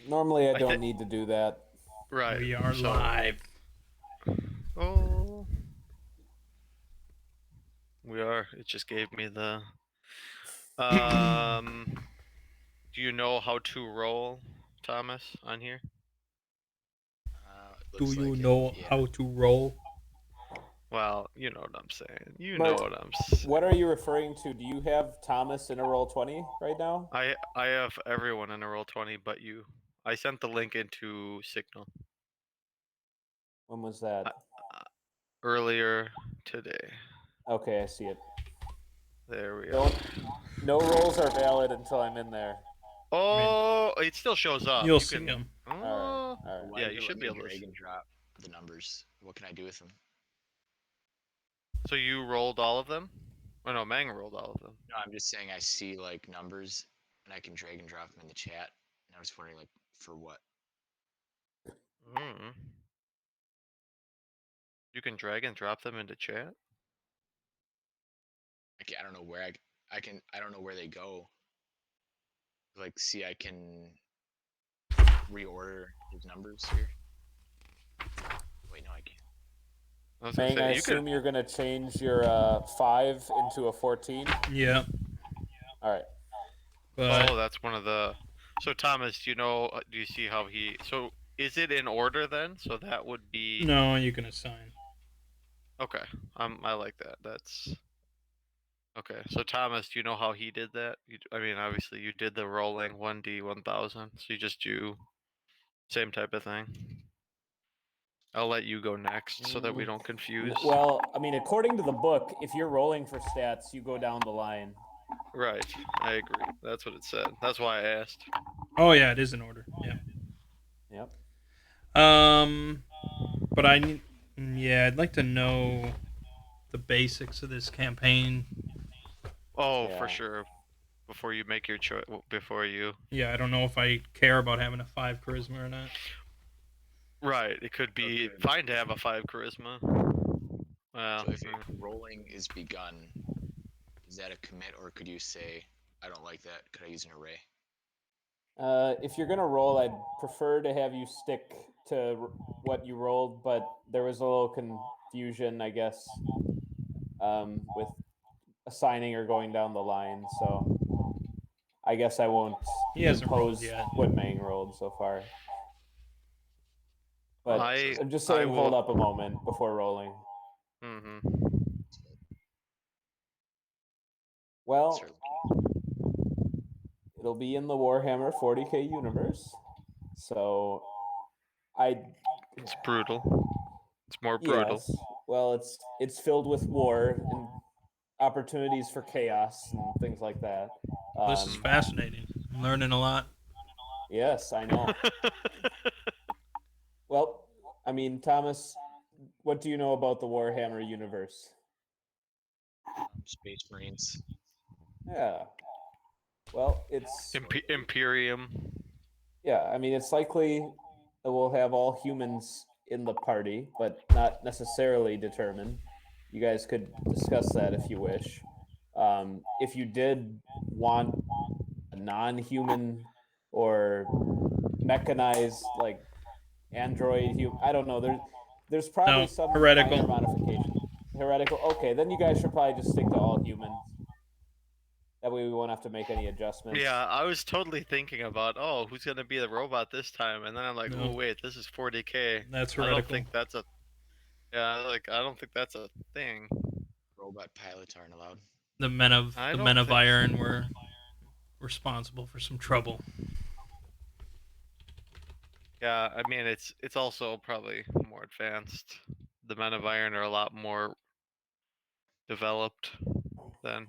Normally, I I don't think need to do that. right. We are So live. oh, we are. It just gave me the um. Do you know how to roll, Thomas, on here? It Do looks you like it. know Yeah. how to roll? Well, you know what I'm saying. You know But what I'm what are saying. you referring to? Do you have Thomas in a roll 20 right now? I have everyone in a roll 20 but you. I sent the link into Signal When was that? uh, earlier today. Okay, I see it. There we are. Don't. No rolls are valid until I'm in there. I mean, Oh, it still shows up. you'll You see can. them. All right. Oh, All right. Why yeah. does You it let should be me able to. drag and drop the numbers? What can I do with them? So you rolled all of them? Oh no, Mang rolled all of them. No, I'm just saying I see like numbers and I can drag and drop them in the chat. And I was wondering like for what? Mm. You can drag and drop them into chat. I don't know where I don't know where they go. Like see I can reorder his numbers here. Wait, no, I can't. I was gonna Mang, I say you could. assume you're going to change your 5 into a 14? Yeah, All right. but Oh, that's one of the. So Thomas, do you know? Do you see how he? So is it in order then? So that would be no, you can assign. okay. I like that. That's okay. So Thomas, do you know how he did that? I mean, obviously you did the rolling 1D 1000. So you just do same type of thing. I'll let you go next so that we don't confuse. Well, I mean, according to the book, if you're rolling for stats, you go down the line. Right. I agree. That's what it said. That's why I asked. Oh yeah, it is in order. Yeah. Yep. But yeah, I'd like to know the basics of this campaign. Oh, for Yeah. sure. Before you make your choice, before you. Yeah, I don't know if I care about having a 5 charisma or not. Right. It could be Okay. fine to have a 5 charisma. Well, So if rolling is begun, is that a commit or could you say I don't like that? Could I use an array? If you're going to roll, I'd prefer to have you stick to what you rolled, but there was a little confusion, I guess, with assigning or going down the line. So I guess I won't He hasn't rolled impose yet. what Mang rolled so far. But I I'm just I saying, hold will. up a moment before rolling. Mm-hmm. Well, Certainly. it'll be in the Warhammer 40K universe. So It's brutal. It's more brutal. yes. Well, it's filled with war and opportunities for chaos and things like that. This is fascinating. I'm learning a lot. Yes, I know. Well, I mean, Thomas, what do you know about the Warhammer universe? Space Marines. Yeah. Well, it's Imperium. yeah, I mean, it's likely that we'll have all humans in the party, but not necessarily determined. You guys could discuss that if you wish. If you did want a non-human or mechanized like android, I don't know. There's probably No, some minor heretical. modification. Heretical. Okay, then you guys should probably just stick to all humans. That way we won't have to make any adjustments. Yeah, I was totally thinking about, oh, who's gonna be the robot this time? And then I'm like, No. oh wait, this is 40K. That's I don't heretical. think that's a. Yeah, like I don't think that's a thing. Robot pilots aren't allowed. The men I the don't men of think so. iron were responsible for some trouble. Yeah, I mean it's also probably more advanced. The Men of Iron are a lot more developed than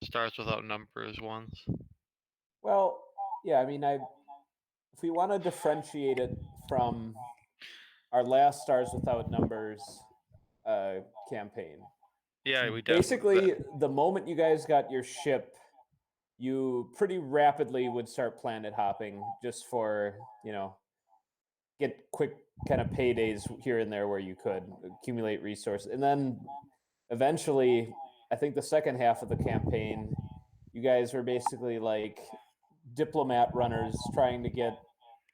Stars Without Numbers ones. Well, yeah, I mean, if we want to differentiate it from our last Stars Without Numbers campaign, Yeah, we basically definitely. the moment you guys got your ship, you pretty rapidly would start planet hopping just for get quick kind of paydays here and there where you could accumulate resources, and then eventually, I think the second half of the campaign, you guys were basically like diplomat runners trying to get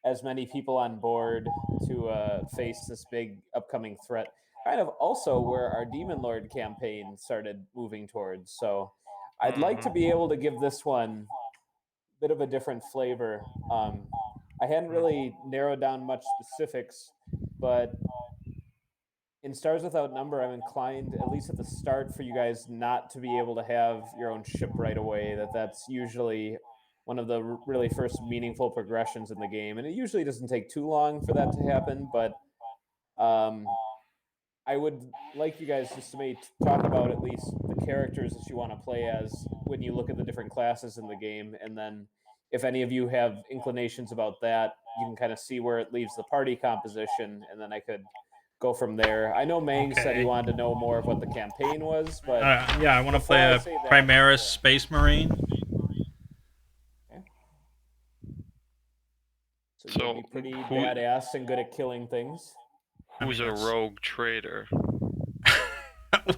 as many people on board to face this big upcoming threat. Kind of also where our Demon Lord campaign started moving towards. So I'd like to be able to give this one a bit of a different flavor. I hadn't really narrowed down much specifics, but in Stars Without Number, I'm inclined, at least at the start, for you guys not to be able to have your own ship right away. That's usually one of the really first meaningful progressions in the game, and it usually doesn't take too long for that to happen. But I would like you guys just to maybe talk about at least the characters that you want to play as when you look at the different classes in the game, and then if any of you have inclinations about that, you can kind of see where it leaves the party composition, and then I could go from there. I know Mang said he Okay. wanted to know more of what the campaign was, but Yeah, I want to before play I a say that, Primaris yeah. Space Marine. Okay. So So, you'll be pretty who- badass and good at killing things. Who's a rogue trader?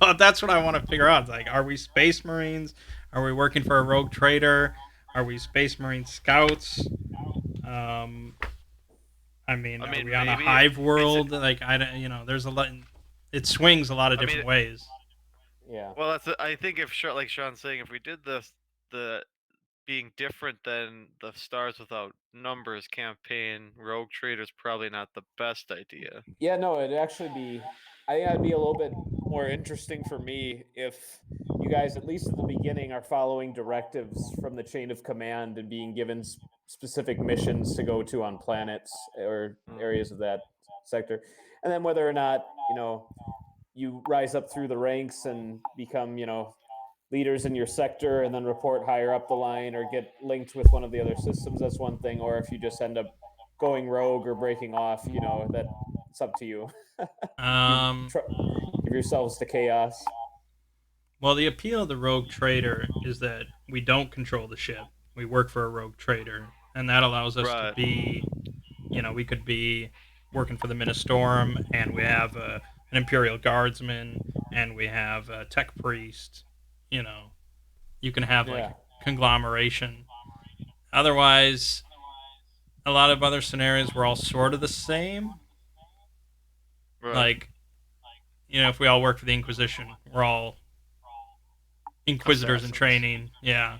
Well, that's what I want to figure out. Like, are we Space Marines? Are we working for a rogue trader? Are we Space Marine scouts? I mean, are we on a maybe hive world? Like, I don't, there's a lot. It swings a lot of different ways. Yeah. Well, I think if like Sean's saying, if we did the being different than the Stars Without Numbers campaign, rogue trader's probably not the best idea. Yeah, no, it'd actually be. I think that'd be a little bit more interesting for me if you guys, at least at the beginning, are following directives from the chain of command and being given specific missions to go to on planets or areas of that sector, and then whether or not you rise up through the ranks and become leaders in your sector and then report higher up the line or get linked with one of the other systems. That's one thing, or if you just end up going rogue or breaking off, that. It's up to you. Give yourselves to chaos. Well, the appeal of the rogue trader is that we don't control the ship. We work for a rogue trader, and that allows us to be, we could be working for the Ministorum, and we have an Imperial Guardsman, and we have a Tech Priest. You can have like a conglomeration. Otherwise, a lot of other scenarios were all sort of the same. Right. Like, if we all work for the Inquisition, we're all Inquisitors in training. Yeah.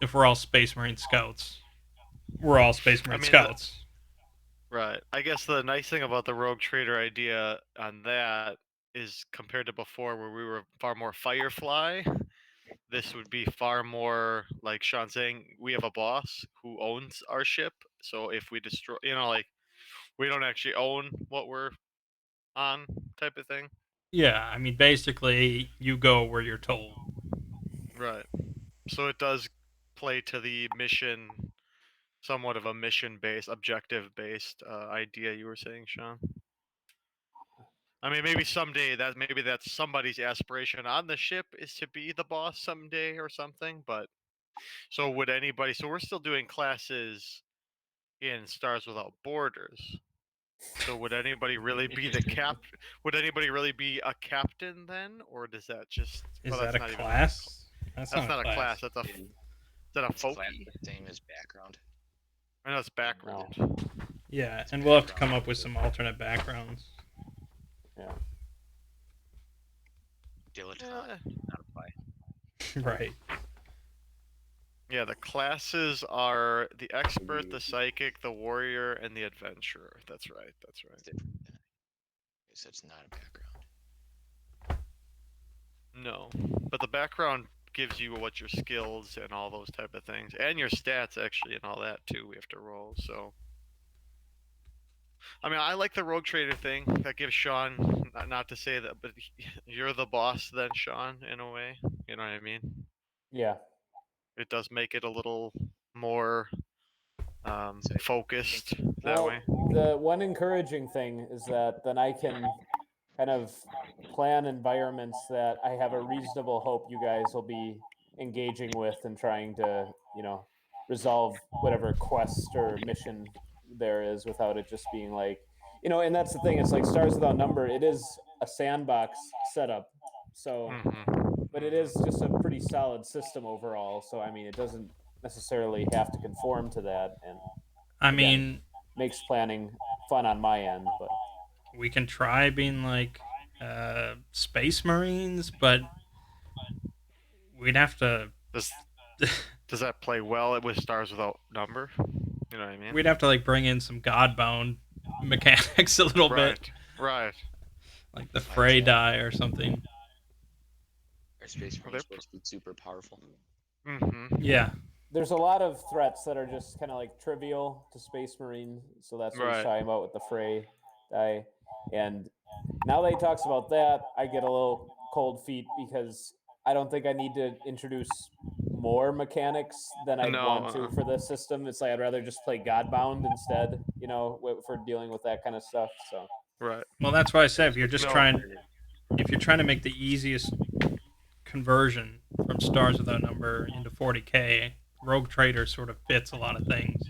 If we're all Space Marine scouts, we're all Space Marine scouts. Right. I guess the nice thing about the rogue trader idea on that is compared to before where we were far more Firefly, this would be far more like Sean saying, we have a boss who owns our ship. So if we destroy, like we don't actually own what we're on type of thing. Yeah, I mean, basically, you go where you're told. Right. So it does play to the mission, somewhat of a mission-based, objective-based idea you were saying, Sean. I mean, maybe someday maybe that's somebody's aspiration on the ship is to be the boss someday or something. But so would anybody? So we're still doing classes in Stars Without Borders. So would anybody really be the cap? Would anybody really be a captain then, or does that just? Is that a class? That's not a class. That's a. Is that a folk? The same as background. I know it's background. Yeah, and we'll have to come up with some alternate backgrounds. Yeah. Dilettante, not apply. Right. Yeah, the classes are the expert, the psychic, the warrior, and the adventurer. That's right. That's right. So it's not a background. No, but the background gives you what your skills and all those type of things, and your stats actually, and all that too. We have to roll. So, I mean, I like the rogue trader thing. That gives Sean, not to say that, but you're the boss then, Sean, in a way. You know what I mean? Yeah. It does make it a little more focused that way. The one encouraging thing is that then I can kind of plan environments that I have a reasonable hope you guys will be engaging with and trying to, resolve whatever quest or mission there is without it just being like, and that's the thing. It's like Stars Without Number. It is a sandbox setup. So, but it is just a pretty solid system overall. So, I mean, it doesn't necessarily have to conform to that, and I again, mean, makes planning fun on my end. But we can try being like Space Marines, but we'd have to. Does does that play well with Stars Without Number? You know what I mean? We'd have to like bring in some Godbound mechanics a little bit, Right. like the Why is Frey that? die or something. Our space Well, marines supposed to be super powerful. Mm-hmm. Yeah, there's a lot of threats that are just kind of like trivial to Space Marine, so that's what he's Right. talking about with the Frey die. And now that he talks about that, I get a little cold feet because I don't think I need to introduce more mechanics than I'd want No. to for this system. It's like I'd rather just play Godbound instead, for dealing with that kind of stuff. So Right. well, that's why I said if you're just No. trying to make the easiest conversion from Stars Without Number into 40k, Rogue Trader sort of fits a lot of things.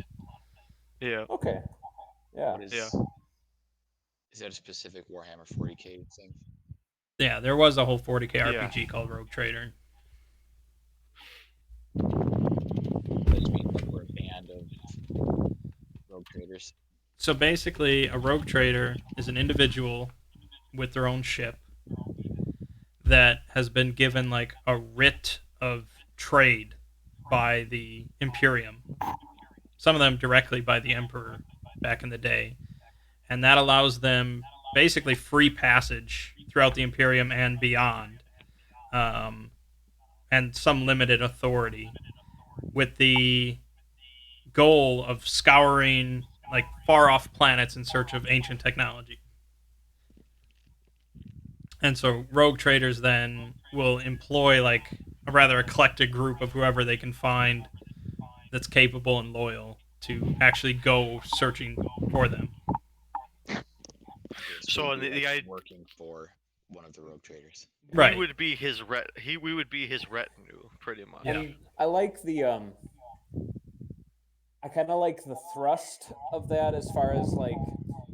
Yeah. okay, yeah, What is? Yeah. Is that a specific Warhammer 40k thing? Yeah, there was a whole 40k Yeah. RPG called Rogue Trader. That just means like we're a band of rogue traders. So basically, a Rogue Trader is an individual with their own ship that has been given like a writ of trade by the Imperium. Some of them directly by the Emperor back in the day. And that allows them basically free passage throughout the Imperium and beyond, and some limited authority, with the goal of scouring like far off planets in search of ancient technology. And so rogue traders then will employ like a rather eclectic group of whoever they can find that's capable and loyal to actually go searching for them. Okay, So we'd be, the like, idea working for one of the rogue traders. Right. we would be his we would be his retinue, pretty much. Yeah. And I like the I kind of like the thrust of that as far as like,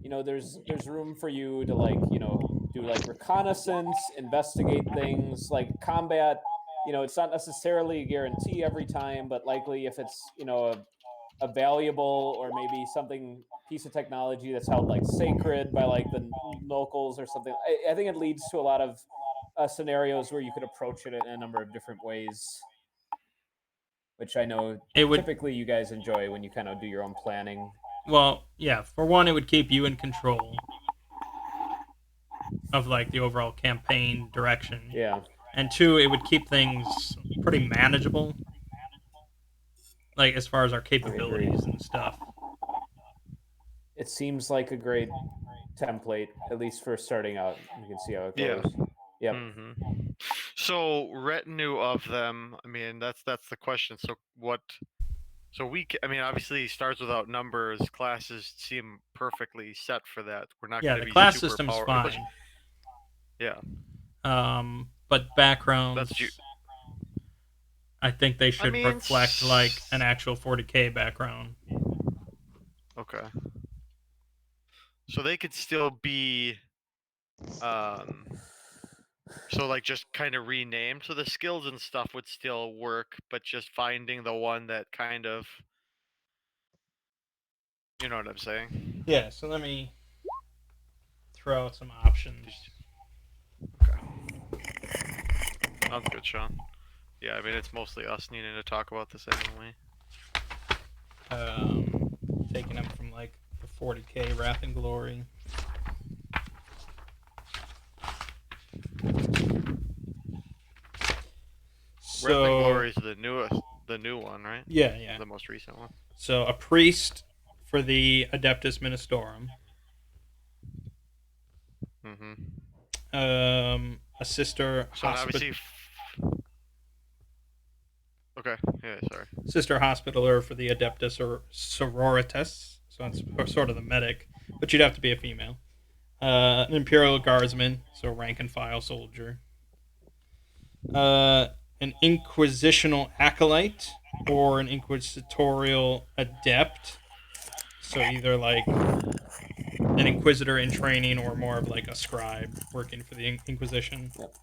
there's room for you to like, do like reconnaissance, investigate things, like combat. It's not necessarily a guarantee every time, but likely if it's, a valuable or maybe something piece of technology that's held like sacred by like the locals or something. I think it leads to a lot of scenarios where you could approach it in a number of different ways, which I know typically you guys enjoy when you kind of do your own planning. Well, yeah, for one, it would keep you in control of like the overall campaign direction. Yeah. And two, it would keep things pretty manageable, like as far as our capabilities and stuff. It seems like a great template, at least for starting out. You can see how it goes. Yeah. Yep. Mm-hmm. So retinue of them. I mean, that's the question. So what? So I mean, obviously, Stars Without Numbers classes seem perfectly set for that. We're not going to the be class super system's power- fine. Yeah. But backgrounds, That's I think they should mean, reflect like an actual 40k background. Okay. So they could still be, so like just kind of renamed. So the skills and stuff would still work, but just finding the one that kind of, you know what I'm saying? Yeah. So let me throw out some options. Okay. Sounds good, Sean. Yeah, I mean it's mostly us needing to talk about this anyway. Taking them from like the 40k Wrath and Glory. Wrath and Glory is the new one, right? Yeah. The most recent one. So a priest for the Adeptus Ministorum. Mm-hmm. A sister So obviously. Okay. Yeah. Sorry. Sister Hospitaller for the Adeptus or Sororitas. So it's sort of the medic, but you'd have to be a female. An Imperial Guardsman, so rank and file soldier. An Inquisitional Acolyte or an Inquisitorial Adept. So either like an Inquisitor in training or more of like a scribe working for the Inquisition. Yep.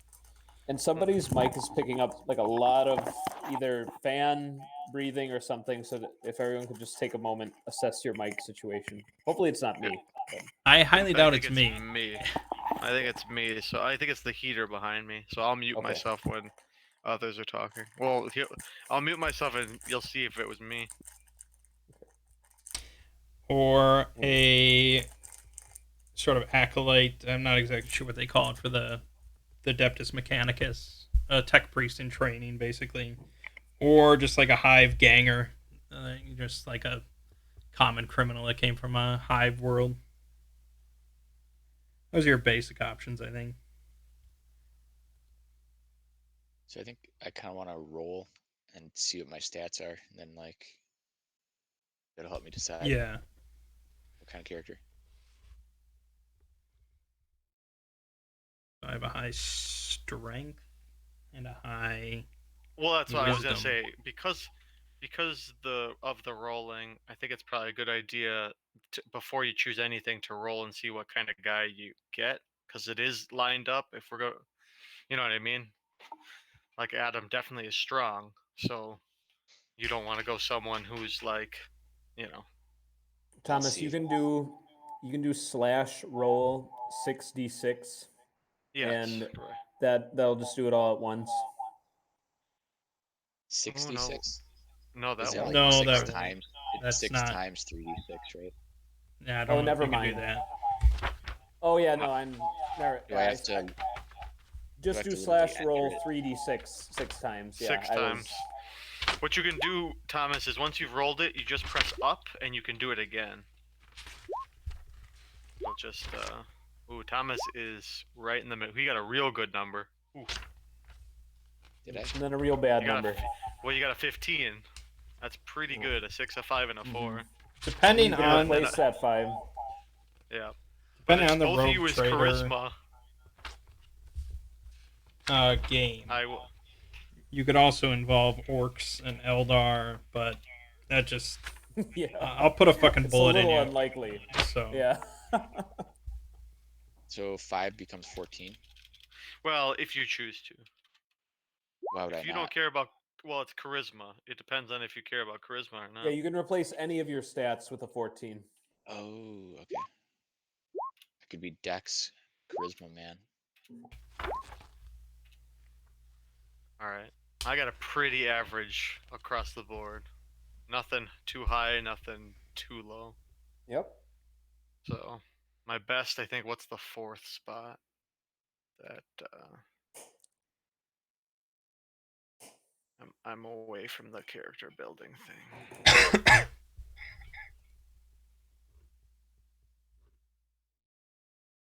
And somebody's mic is picking up like a lot of either fan breathing or something, so that if everyone could just take a moment, assess your mic situation. Hopefully, it's not me. But... I highly doubt it's me. I think it's me. So I think it's the heater behind me. So I'll mute myself when others are talking. Well, I'll mute myself and you'll see if it was me. Or a sort of acolyte. I'm not exactly sure what they call it for the Adeptus Mechanicus, a tech priest in training, basically, or just like a hive ganger, just like a common criminal that came from a hive world. Those are your basic options, I think. So I think I kind of want to roll and see what my stats are, and then like that'll help me decide. Yeah. What kind of character? I have a high strength and a high. Well, that's what I was gonna Wisdom. say. Because of the rolling, I think it's probably a good idea before you choose anything to roll and see what kind of guy you get, because it is lined up. If we're go, you know what I mean? Like Adam definitely is strong, so you don't want to go someone who's like, you know. Thomas, you can do slash roll 6d6, and that'll just do it all at once. 66. No, that Is it won't. like No, 6 that- times? It's that's 6 not- times 3d6, right? Yeah, I don't know never if you can mind. do that. Oh yeah, no, I'm. Do I have to? Just do I do have to literally slash roll enter it? 3d6 6 times. Yeah, 6 times. What you can do, Thomas, is once you've rolled it, you just press up and you can do it again. We'll just ooh, Thomas is right in the middle. He got a real good number. Ooh. Did I? And then a real bad number. Well, you got a 15. That's pretty good. A 6, a 5, and a 4. Depending You can on replace that 5. Yeah. depending on the both of rogue you is trader charisma. game. I will. You could also involve orcs and Eldar, but that just Yeah. I'll put a fucking It's a bullet in little you. unlikely. So Yeah. So 5 becomes 14. Well, if you choose to. Why would I If you not? don't care about, well, it's charisma. It depends on if you care about charisma or not. Yeah, you can replace any of your stats with a 14. Oh, okay. I could be Dex, Charisma Man. All right. I got a pretty average across the board. Nothing too high, nothing too low. Yep. So, my best, I think, what's the 4th spot? That I'm away from the character building thing.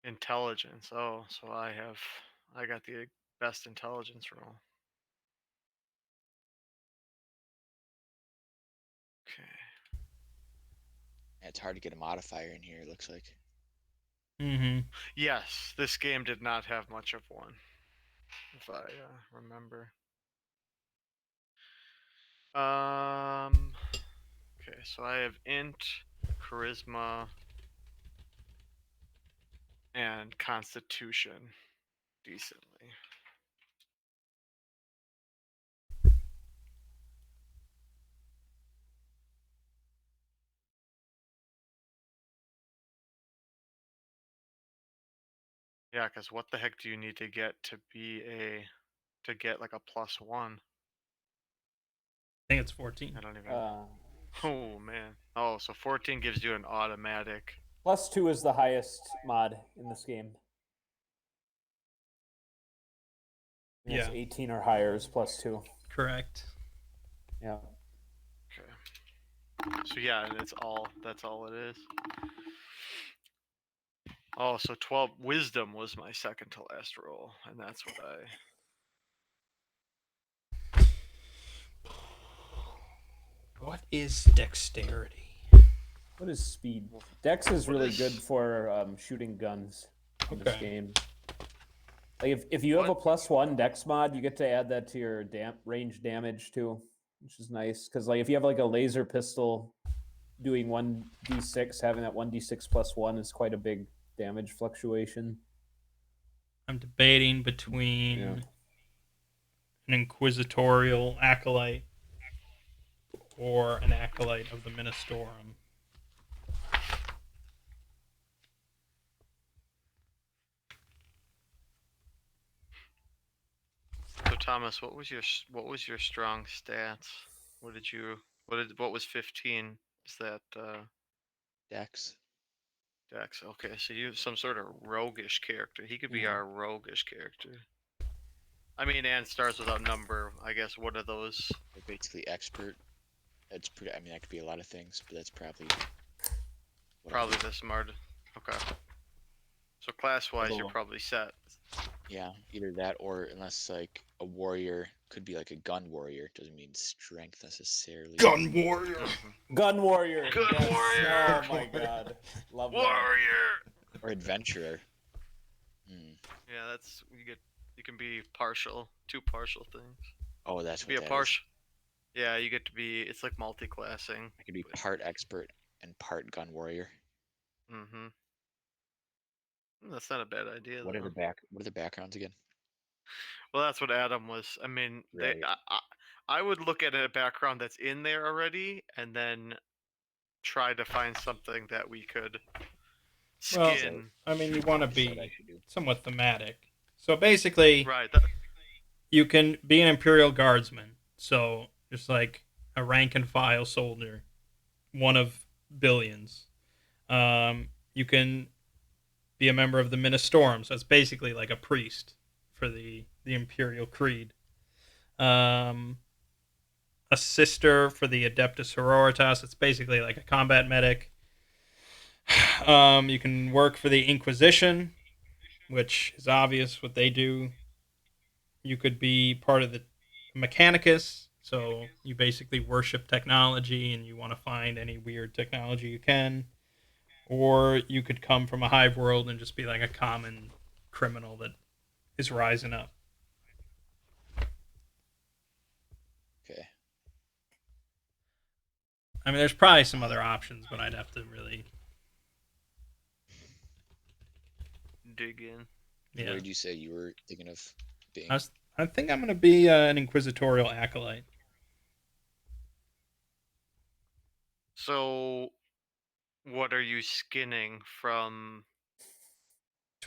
Intelligence. Oh, so I got the best intelligence roll. Okay. It's hard to get a modifier in here, it looks like. Yes, this game did not have much of one, if I remember. Okay, so I have int, charisma, and constitution decently. Yeah, because what the heck do you need to get to get like a +1? I think it's 14. I don't even. Oh man. Oh, so 14 gives you an automatic. +2 is the highest mod in this game. Yeah. It's 18 or higher is +2. Correct. Yeah. Okay. So yeah, and that's all it is. Oh, so 12 wisdom was my second to last roll, and that's what I. What is dexterity? What is speed? Dex is really good for shooting guns in this game. Like if you have a +1 Dex mod, you get to add that to your range damage too, which is nice. Because like if you have like a laser pistol doing 1d6, having that 1d6 +1 is quite a big damage fluctuation. I'm debating between an inquisitorial acolyte or an acolyte of the Ministorum. So Thomas, what was your strong stats? What was 15? Is that Dex. Dex? Okay, so you have some sort of roguish character. He could be Yeah. our roguish character. I mean, and stars without number. I guess what are those? They're basically expert. That's pretty. I mean, that could be a lot of things, but that's probably what I'll Probably do. the smart. Okay. So class-wise, you're Cool. probably set. Yeah, either that or unless like a warrior could be like a gun warrior. Doesn't mean strength necessarily. Gun warrior. Mhm. Gun warrior. Gun yes. warrior! Oh my god. Love that. Warrior. Or adventurer. Hmm. Yeah, that's you can be partial, two partial things. Oh, that's Be what a that is. partial. Yeah, you get to be. It's like multi-classing. I could be part expert and part gun warrior. Mm-hmm. That's not a bad idea. What are though. What are the backgrounds again? Well, that's what Adam was. I mean, Right. I would look at a background that's in there already, and then try to find something that we could Well, skin. I mean, you want to That's what I be should do. somewhat thematic. So basically, Right. you can be an Imperial Guardsman. So just like a rank and file soldier, one of billions. You can be a member of the Ministorum. So it's basically like a priest for the Imperial Creed. A sister for the Adeptus Sororitas. It's basically like a combat medic. You can work for the Inquisition, which is obvious what they do. You could be part of the Mechanicus, so you basically worship technology and you want to find any weird technology you can. Or you could come from a hive world and just be like a common criminal that is rising up. Okay. I mean, there's probably some other options, but I'd have to really, dig in. yeah. What did you say you were thinking of being? I think I'm gonna be an inquisitorial acolyte. So, what are you skinning from?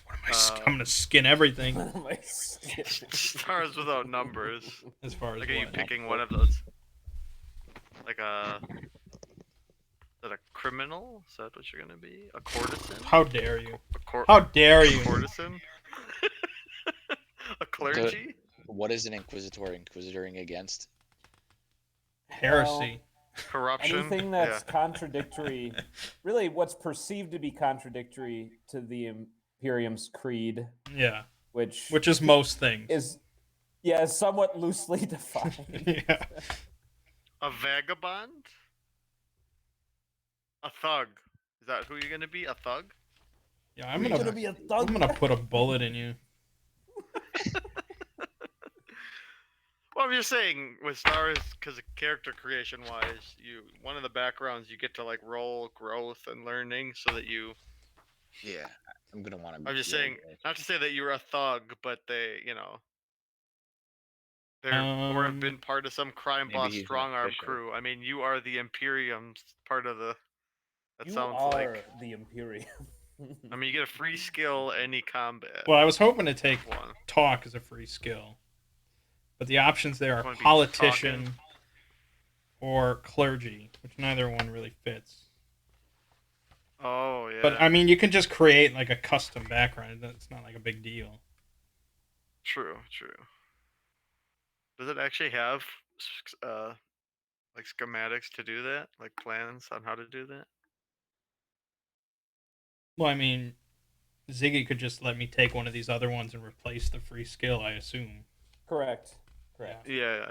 What am I'm gonna skin everything. What am I scared? Stars without numbers. As far as Like, are you what? picking one of those? Like is that a criminal? Is that what you're gonna be? A courtesan? How dare you? A How dare a you? courtesan? A clergy? What is an inquisitoring against? Heresy. Corruption? Anything that's contradictory, really what's perceived to be contradictory to the Imperium's creed, Yeah. which is most things. is somewhat loosely defined. Yeah. A vagabond? A thug? Is that who you're gonna be? A thug? Yeah, I'm You're gonna be a thug. I'm gonna put a bullet in you. Well, I'm just saying with stars, because character creation wise, one of the backgrounds you get to like roll growth and learning, so that you. Yeah, I'm gonna want to. I'm just saying, not to say that you're a thug, but they, or have been part of some crime maybe boss he's an strong arm official. crew. I mean, you are the Imperium's part of the. That You sounds are like. the Imperium. I mean, you get a free skill any combat. Well, I was hoping to take one. talk as a free skill, but the options there are Wanna be politician talking? or clergy, which neither one really fits. Oh yeah. But I mean, you can just create like a custom background. It's not like a big deal. True. Does it actually have like schematics to do that? Like plans on how to do that? Well, I mean, Ziggy could just let me take one of these other ones and replace the free skill, I assume. Correct. Yeah.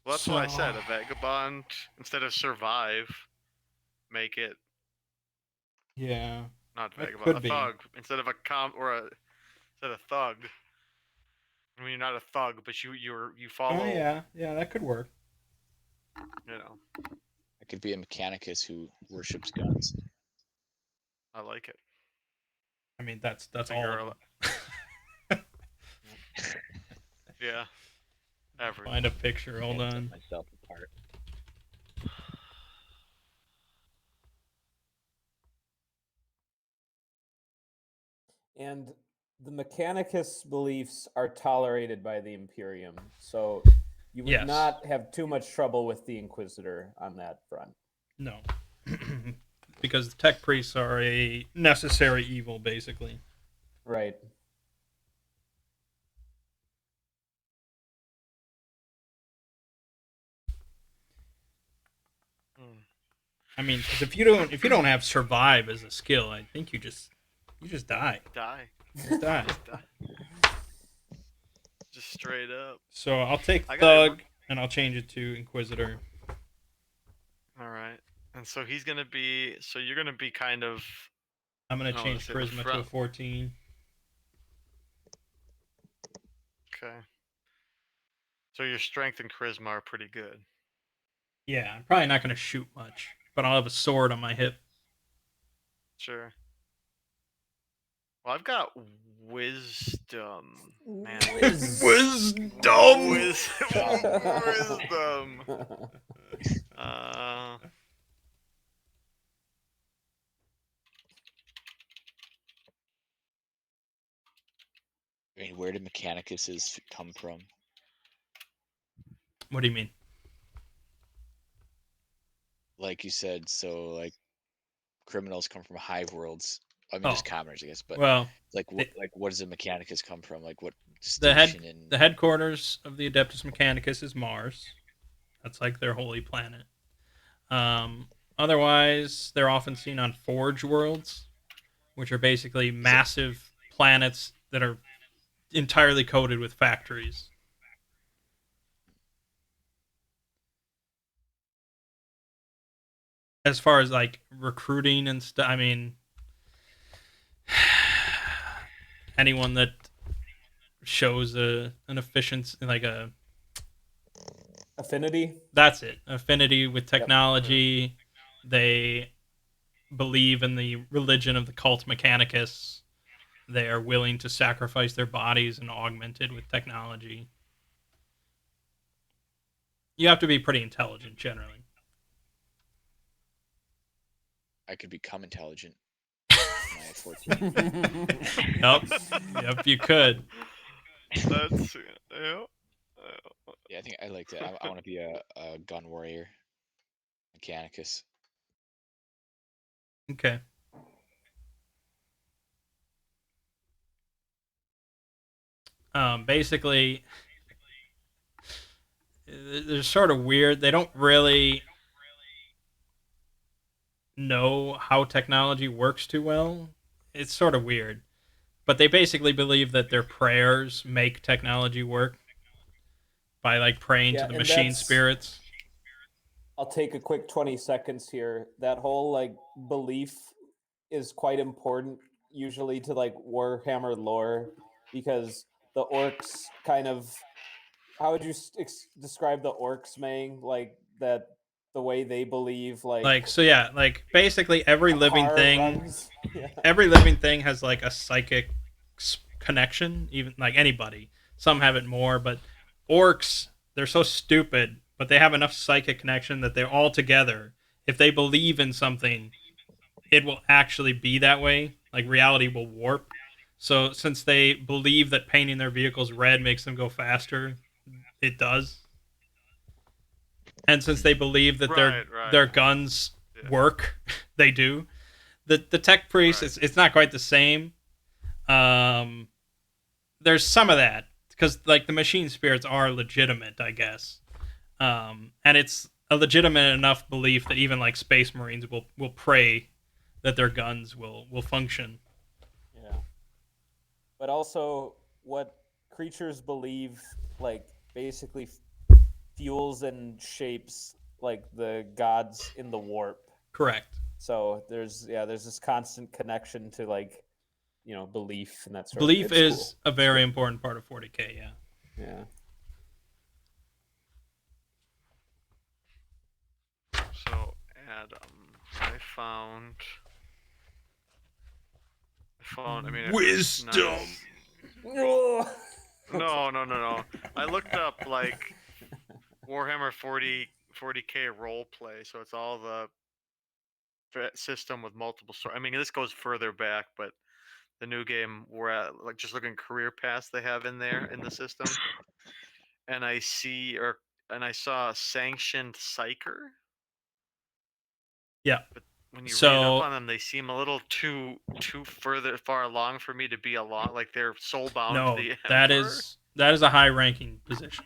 Well, that's what I said. A vagabond instead of survive, make it Yeah. not That vagabond. could A be. thug instead of instead of thug. I mean, you're not a thug, but you follow. Oh yeah, that could work. I could be a mechanicus who worships guns. I like it. I mean, that's Like all. you're Of them. Yeah. Average. Find a picture. Hold Can't on. set myself apart. And the Mechanicus beliefs are tolerated by the Imperium, so you would Yes. not have too much trouble with the Inquisitor on that front. No. Because the tech priests are a necessary evil, basically. Right. I mean, because if you don't have survive as a skill, I think you just die. Die. You just die. Just die. Just straight up. So I'll take I got Thug and I'll change it to Inquisitor. All right. And so he's gonna be. So you're gonna be kind of. I'm gonna No, change let's say the Charisma to a front. 14. Okay. So your strength and charisma are pretty good. Yeah, I'm probably not gonna shoot much, but I'll have a sword on my hip. Sure. Well, I've got wisdom. Man. Wisdom. Wisdom. I mean, where did Mechanicus come from? What do you mean? Like you said, so like criminals come from hive worlds. I mean, just commoners, I guess. But well, like, what does the Mechanicus come from? Like, what the station the headquarters of the Adeptus Mechanicus is Mars. That's like their holy planet. Otherwise, they're often seen on Forge worlds, which are basically massive planets that are entirely coated with factories. As far as like recruiting and stuff, I mean, anyone that shows an efficiency, like a affinity. That's it. Affinity with technology. Yep. They believe in the religion of the cult Mechanicus. They are willing to sacrifice their bodies and augment it with technology. You have to be pretty intelligent, generally. I could become intelligent. When I have 14. Yep, you could. That's Yeah, I think I like that. I want to be a gun warrior, Mechanicus. Okay. Basically, they're sort of weird. They don't really know how technology works too well. It's sort of weird. But they basically believe that their prayers make technology work by like praying to the machine spirits. I'll take a quick 20 seconds here. That whole like belief is quite important usually to like Warhammer lore, because the orcs kind of, how would you describe the orcs, Mang? Like that, the way they believe, like so yeah, like basically every living thing yeah. Every living thing has like a psychic connection, even like anybody. Some have it more, but orcs, they're so stupid, but they have enough psychic connection that they're all together. If they believe in something, it will actually be that way. Like reality will warp. So since they believe that painting their vehicles red makes them go faster, it does. And since they believe that their guns work, they do. The tech priest, it's not quite the same. There's some of that because like the machine spirits are legitimate, I guess, and it's a legitimate enough belief that even like space marines will pray that their guns will function. Yeah, but also what creatures believe, like basically fuels and shapes like the gods in the warp. Correct. So there's this constant connection to like, belief and that sort belief of Belief is a very important part of 40K, yeah. Yeah. So Adam, I found I mean, wisdom. Nice. No. I looked up like Warhammer 40K role play, so it's all the system with multiple stories. I mean, this goes further back, but the new game, we're at like just looking career paths they have in there in the system, and I saw sanctioned psyker. Yeah. But when you read up So on them, they seem a little too far along for me to be along. Like they're soul bound to no, the that emperor. is a high ranking position.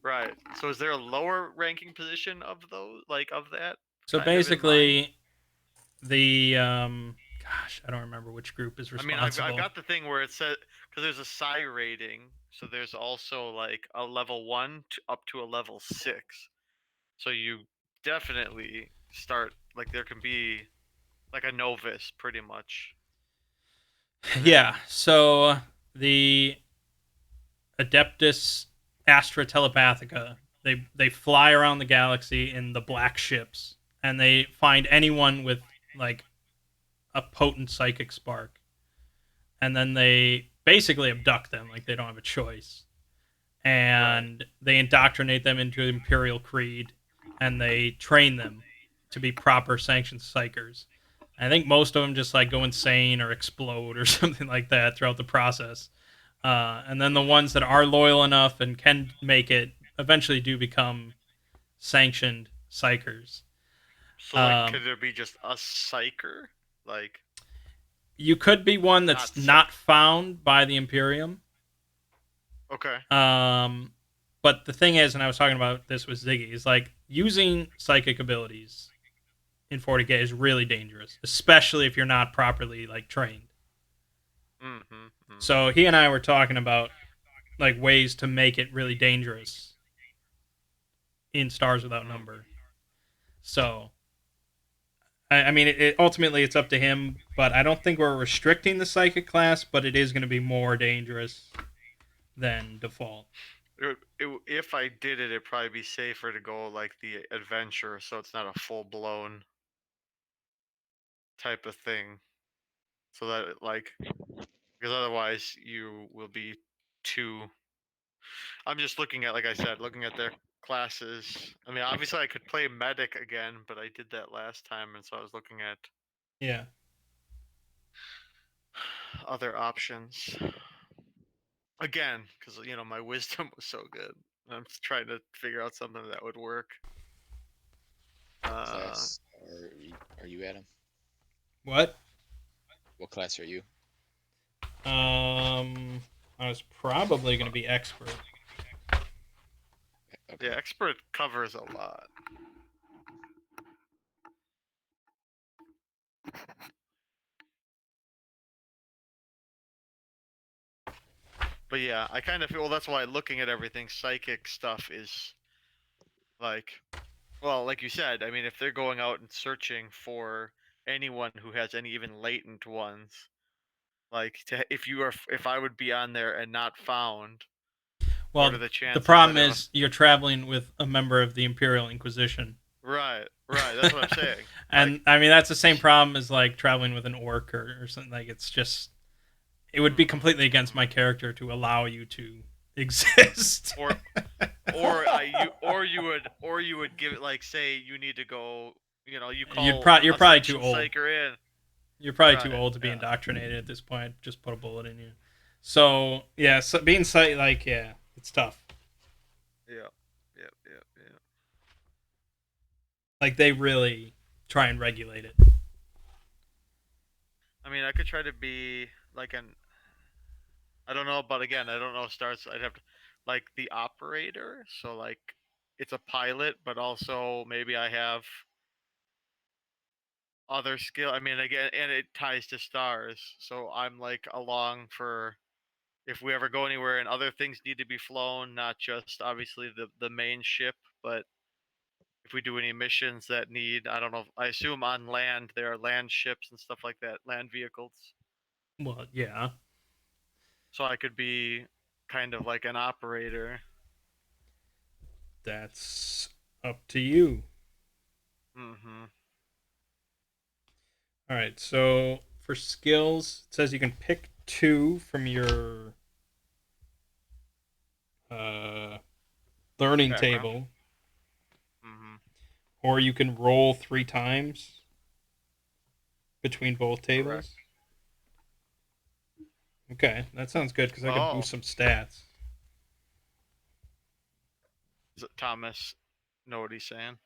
Right. So is there a lower ranking position of those, like of that? So Kind of in mind? basically, the gosh, I don't remember which group is I mean, I've responsible. got the thing where it says, because there's a psi rating, so there's also like a level 1 up to a level 6. So you definitely start, like there can be like a novice pretty much. And Yeah. then- So the Adeptus Astra Telepathica, they fly around the galaxy in the black ships, and they find anyone with like a potent psychic spark, and then they basically abduct them, like they don't have a choice, and they indoctrinate them into Imperial Creed, and they train them to be proper sanctioned psychers. I think most of them just like go insane or explode or something like that throughout the process. And then the ones that are loyal enough and can make it eventually do become sanctioned psychers. So like, could there be just a psyker? Like, You could be one that's not found by the Imperium. okay. But the thing is, and I was talking about this with Ziggy, is like using psychic abilities in 40k is really dangerous, especially if you're not properly like trained. So he and I were talking about like ways to make it really dangerous in Stars Without Number. So I mean, ultimately it's up to him, but I don't think we're restricting the psychic class, but it is going to be more dangerous than default. If I did it, it'd probably be safer to go like the adventure, so it's not a full blown type of thing. So that like, because otherwise you will be too. I'm just looking at, like I said, looking at their classes. I mean, obviously I could play medic again, but I did that last time, and so I was looking at other options again, because my wisdom was so good. I'm just trying to figure out something that would work. Class are you, Adam? What? What class are you? I was probably going to be expert. Okay. Yeah, expert covers a lot. But yeah, I kind of feel, well, that's why looking at everything, psychic stuff is like, well, like you said, I mean, if they're going out and searching for anyone who has any even latent ones, like if I would be on there and not found, well, what are the chances? The problem is you're traveling with a member of the Imperial Inquisition. Right. That's what I'm saying. And like, I mean, that's the same problem as like traveling with an orc or something. Like, it's just, it would be completely against my character to allow you to exist. or you would give it, like, say you need to go, you call you're probably too old. In. You're probably too old to be indoctrinated at this point. Just put a bullet in you. So yeah, so being like, yeah, it's tough. Yeah. Like, they really try and regulate it. I mean, I could try to be like I don't know, but again, I don't know stars. I'd have to, like, the operator. So like, it's a pilot, but also maybe I have other skill. I mean, again, and it ties to stars. So I'm like along for if we ever go anywhere and other things need to be flown, not just obviously the main ship, but if we do any missions that need, I don't know, I assume on land there are land ships and stuff like that, land vehicles. Well, yeah. So I could be kind of like an operator. That's up to you. All right, so for skills, it says you can pick 2 from your learning table. Or you can roll 3 times between both tables. Correct. Okay, that sounds good because I can Oh. boost some stats. Does Thomas know what he's saying?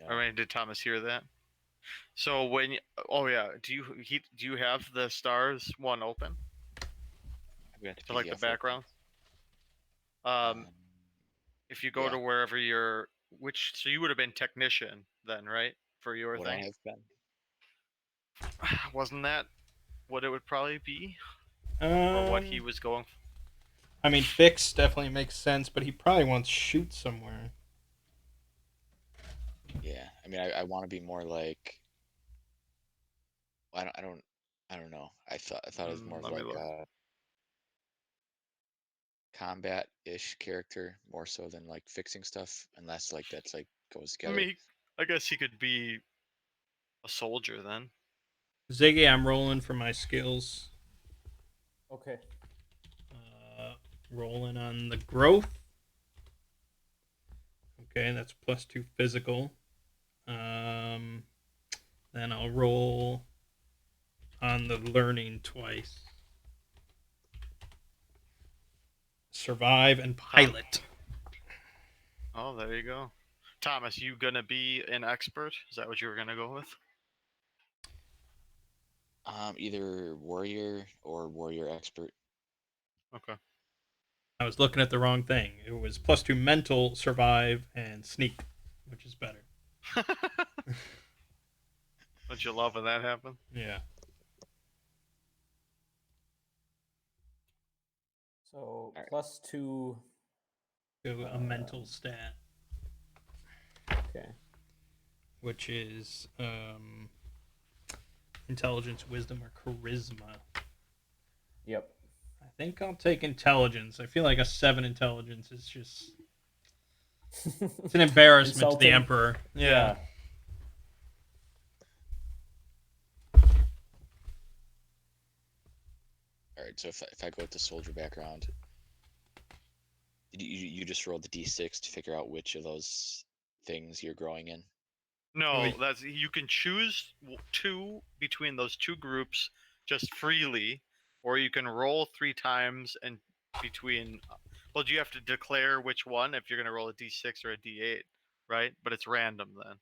No. I mean, did Thomas hear that? So when you, oh yeah, do you have the stars one open? I've got the So like the PDF open. background? Um, If you go yeah. to wherever you're, so you would have been technician then, right? For your Would I thing. have been? Wasn't that what it would probably be? Or what he was going for? I mean, fix definitely makes sense, but he probably wants shoot somewhere. Yeah. I mean, I want to be more like. I don't know. I thought it was more of Let me like look. a combat-ish character, more so than like fixing stuff, unless like that's like goes together. I guess he could be a soldier then. Ziggy, I'm rolling for my skills. Okay. Rolling on the growth. Okay, that's +2 physical. Then I'll roll on the learning twice. Survive and pilot. Oh, there you go. Thomas, you gonna be an expert? Is that what you were gonna go with? Either warrior or warrior expert. Okay. I was looking at the wrong thing. It was +2 mental, survive, and sneak, which is better. Don't you love when that happens? Yeah. So Alright. +2. Go a mental stat, Okay. which is intelligence, wisdom, or charisma. Yep. I think I'll take intelligence. I feel like a 7 intelligence is just it's an embarrassment to the Insulting. Emperor. Yeah. All right. So if I go with the soldier background, you just rolled the d6 to figure out which of those things you're growing in? No, you can choose two between those two groups just freely, or you can roll 3 times and between. Well, do you have to declare which one if you're gonna roll a d6 or a d8, right? But it's random then.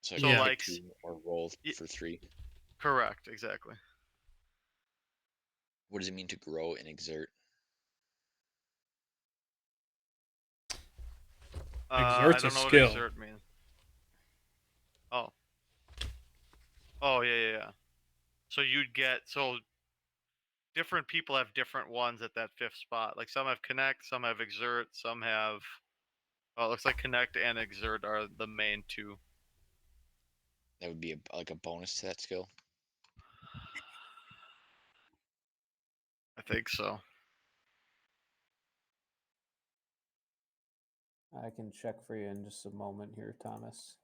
So I So can like, pick 2 or roll for 3. correct, exactly. What does it mean to grow and exert? I Exert's a don't know what skill. exert means. Oh. Oh yeah. So you'd get different people have different ones at that 5th spot. Like some have connect, some have exert, some have. Oh, it looks like connect and exert are the main 2. That would be like a bonus to that skill. I think so. I can check for you in just a moment here, Thomas.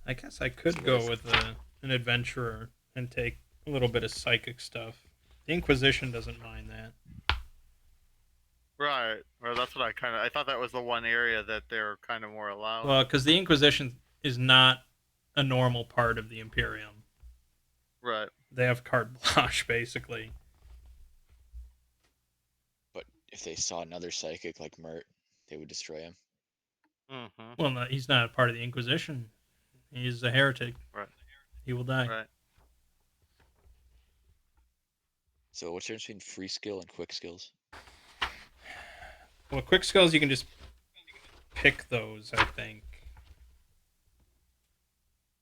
I guess I could go with an adventurer and take a little bit of psychic stuff. The Inquisition doesn't mind that. Right. Well, that's what I thought that was the one area that they're kind of more allowed. Well, because the Inquisition is not a normal part of the Imperium. Right. They have carte blanche, basically. But if they saw another psychic like Mert, they would destroy him. Mm-hmm. Well, no, he's not a part of the Inquisition. He's a heretic. Right. He will die. Right. So what's the difference between free skill and quick skills? Well, quick skills, you can just pick those, I think.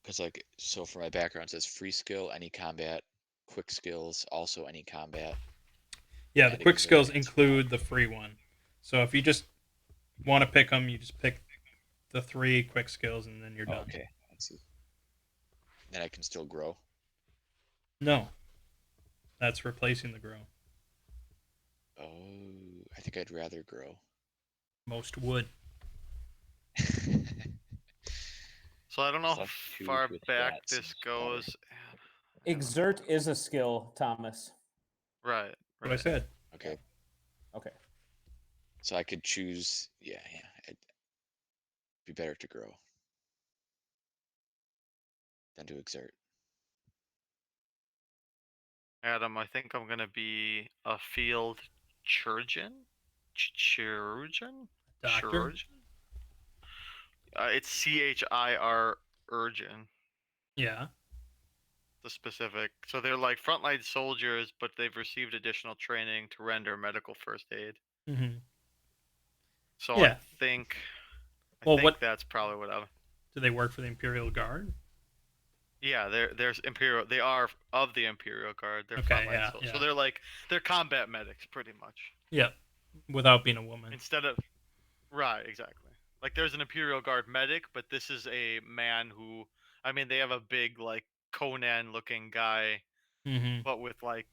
Because like, so for my background, it says free skill, any combat, quick skills, also any combat. Yeah, the and quick exert skills and include the free one. So if you just want to pick them, you just pick the 3 quick skills and then you're done. Okay, I see. Then I can still grow. No, that's replacing the grow. Oh, I think I'd rather grow. Most would. So I don't know how Plus two far with back that this seems goes. Exert is a skill, Thomas. Right. What I said. Okay, Okay. so I could choose. Yeah, it'd be better to grow than to exert. Adam, I think I'm gonna be a field chirurgeon. Chirurgeon. Doctor. Chirurgeon. It's CHIR urgent. Yeah. The specific. So they're like frontline soldiers, but they've received additional training to render medical first aid. Mm-hmm. So Yeah. I think Well, what that's probably what I. do they work for the Imperial Guard? Yeah, there's Imperial. They are of the Imperial Guard. They're Okay, frontline yeah, soldiers. yeah. So they're combat medics pretty much. Yeah, without being a woman. Instead of right, exactly. Like there's an Imperial Guard medic, but this is a man who, I mean, they have a big like Conan looking guy, Mm-hmm. but with like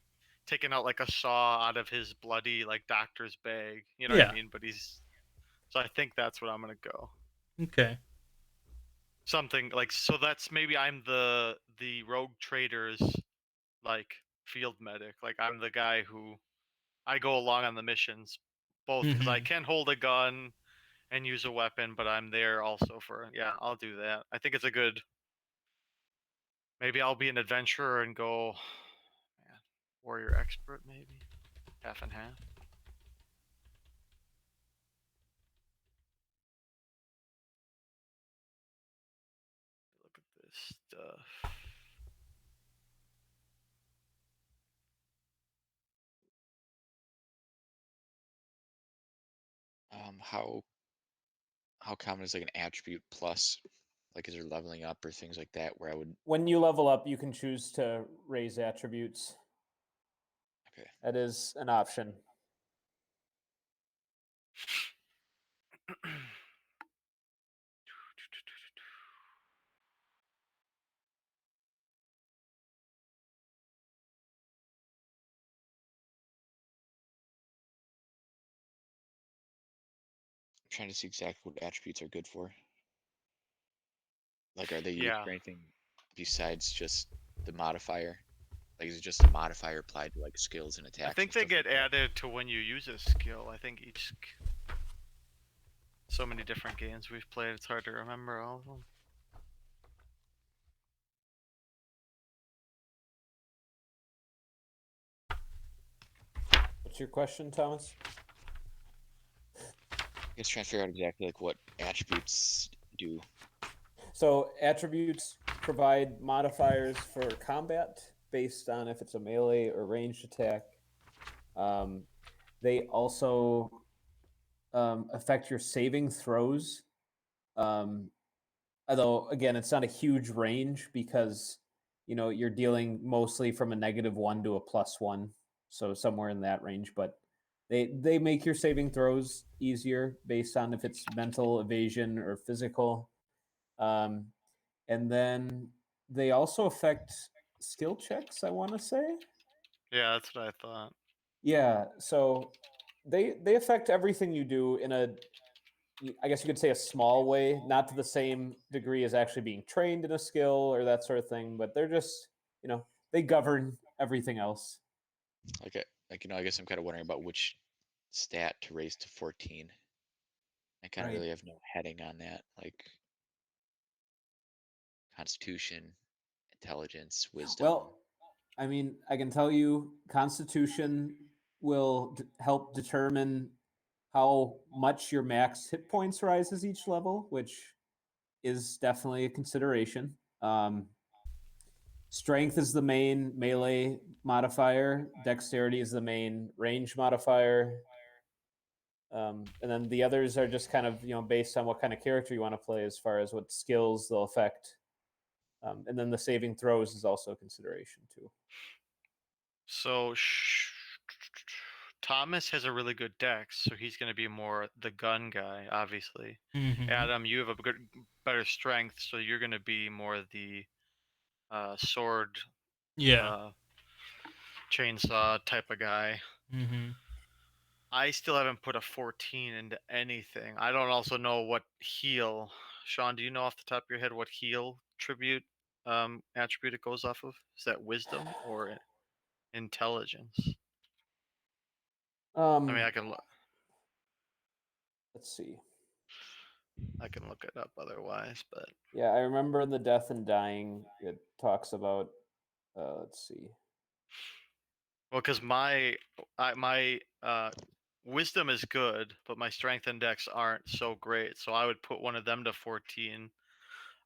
taking out like a saw out of his bloody like doctor's bag. You know Yeah. what I mean? But he's so I think that's what I'm gonna go. Okay. Something like so that's maybe I'm the rogue trader's like field medic. Like I'm the guy who I go along on the missions, both because I Mhm. can hold a gun and use a weapon, but I'm there also for yeah. I'll do that. I think it's a good. Maybe I'll be an adventurer and go, man, warrior expert maybe, half and half. Look at this stuff. How common is like an attribute plus? Like, is there leveling up or things like that where I would? When you level up, you can choose to raise attributes. Okay. That is an option. I'm trying to see exactly what attributes are good for. Like, are they used Yeah. for anything besides just the modifier? Like, is it just a modifier applied to like skills and attacks? I think and they stuff get like that? added to when you use a skill. I think each. So many different games we've played, it's hard to remember all of them. What's your question, Thomas? I guess trying to figure out exactly like what attributes do. So attributes provide modifiers for combat based on if it's a melee or ranged attack. They also affect your saving throws. Although again, it's not a huge range because you're dealing mostly from a -1 to a +1, so somewhere in that range. But they make your saving throws easier based on if it's mental evasion or physical. And then they also affect skill checks, I want to say. Yeah, that's what I thought. Yeah, so they affect everything you do in I guess you could say a small way, not to the same degree as actually being trained in a skill or that sort of thing, but they're just, they govern everything else. Like, I guess I'm kind of wondering about which stat to raise to 14. I kind of Right. really have no heading on that. Like, Constitution, intelligence, wisdom. Well, I mean, I can tell you Constitution will help determine how much your max hit points rises each level, which is definitely a consideration. Strength is the main melee modifier. Dexterity is the main range modifier. And then the others are just kind of based on what kind of character you want to play as far as what skills they'll affect. And then the saving throws is also a consideration too. So Thomas has a really good dex, so he's going to be more the gun guy, obviously. Mhm. Adam, you have a better strength, so you're going to be more the sword Yeah. Chainsaw type of guy. Mm-hmm. I still haven't put a 14 into anything. I don't also know what heal. Sean, do you know off the top of your head what heal attribute it goes off of? Is that wisdom or intelligence? I mean, I can look. Let's see. I can look it up otherwise, but Yeah, I remember in the Death and Dying, it talks about. Let's see. well, because my wisdom is good, but my strength and dex aren't so great. So I would put one of them to 14,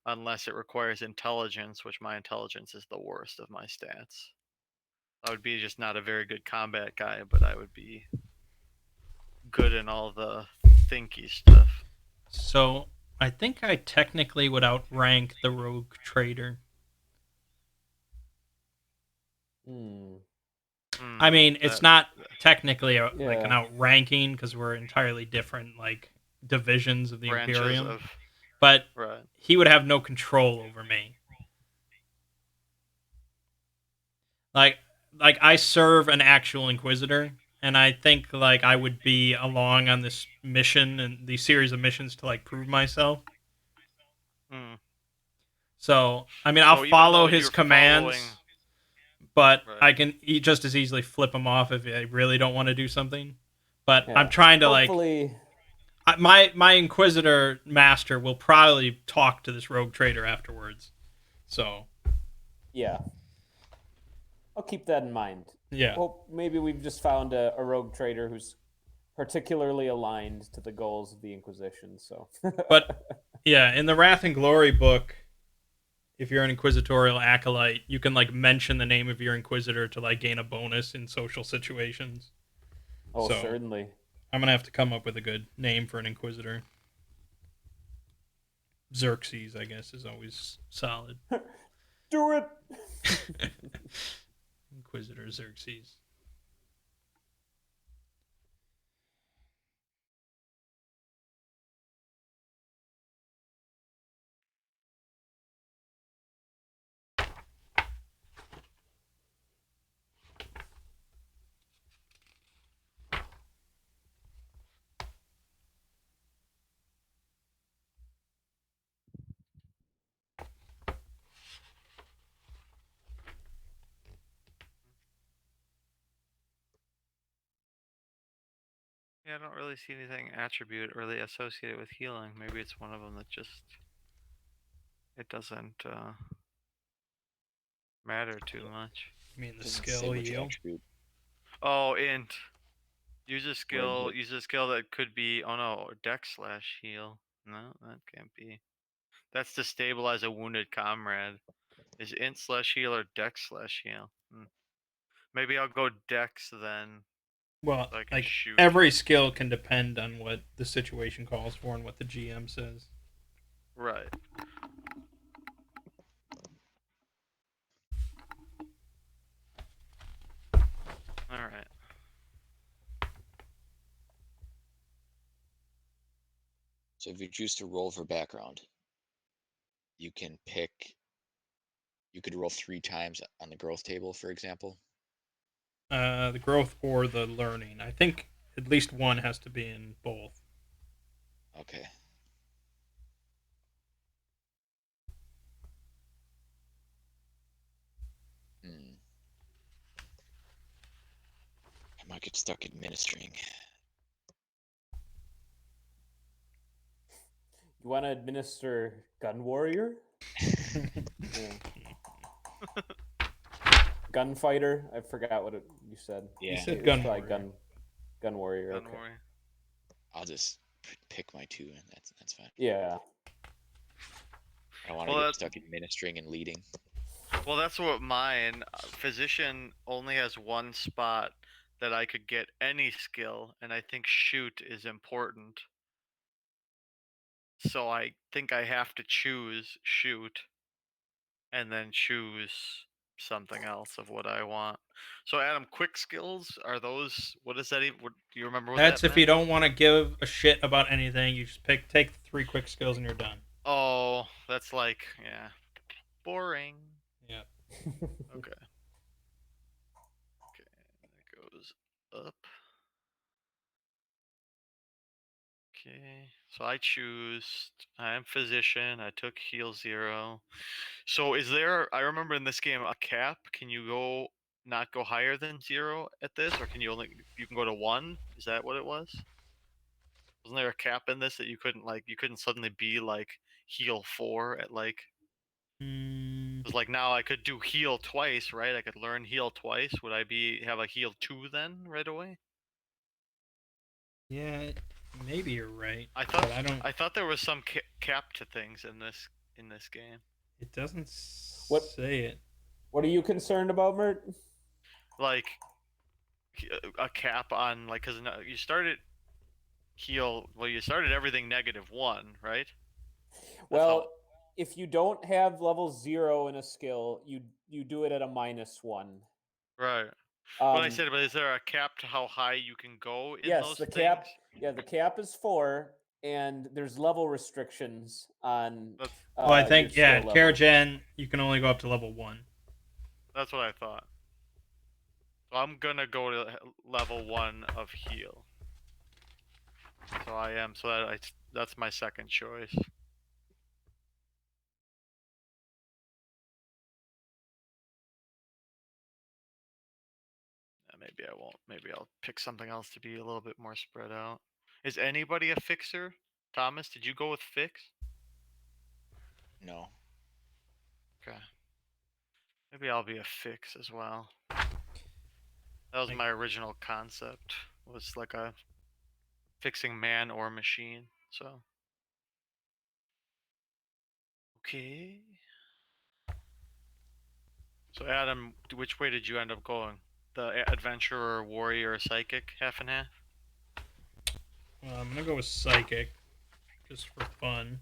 unless it requires intelligence, which my intelligence is the worst of my stats. I would be just not a very good combat guy, but I would be good in all the thinky stuff. So I think I technically would outrank the rogue trader. I mean, it's not technically like an outranking because we're entirely different like divisions of the branches Imperium, but right. he would have no control over me. Like I serve an actual Inquisitor, and I think like I would be along on this mission and these series of missions to like prove myself. So I mean, I'll follow his commands, but I can just as easily flip him off if I really don't want to do something. But I'm trying to Hopefully... like my Inquisitor master will probably talk to this rogue trader afterwards. So yeah, I'll keep that in mind. Yeah. Well, maybe we've just found a rogue trader who's particularly aligned to the goals of the Inquisition. So, but yeah, in the Wrath and Glory book, if you're an inquisitorial acolyte, you can like mention the name of your inquisitor to like gain a bonus in social situations. Oh, so, certainly. I'm gonna have to come up with a good name for an inquisitor. Xerxes, I guess, is always solid. Do it. Inquisitor Xerxes. Yeah, I don't really see anything attribute really associated with healing. Maybe it's one of them that just it doesn't matter too much. You mean the skill yield? Oh, int. Use a skill. Use a skill that could be. Oh no, dex/heal. No, that can't be. That's to stabilize a wounded comrade. Is int/heal or dex/heal? Maybe I'll go dex then. Well, so I can like shoot. every skill can depend on what the situation calls for and what the GM says. Right. All right. So if you choose to roll for background, you can pick. You could roll 3 times on the growth table, for example. The growth or the learning. I think at least one has to be in both. Okay. I might get stuck administering. You want to administer Gun Warrior? Gunfighter? I forgot what you said. Yeah. You said Gun Warrior. Gun Warrior. Gun okay. Warrior. I'll just pick my 2, and that's fine. Yeah. I don't want to get stuck administering and leading. Well, that's what mine. Physician only has one spot that I could get any skill, and I think shoot is important. So I think I have to choose shoot, and then choose something else of what I want. So Adam, quick skills are those? What is that even? What, do you remember what That's that if you don't want to give a shit about anything. You just take the 3 quick skills and you're done. Oh, that's like boring. Yeah. Okay. up. Okay, so I am physician. I took heal 0. So is there? I remember in this game a cap. Can you not go higher than 0 at this, or can you can go to 1? Is that what it was? Wasn't there a cap in this that you couldn't suddenly be like heal 4 at like? Because like now I could do heal twice, right? I could learn heal twice. Would I have a heal 2 then right away? Yeah, maybe you're right. I but I don't. thought there was some cap to things in this game. It doesn't What- say it. What are you concerned about, Mert? Like a cap on like because you started you started everything -1, right? Well, if you don't have level 0 in a skill, you do it at a -1. Right. But I said, but is there a cap to how high you can go in yes, those the things? cap. Yeah, the cap is 4, and there's level restrictions on. Well, I think your skill level. Chargen, you can only go up to level 1. That's what I thought. So I'm gonna go to level 1 of heal. So I am. So that's my second choice. Maybe I won't. Maybe I'll pick something else to be a little bit more spread out. Is anybody a fixer? Thomas, did you go with fix? No. Okay. Maybe I'll be a fix as well. That was my original concept. Was like a fixing man or machine. So. Okay. So Adam, which way did you end up going? The adventurer, warrior, psychic, half and half? I'm gonna go with psychic, just for fun,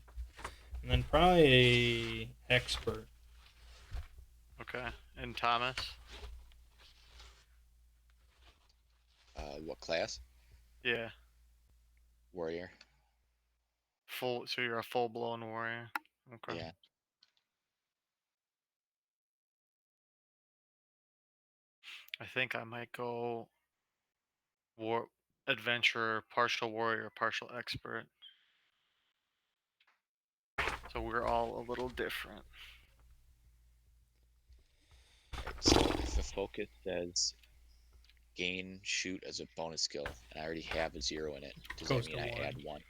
and then probably expert. Okay. And Thomas? What class? Yeah. Warrior. So you're a full-blown warrior. Okay. Yeah. I think I might go adventurer, partial warrior, partial expert. So we're all a little different. Right, so if the focus says gain shoot as a bonus skill, and I already have a 0 in it, does that mean I add 1?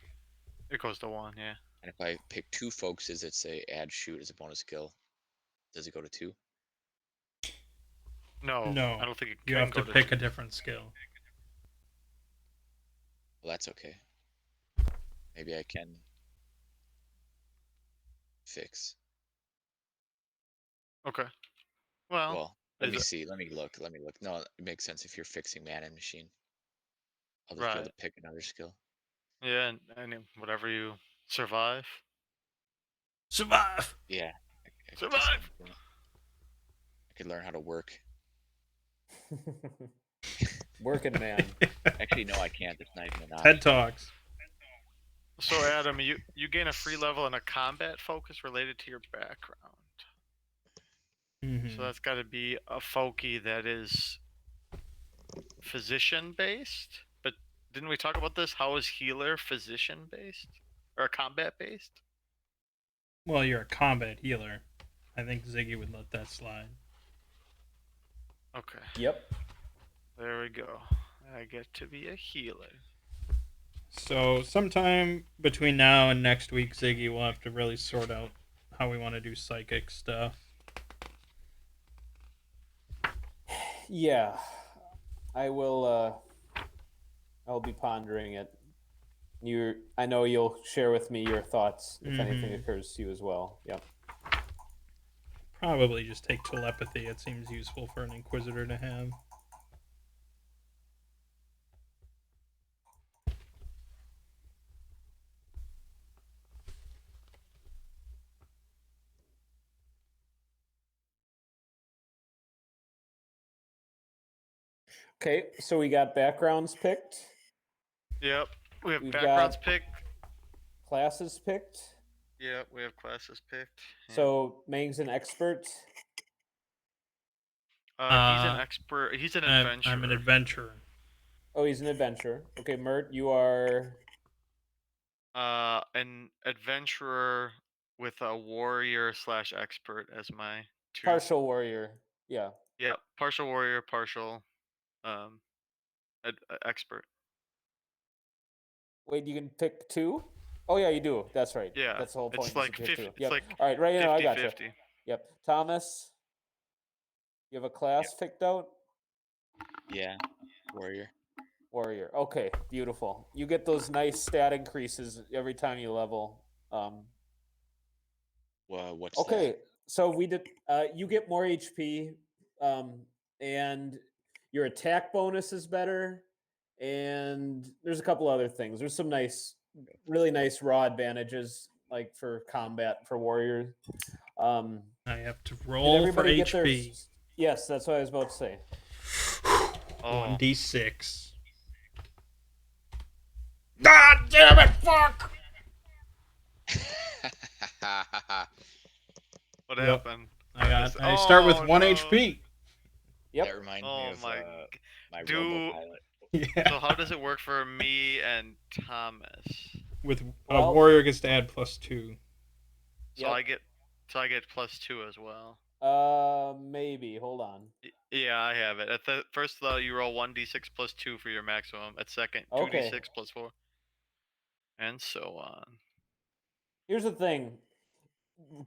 It goes to 1, yeah. And if I pick 2 focuses that say add shoot as a bonus skill, does it go to 2? No, I don't think you have to pick a different skill. Well, that's okay. Maybe I can fix. Okay. Well, let me see. Let me look. No, it makes sense if you're fixing man and machine. I'll just be able to pick another skill. Yeah, and whatever you survive. Survive! Yeah. Survive! I could learn how to work. Working man. Actually, no, I can't. It's not even an option. TED Talks. So Adam, you gain a free level and a combat focus related to your background. Mm-hmm. So that's got to be a folky that is physician based. But didn't we talk about this? How is healer physician based or combat based? Well, you're a combat healer. I think Ziggy would let that slide. Okay. Yep. There we go. I get to be a healer. So sometime between now and next week, Ziggy will have to really sort out how we want to do psychic stuff. Yeah, I will. I'll be pondering it. I know you'll share with me your thoughts if anything occurs to you as well. Yep. Probably just take telepathy. It seems useful for an Inquisitor to have. Okay, so we got backgrounds picked. Yep, we've We've backgrounds got picked. Classes picked. Yep, we have classes picked. Yeah. So Mang's an expert. He's an expert. He's an adventurer. I'm an adventurer. Oh, he's an adventurer. Okay, Mert, you are An adventurer with a warrior / expert as my two. partial warrior. Yeah. Yeah, partial warrior, partial expert. Wait, you can pick 2? Oh yeah, you do. That's right. Yeah, That's the whole point. it's is to like pick 50. 2. It's Yep. like All right, right now I 50 gotcha. 50. Yep. Thomas, you have a class picked out? Yeah, warrior. Warrior. Okay, beautiful. You get those nice stat increases every time you level. Well, what's Okay, that? so we did. You get more HP, and your attack bonus is better, and there's a couple other things. There's some really nice raw advantages, like for combat for warriors. I have to Did roll for everybody get their? HP. Yes, that's what I was about to say. Oh, 1d6. God damn it! Fuck! what Yep. happened? I start with 1 no. HP. Yep. That reminds me Oh of my. my Do- robo-pilot. Yeah. So how does it work for me and Thomas? With Well- a warrior gets to add +2. So Yep. I get +2 as well. Maybe. Hold on. Yeah, I have it. At the first though, you roll 1d6 +2 for your maximum. At second, Okay. 2d6 +4, and so on. Here's the thing.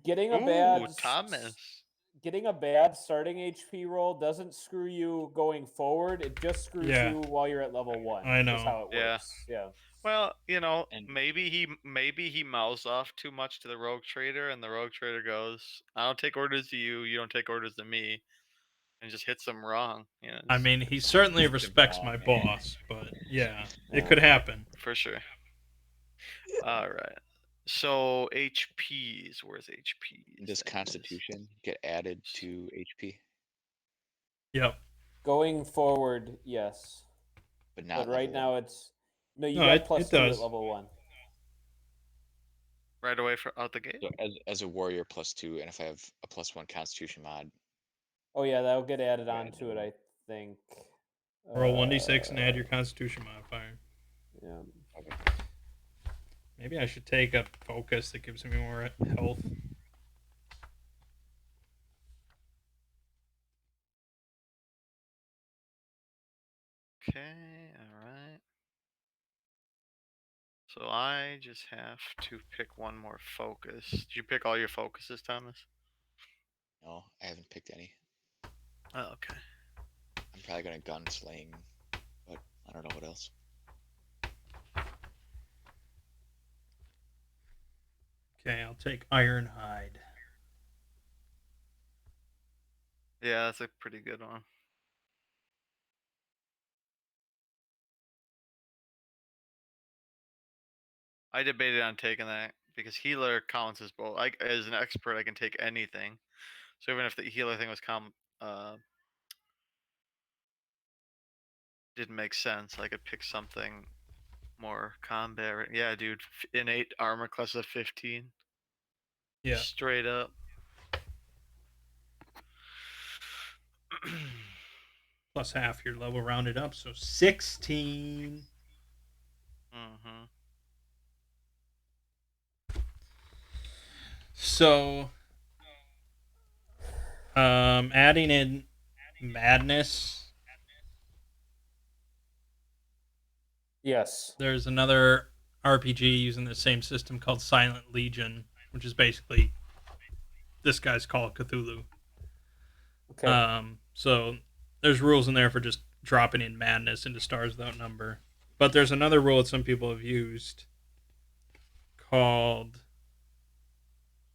Getting a Ooh, bad Thomas. getting a bad starting HP roll doesn't screw you going forward. It just screws Yeah. you while you're at level 1. I know. Is how it Yeah. works. Yeah. Well, And- maybe he mouths off too much to the rogue trader, and the rogue trader goes, "I don't take orders to you. You don't take orders to me," and just hits him wrong. I mean, he certainly It's respects wrong, my man. boss, but yeah, it Yeah. could happen. for sure. All right. So HPs, where's HPs? Does That is- Constitution get added to HP, Yep. Going forward, yes. but not But right level now one? it's no. You No, got it +2 does. at level 1. right away out the gate? So as a warrior +2, and if I have a +1 Constitution mod, Oh yeah, that'll get added Yeah, on to it. I think. Roll 1d6 and add your Constitution modifier. Yeah. Maybe I should take a focus that gives me more health. Okay, alright. So I just have to pick one more focus. Did you pick all your focuses, Thomas? no, I haven't picked any. Oh, okay. I'm probably gonna gunsling, but I don't know what else. Okay, I'll take Ironhide. Yeah, that's a pretty good one. I debated on taking that because healer counts as both. As an expert, I can take anything. So even if the healer thing was didn't make sense, I could pick something more combat. Yeah, dude, innate armor class of 15. Yeah. Straight up. Plus half your level rounded up, so 16. Mm-hmm. So, adding in madness. Yes. There's another RPG using the same system called Silent Legion, which is basically this guy's Call of Cthulhu. Okay. So there's rules in there for just dropping in madness into stars without number. But there's another rule that some people have used called,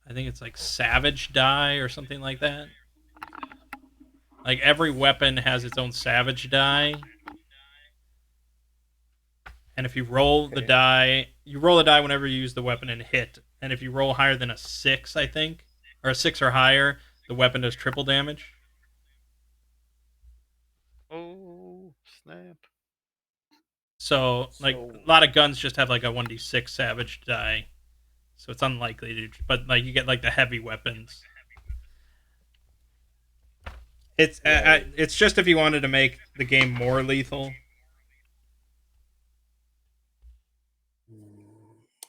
I think it's like Savage Die or something like that. Like every weapon has its own Savage Die. And if you roll the Okay. die, you roll the die whenever you use the weapon and hit. And if you roll higher than a 6, I think, or a 6 or higher, the weapon does triple damage. Oh, snap. So, like, So- a lot of guns just have, like, a 1d6 Savage die. So it's unlikely to... But, like, you get, like, the heavy weapons. It's Right. it's just if you wanted to make the game more lethal.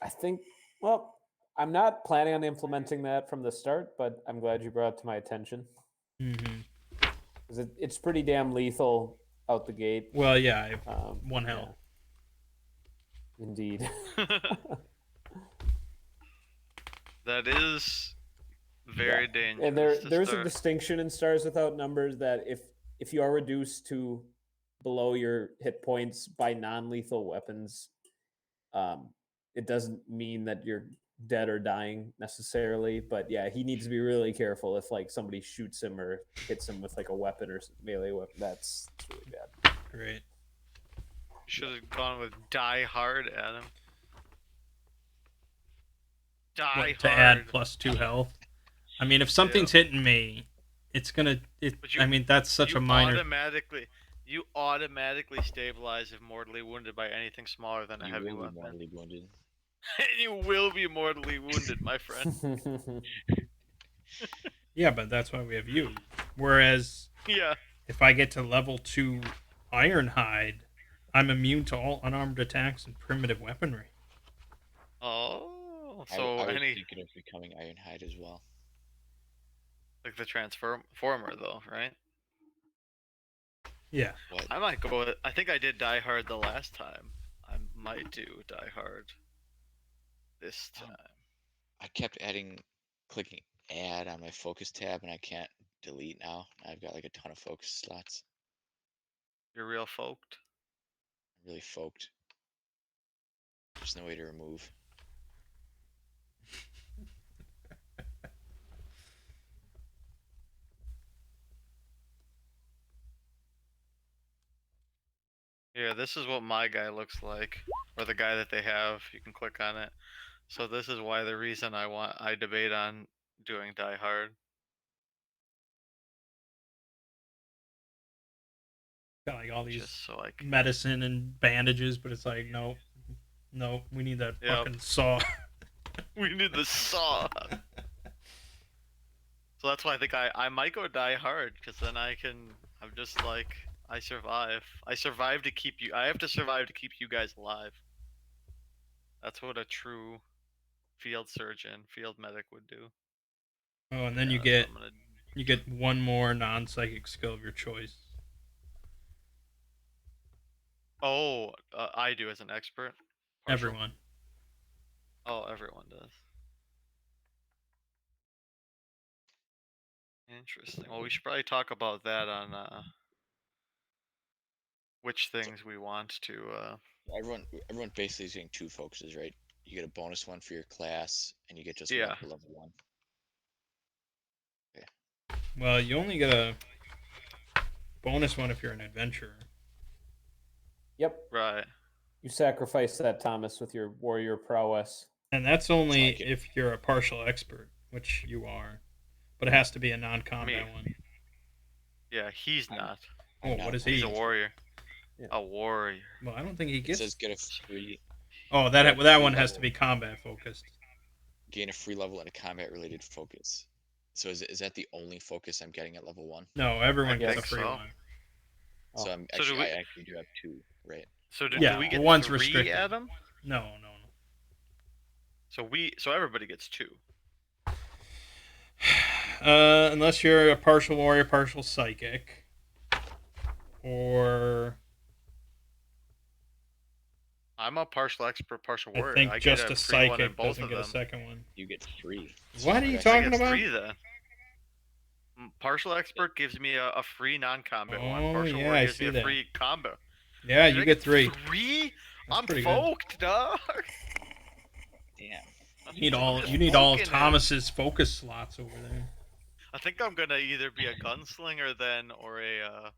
I think. Well, I'm not planning on implementing that from the start, but I'm glad you brought it to my attention Mm-hmm. because it's pretty damn lethal out the gate. Well, yeah, I have one Yeah, health. indeed. That is very Yeah. dangerous. And there's a distinction in Stars Without Numbers that if you are reduced to below your hit points by non-lethal weapons, it doesn't mean that you're dead or dying necessarily. But yeah, he needs to be really careful if like somebody shoots him or hits him with like a weapon or melee weapon. That's really bad. Great. You should have gone with Die Hard, Adam. What, to add +2 health. I mean, if something's hitting me, it's gonna. I mean, that's such a minor. You automatically stabilize if mortally wounded by anything smaller than a heavy weapon. Mortally wounded. And you will be mortally wounded, my friend. Yeah, but that's why we have you. Whereas, yeah, if I get to level 2 Ironhide, I'm immune to all unarmed attacks and primitive weaponry. Oh, I so was any thinking of becoming Ironhide as well. like the transformer though, right? Yeah. What? I might go. I think I did Die Hard the last time. I might do Die Hard this time. I kept clicking add on my focus tab, and I can't delete now. I've got like a ton of focus slots. You're real folked. I'm really folked. There's no way to remove. Yeah, this is what my guy looks like, or the guy that they have. You can click on it. So this is why the reason I debate on doing Die Hard. Got like all these Just so like medicine and bandages, but it's like no, we need that fucking saw. We need the saw. So that's why I think I might go Die Hard, because then I'm just like, I survive. I survive to keep you. I have to survive to keep you guys alive. That's what a true field surgeon, field medic would do. Oh, and then you get one more non-psychic skill of your choice. Oh, I do as an expert. Partial. Everyone. Oh, everyone does. Interesting. Well, we should probably talk about that on which things we want to. Everyone basically is getting 2 focuses, right? You get a bonus one for your class, and you get just one for level 1. Okay. Well, you only get a bonus one if you're an adventurer. Yep. Right. You sacrifice that, Thomas, with your warrior prowess. And that's only if you're a partial expert, which you are. But it has to be a non-combat one. Yeah, he's not. Oh, what is he? He's a warrior. Yeah. A warrior. Well, I don't think he gets. It says get a free. Oh, that one has to be combat focused. Gain a free level and a combat related focus. So is that the only focus I'm getting at level 1? No, everyone gets a free one. So I actually do have 2, right? So do we get one's 3, restricted. Adam? No. So everybody gets 2. Unless you're a partial warrior, partial psychic, or I'm a partial expert, partial warrior. I think I just get a free one in psychic both doesn't of get them. a second one. You get 3. What are you talking about? 3 then. Partial expert gives me a free non-combat one. Oh, Partial yeah, warrior I gives me see a that. free combo. Yeah, you get 3. 3? That's I'm pretty folked, dog. Damn. You need all of Thomas's focus slots over there. I think I'm gonna either be a gunslinger then, or a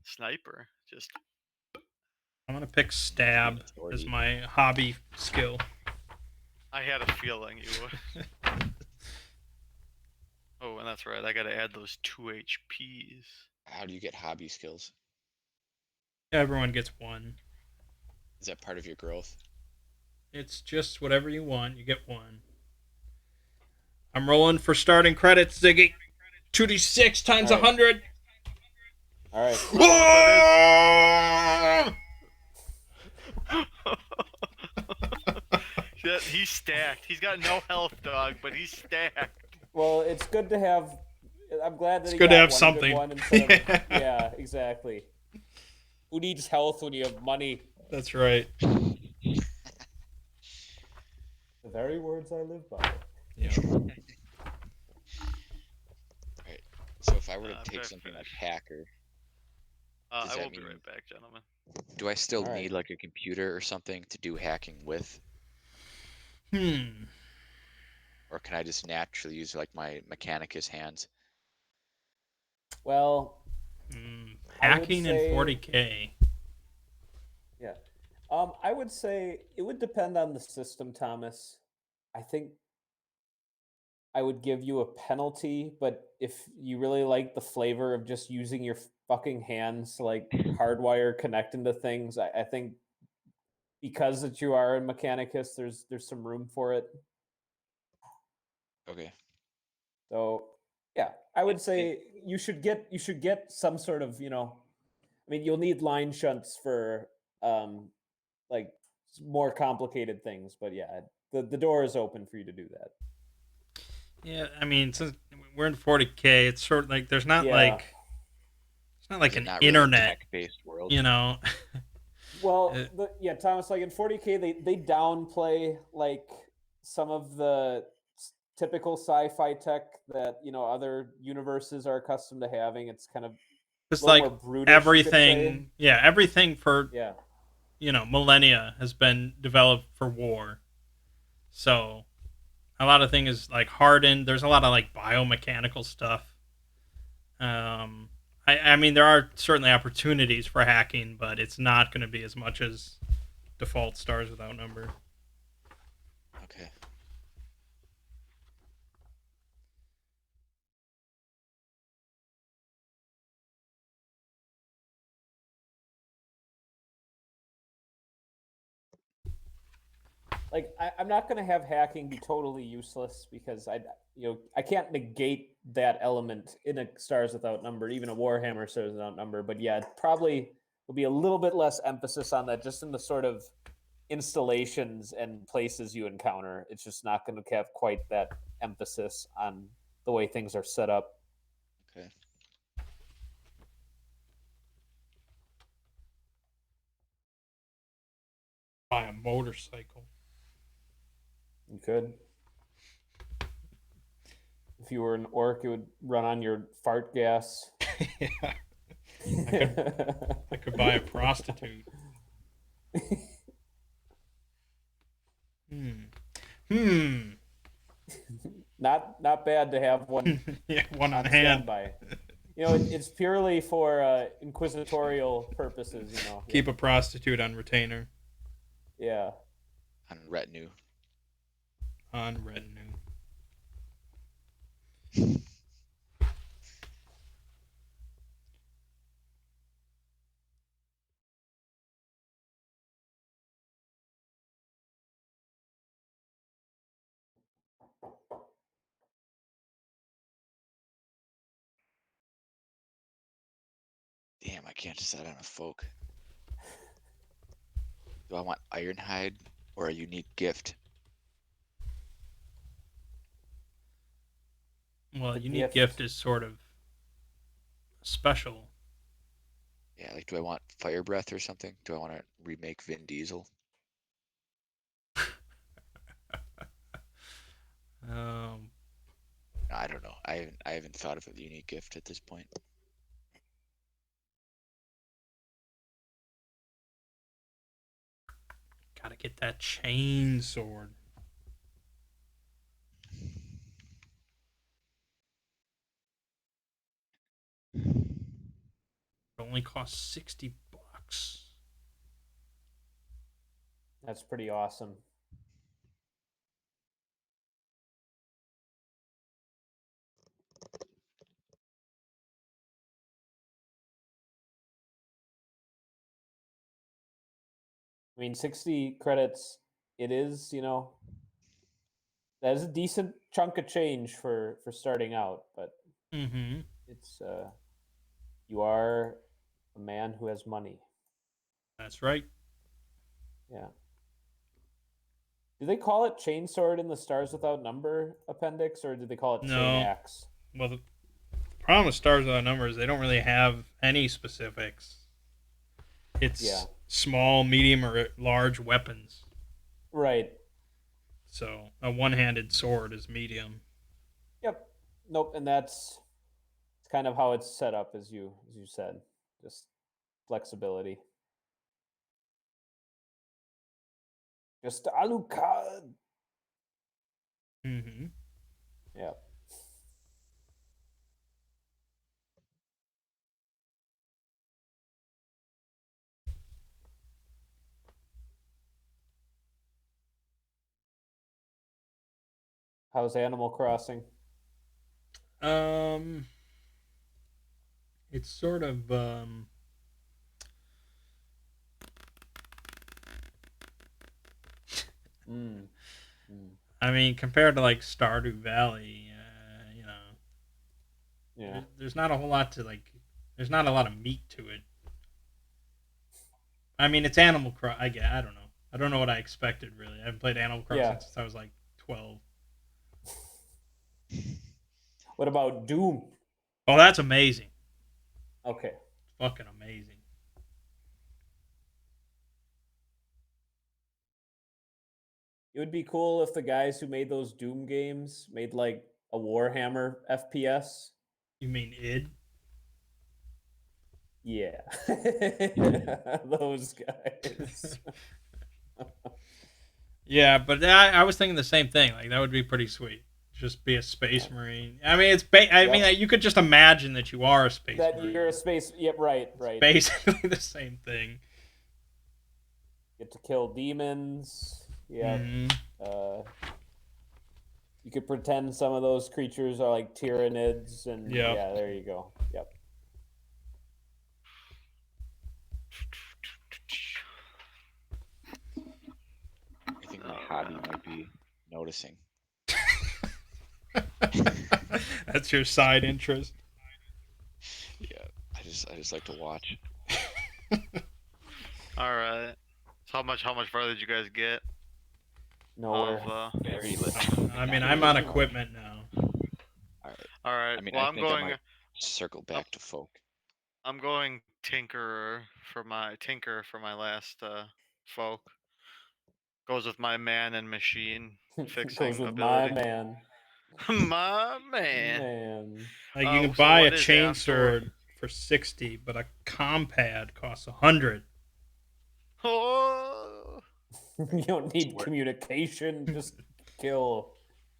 sniper. Just. I'm gonna pick stab as my hobby skill. I had a feeling you would. Oh, and that's right. I gotta add those 2 HPs. How do you get hobby skills? Everyone gets 1. Is that part of your growth? It's just whatever you want. You get 1. I'm rolling for starting credits, Ziggy. 2d6 times 100. All right. He's stacked. He's got no health, dog, but he's stacked. Well, it's good to have. I'm glad that It's he good got to have one something. good one instead of yeah, exactly. Who needs health when you have money? That's right. The very words I live by. Yeah. Right. So if I were to I've take got something like finished. hacker, does I that will be mean right back, gentlemen. do I still All right. need like a computer or something to do hacking with, or can I just naturally use like my Mechanicus hands? Well, I would Hacking in say- 40K. yeah. I would say it would depend on the system, Thomas. I think I would give you a penalty, but if you really like the flavor of just using your fucking hands to like hardwire connect into things, I think because that you are a Mechanicus, there's some room for it. Okay. So yeah, I would say you should get some sort of, I mean, you'll need line shunts for like more complicated things, but yeah, the door is open for you to do that. Yeah, I mean, since we're in 40K, it's sort of like there's not Yeah. like it's not like Is it an not really a internet, tech-based world? you know. Well, Uh, yeah, Thomas, like in 40K, they downplay like some of the typical sci-fi tech that other universes are accustomed to having. It's kind of It's a little like more brutish, you could say. everything, yeah, everything for Yeah, millennia has been developed for war. So a lot of things is like hardened. There's a lot of like biomechanical stuff. I mean, there are certainly opportunities for hacking, but it's not going to be as much as default Stars Without Number. Okay. like I'm not going to have hacking be totally useless because I can't negate that element in a Stars Without Number, even a Warhammer Stars Without Number. But yeah, it probably will be a little bit less emphasis on that, just in the sort of installations and places you encounter. It's just not going to have quite that emphasis on the way things are set up. Okay. Buy a motorcycle. You could. If you were an orc, it would run on your fart gas. Yeah. I could buy a prostitute. Not bad to have one. Yeah, one on on hand. standby. It's purely for inquisitorial purposes. Keep a prostitute on retainer. Yeah. On retinue. On retinue. Damn, I can't decide on a folk. Do I want Ironhide or a unique gift? Well, The unique gift. gift is sort of special. Yeah, like do I want Fire Breath or something? Do I want to remake Vin Diesel? I don't know. I haven't thought of a unique gift at this point. Gotta get that chain sword. It only costs $60. That's pretty awesome. I mean, 60 credits, it is, that is a decent chunk of change for starting out, but it's you are a man who has money. That's right. Yeah. Do they call it chainsword in the Stars Without Number appendix, or do they call it chain No. axe? Well, the problem with Stars Without Numbers, they don't really have any specifics. It's small, medium, or large weapons. Right. So a one-handed sword is medium. Yep. Nope. And it's kind of how it's set up, as you said, just flexibility. Just Alucard. Mm-hmm. Yeah. How's Animal Crossing? It's sort of I mean, compared to like Stardew Valley, Yeah. there's not a whole lot to like. There's not a lot of meat to it. I mean, it's Animal Crossing. I don't know. I don't know what I expected really. I haven't played Animal Crossing since I was like 12. What about Doom? Oh, that's amazing. Okay. Fucking amazing. It would be cool if the guys who made those Doom games made like a Warhammer FPS. You mean id? Yeah. Those guys. Yeah, but I was thinking the same thing. Like that would be pretty sweet. Just be a space marine. I mean, I mean, you could just imagine that you are a space marine. That you're a space. Yep, right. It's basically the same thing. Get to kill demons. Yeah. Mm-hmm. You could pretend some of those creatures are like tyrannids, and Yep. yeah, there you go. Yep. I think my hobby might be noticing. That's your side interest. Yeah, I just like to watch. All right. So how much farther did you guys get? Nowhere. Very little. I mean, I'm on equipment now. All right. All right. I mean, well, I I'm think I going. might circle back to folk. I'm going tinker for my last folk. Goes with my man and machine fixing Goes with ability. my man. My man. Man. Like you can so buy a what is it? I'm chainsword for 60, but a compad costs 100. Oh. You don't need communication. Just kill.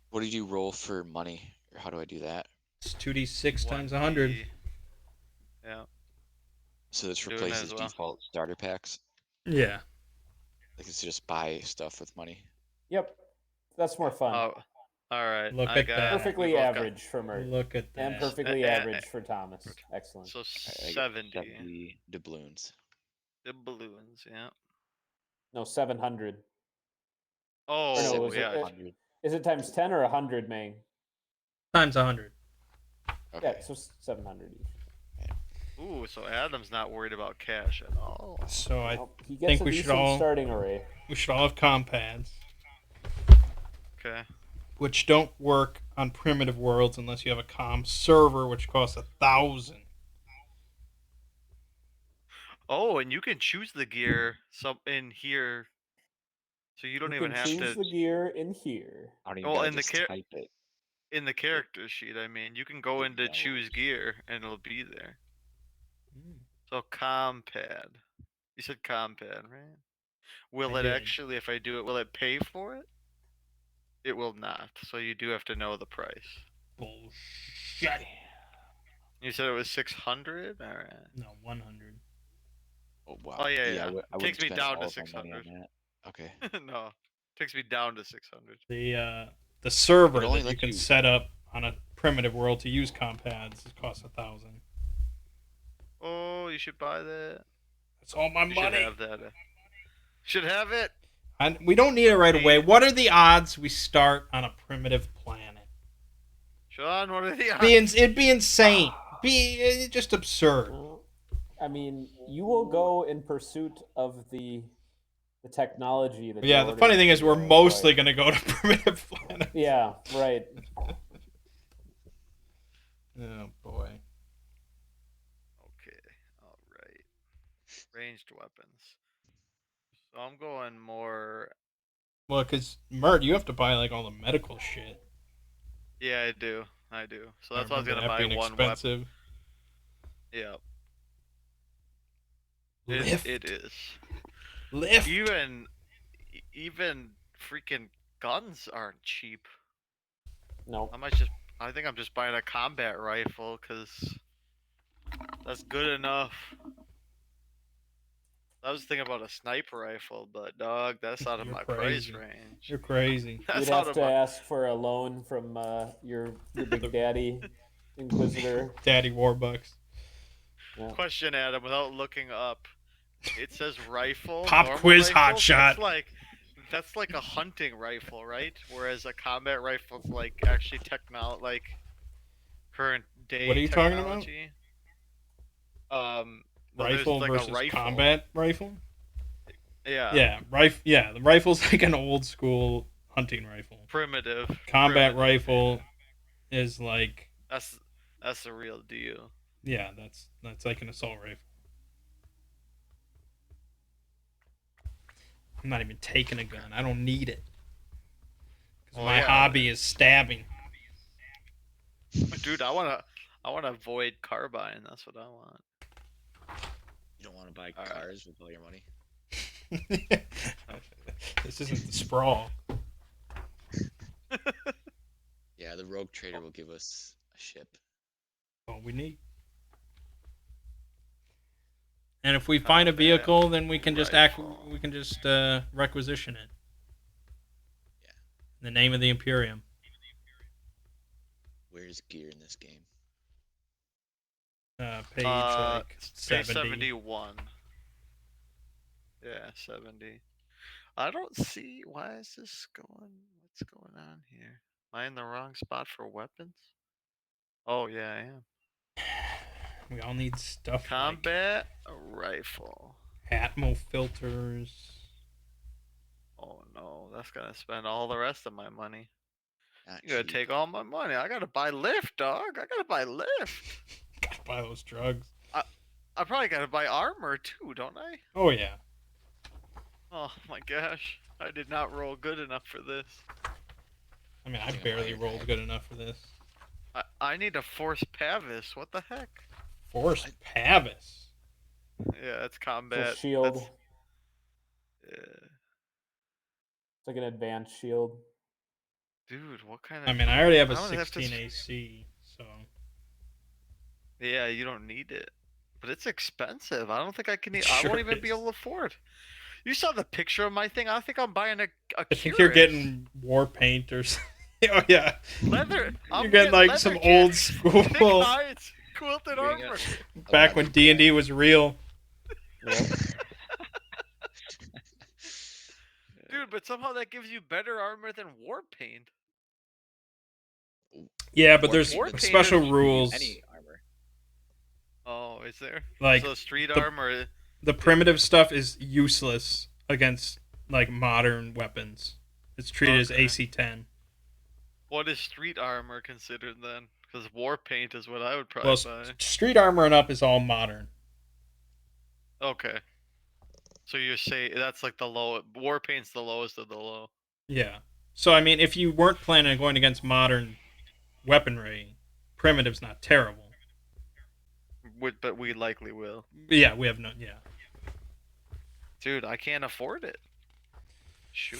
What did you roll for money, or how do I do that? It's 2d6 times 100. Yeah. So this Doing replaces as well. default starter packs. Yeah. Like it's just buy stuff with money. Yep. That's more fun. Oh. All right. Look I at got, that. Perfectly we both got- average for Mert. Look at that. And perfectly average for Thomas. Excellent. So I got 70. 70 doubloons. The balloons. Yeah. No, 700. Oh, Or no, yeah. 700. Is it times 10 or 100, Mang? Times 100. Okay. Yeah, so 700 each. Ooh, so Adam's not worried about cash at all. So I Well, he gets think a we should decent all starting array. have compads, Okay. which don't work on primitive worlds unless you have a com server, which costs 1,000. Oh, and you can choose the gear in here, so you don't You even can have choose to. the gear in here. I don't even Well, gotta in the just type it. In the character sheet, I mean, you can go It into choose knows. gear and it'll be there. So compad. You said compad, right? Will I it did. actually, if I do it, will it pay for it? It will not. So you do have to know the price. Bullshit. You said it was 600. All right. No, 100. Oh wow. Oh yeah, I yeah. wouldn't Takes me spend down all to of my money on 600. that. Okay. No, takes me down to 600. The server It only that you lets can you- set up on a primitive world to use compads costs 1,000. Oh, you should buy that. That's all my You money. should have that. Should have it. We don't need it right away. What are the odds we start on a primitive planet? Sean, what are the odds? It'd be insane. Be just absurd. Well, I mean, you will go in pursuit of the the technology that. Yeah, you're the funny ordering thing is to we're go, mostly like- going to go to primitive planet. Yeah, right. Oh, boy. Okay. All right. Ranged weapons. So I'm going more. Well, because, Mert, you have to buy, like, all the medical shit. Yeah, I do. I do. So I that's why I was remember gonna that buy being one weapon. expensive. Yeah. Lift. It is. Lift. Even freaking guns aren't cheap. No. I think I'm just buying a combat rifle because that's good enough. I was thinking about a sniper rifle, but dog, that's out of You're my crazy. price range. You're crazy. That's You'd out have of to my ask for a loan from your big daddy, Inquisitor. Daddy Warbucks. Yeah. question, Adam. Without looking up, it says rifle. Pop normal quiz, rifle, hotshot. That's like a hunting rifle, right? Whereas a combat rifle is like actually like current day What are you talking about? technology. Well, there's Rifle like versus a rifle. combat rifle? Yeah. Yeah, the rifle's like an old school hunting rifle. Primitive. Combat Primitive, rifle yeah. is like, That's the real deal. yeah, that's like an assault rifle. I'm not even taking a gun. I don't need it. 'Cause Well, my yeah. hobby is stabbing. Dude, I wanna avoid carbine. That's what I want. You don't want to buy All right. cars with all your money. This isn't the sprawl. Yeah, the rogue trader will give us a ship. All we need. And if we find a vehicle, then we can just rifle. We can just requisition it. Yeah. In the name of the Imperium. Where's gear in this game? Page like Page 70. 71. Yeah, 70. I don't see why is this going. What's going on here? Am I in the wrong spot for weapons? Oh yeah, I am. We all need stuff Combat rifle. like Atmo filters. Oh no, that's gonna spend all the rest of my money. Not You gotta cheap. take all my money. I gotta buy lift, dog. I gotta buy lift. Gotta buy those drugs. I probably gotta buy armor too, don't I? Oh yeah. Oh my gosh, I did not roll good enough for this. I mean, I think I barely might rolled have- good enough for this. I need a force pavis. What the heck? Force Pavis. Yeah, it's It's combat. a shield. That's- yeah. It's like an advanced shield. Dude, what kind of? I mean, I already have a I'm gonna have to 16 AC, so Yeah, you don't need it, but it's expensive. I don't think I can. I Sure won't even be is. able to afford. You saw the picture of my thing. I think I'm buying a I think you're Curus. getting war paint or something. Oh yeah. leather. You're getting like some old school. thick hides, quilted You're getting armor. Back when D&D was real. Yeah. Dude, but somehow that gives you better armor than war paint. Yeah, but War there's War paint paint special is- doesn't use rules. Any armor. Oh, is there? Like So street the- armor. the primitive stuff is useless against like modern weapons. It's treated as Okay. AC-10. What is street armor considered then? Because war paint is what I would probably Well, buy. street armor and up is all modern. Okay. So you're saying that's like the low. War paint's the lowest of the low. Yeah. So I mean, if you weren't planning on going against modern weaponry, primitive's not terrible. But we likely will. Yeah, we have no. Yeah. Dude, I can't afford it. Shoot.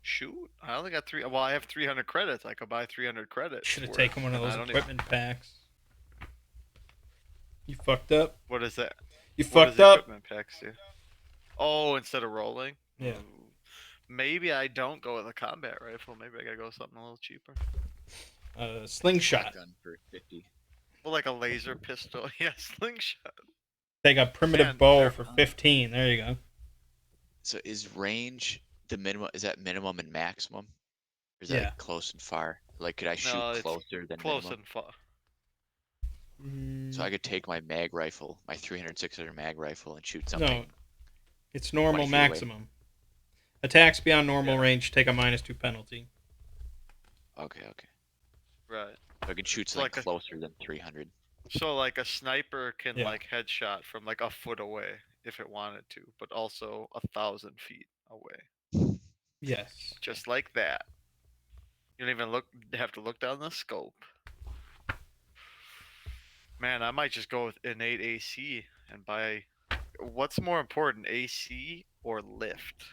Shoot. I only got three. Well, I have 300 credits. I could buy 300 credits. Should have worth, taken one of and I those don't equipment packs. You fucked up. What is that? You What does fucked up. equipment packs do? Oh, instead of rolling? Yeah. Ooh. Maybe I don't go with a combat rifle. Maybe I gotta go with something a little cheaper. Slingshot. Shotgun for 50. Well, like a laser pistol. Yeah, slingshot. Take a primitive Man, bow they're- for 15. There you go. So is range the minimum? Is that minimum and maximum? Or is Yeah. that close and far? Like, could I shoot No, it's closer than Close minimum? and far. So I could take my mag rifle, my 300, 600 mag rifle, and shoot something. It's normal 20 feet away. maximum. Attacks beyond normal Yeah. range take a -2 penalty. Okay. Right. So I can shoot It's something like a- closer than 300. So like a sniper can Yeah. like headshot from like a foot away if it wanted to, but also 1,000 feet away, Yes. just like that. You don't even have to look down the scope. Man, I might just go with innate AC and buy. What's more important, AC or lift?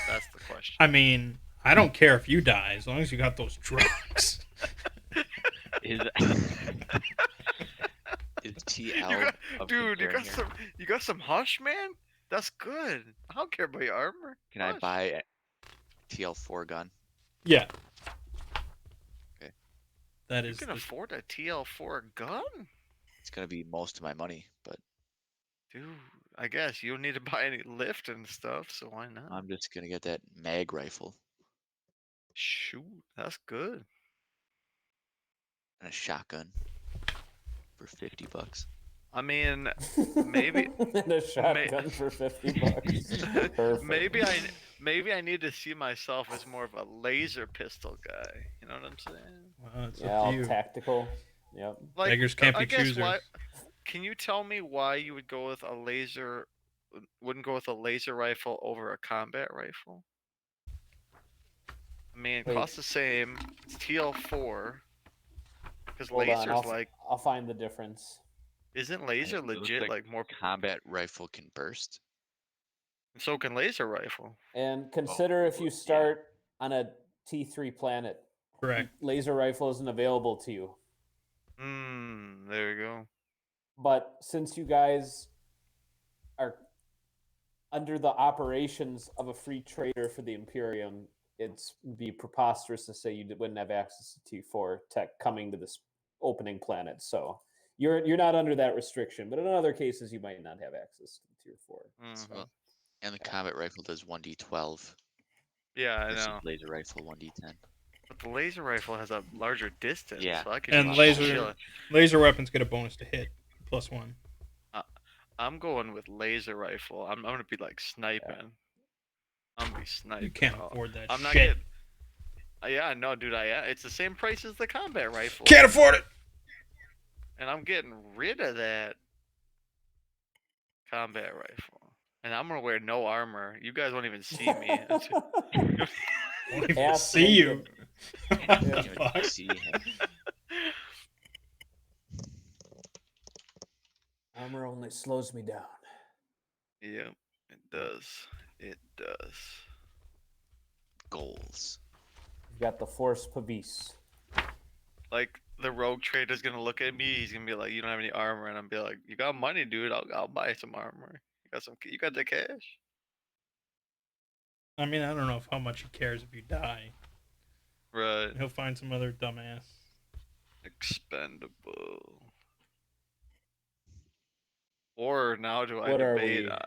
That's the question. I mean, I don't care if you die as long as you got those drugs. Is TL You got, of dude, concern here? you got some hush, man. That's good. I don't care about your armor. Can I Hush. buy a TL4 gun? Yeah. Okay. That You is can the- afford a TL4 gun, It's gonna be most of my money, but dude. I guess you don't need to buy any lift and stuff, so why not? I'm just gonna get that mag rifle Shoot, that's good. and a shotgun for $50. I mean, maybe and a shotgun for $50. Perfect. maybe I need to see myself as more of a laser pistol guy. You know what I'm saying? well, it's Yeah, up to all you. tactical. Yep. Like, Beggars can't I be guess choosers. why? Can you tell me why you would go with a laser? Wouldn't go with a laser rifle over a combat rifle? I mean, it Wait. costs the same. It's TL4. Because Hold on, laser's like, I'll find the difference. isn't laser It looks legit like more? Combat rifle can burst. So can laser rifle. And consider if you yeah. start on a T3 planet, Correct. laser rifle isn't available to you. There you go. But since you guys are under the operations of a free trader for the Imperium, it's be preposterous to say you wouldn't have access to T4 tech coming to this opening planet. So you're not under that restriction, but in other cases you might not have access to Tier 4. Mhm. Well, and the combat rifle does 1d12 Yeah, I versus know. laser rifle 1d10. But the laser rifle has a larger distance, Yeah. so I could And just laser- chill it. Laser weapons get a bonus to hit, +1. I'm going with laser rifle. I'm gonna be like sniping. I'm gonna be sniping. You can't Oh, afford that I'm not shit. getting. Yeah, no, dude. It's the same price as the combat rifle. Can't afford it. And I'm getting rid of that combat rifle. And I'm gonna wear no armor. You guys won't even see me. Won't even Ass see you. naked. What the Can't even fuck? see him. Armor only slows me down. Yep, it does. It does. Goals. You've got the Force Pavis. Like the rogue trader's gonna look at me. He's gonna be like, "You don't have any armor," and I'm be like, "You got money, dude. I'll buy some armor. You got the cash." I mean, I don't know how much he cares if you die. Right. He'll find some other dumbass. Expendable. Or now do I What are debate we? on?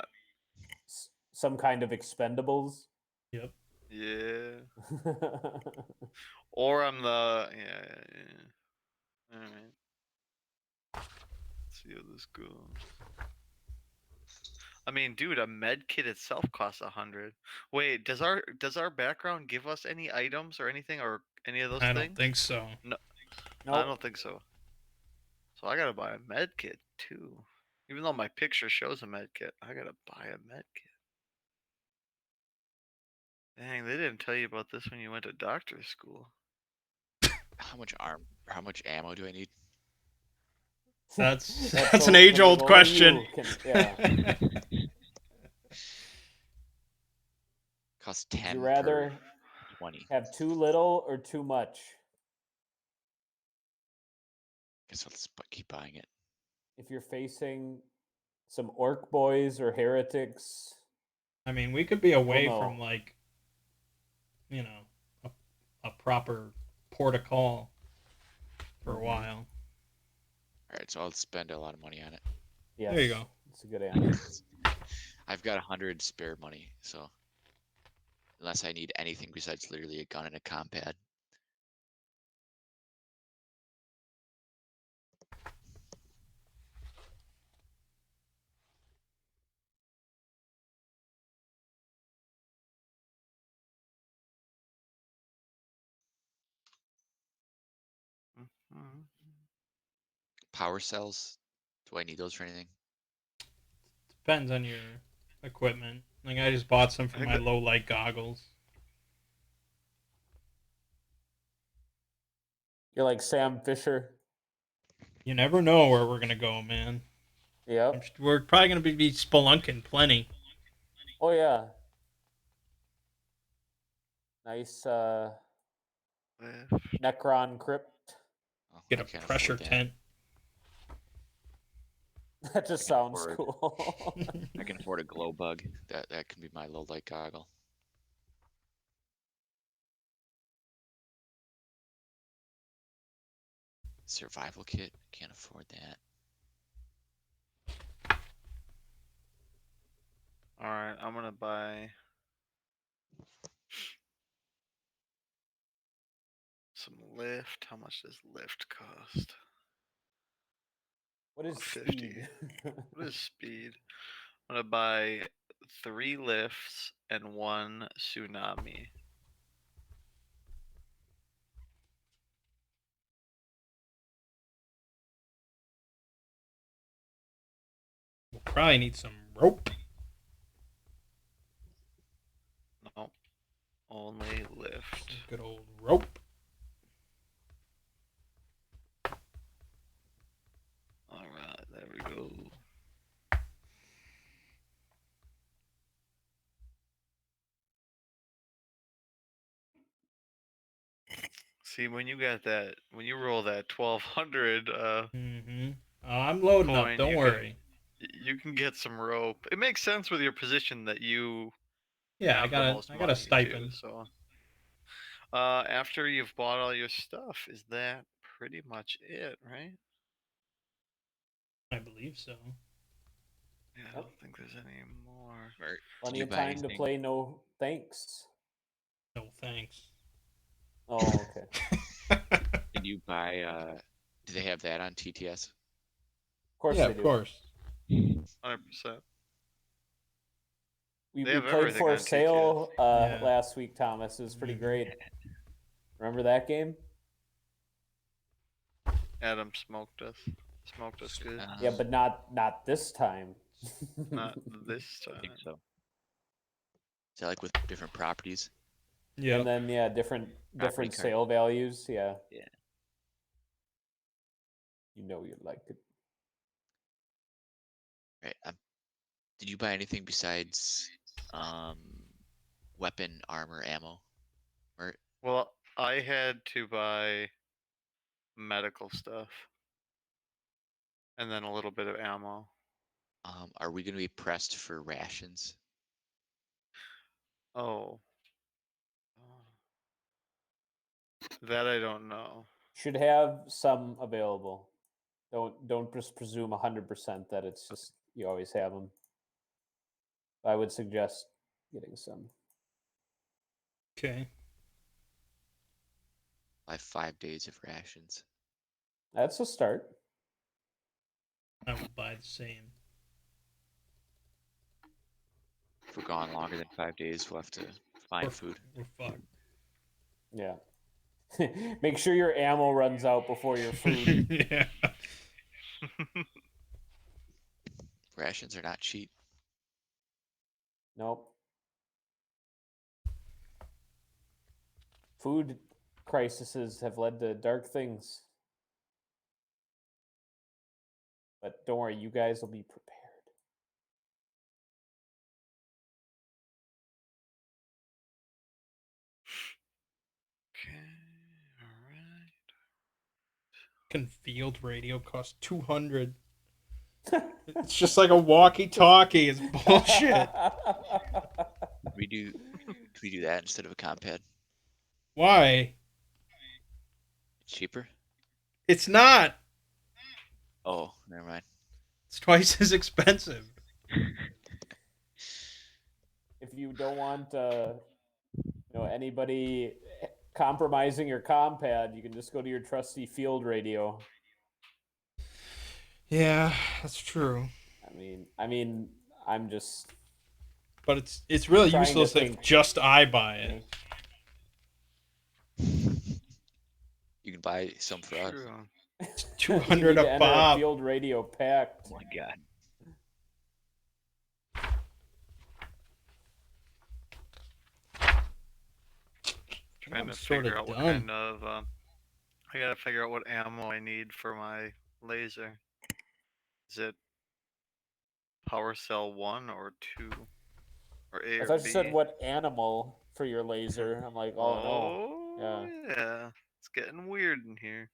Some kind of expendables? Yep. Yeah. Or I'm the yeah. All right. Let's see how this goes. I mean, dude, a med kit itself costs 100. Wait, does our background give us any items or anything or any of those I things? don't think so. I Nope. don't think so. So I gotta buy a med kit too. Even though my picture shows a med kit, I gotta buy a med kit. Dang, they didn't tell you about this when you went to doctor's school. How much ammo do I need? That's That's an only age-old question. you yeah. Costs Would 10 you rather per 20. have too little or too much? Guess I'll just keep buying it. If you're facing some orc boys or heretics, I mean, we could be away no. from like, you know, a proper port of call for a while. Alright, so I'll spend a lot of money on it. yes, There you go. That's a good answer. I've got 100 spare money, so unless I need anything besides literally a gun and a compad. power cells. Do I need those for anything? Depends on your equipment. Like I just bought some for I think my that- low light goggles. You're like Sam Fisher. You never know where we're gonna go, man. Yep. We're probably gonna be spelunking plenty. Oh yeah. Nice Left. Necron crypt. Oh, Get I a can't pressure afford that. tent. That just can sounds afford- cool. I can afford a glow bug. That can be my low light goggle. Survival kit. Can't afford that. All right, I'm gonna buy some lift. How much does lift cost? What is 50. speed? What is speed? I'm gonna buy 3 lifts and 1 tsunami. We'll probably need some rope. Nope. Only lift. Some good old rope. Alright, there we go. See, when you roll that 1200 Mm-hmm. I'm loading up. coin, Don't worry. you can get some rope. It makes sense with your position that you Yeah, have the most I got money a stipend. too. So, after you've bought all your stuff, is that pretty much it, right? I believe so. Yeah, I don't think there's any more. Smart. Did Plenty you of buy time to anything? play no thanks. No thanks. Oh, okay. Did you buy? Do they have that on TTS? Of course Yeah, they of do. course. 100%. We They have played everything for on sale Yeah. last week, Thomas. It was pretty Mhm. great. Remember that game? Adam smoked us. Smoked us good. Yeah, but not this time. Not this I time. think so. Is that like with different properties? Yeah. And then yeah, different Property card. sale values. Yeah. Yeah. You know you'd like it. Right. Did you buy anything besides weapon, armor, ammo? Or Well, I had to buy medical stuff and then a little bit of ammo. are we gonna be pressed for rations? Oh. That I don't know. Should have some available. Don't just presume 100% that it's just you always have them. I would suggest getting some. Okay. Buy 5 days of rations. That's a start. I will buy the same. If we're gone longer than 5 days, we'll have to find We're- food. We're fucked. Yeah. Make sure your ammo runs out before your food. Yeah. Rations are not cheap. Nope. Food crises have led to dark things. But don't worry, you guys will be prepared. Okay, alright. Fucking field radio costs 200. It's just like a walkie-talkie. It's bullshit. Could we do that instead of a compad? Why? It's cheaper? It's not. Oh, never mind. It's twice as expensive. If you don't want anybody compromising your compad, you can just go to your trusty field radio. Yeah, that's true. I'm just But it's really Trying to useless if think. just I buy it. You can buy some for us. True. 200 You need to a enter pop. field radio pact. Oh my god. Trying I'm to sorta figure out what done. kind of. I gotta figure out what ammo I need for my laser. Is it power cell 1 or 2? Or A I or thought you B? said what animal for your laser. I'm like, oh no. Oh, yeah. It's getting weird in here.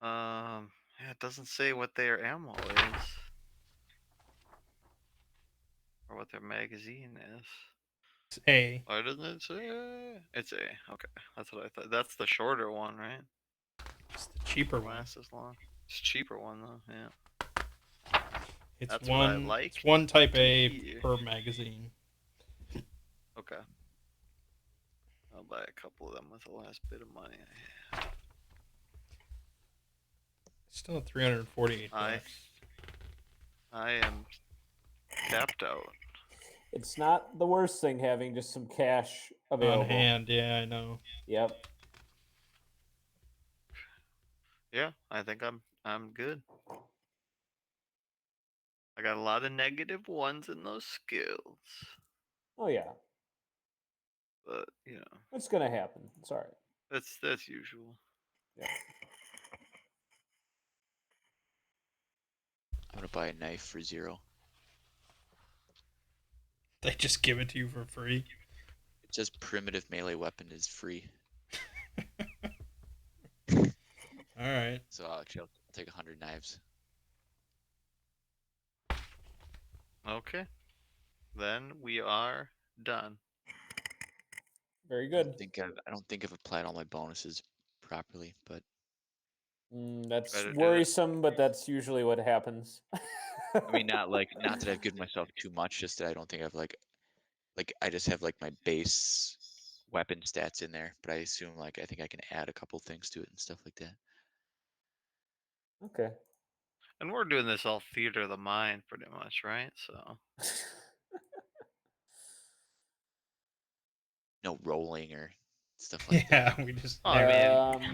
Yeah, it doesn't say what their ammo is. Or what their magazine is. It's A. Why doesn't it say? It's A. Okay, that's what I thought. That's the shorter one, right? It's the cheaper one. Lasts as long. It's a cheaper one though. Yeah. It's That's what I one. like It's one type to A hear. per magazine. Okay. I'll buy a couple of them with the last bit of money I have. Still at 348 I bucks. I am tapped out. It's not the worst thing having just some cash available. On hand, yeah, I know. Yep. Yeah, I think I'm good. I got a lot of negative ones in those skills, Oh yeah. but you know It's gonna happen. It's all right. that's usual. Yeah. I'm gonna buy a knife for 0. They just give it to you for free. It says primitive melee weapon is free. All right. So actually I'll take 100 knives. Okay, then we are done. Very I good. don't think I've applied all my bonuses properly, but That's Better did it. worrisome, but that's usually what happens. I mean not that I've given myself too much, just that I don't think I've like I just have like my base weapon stats in there, but I assume I think I can add a couple things to it and stuff like that. Okay. And we're doing this all theater of the mind, pretty much, right? So No rolling or stuff like Yeah, that. we just. oh, I mean,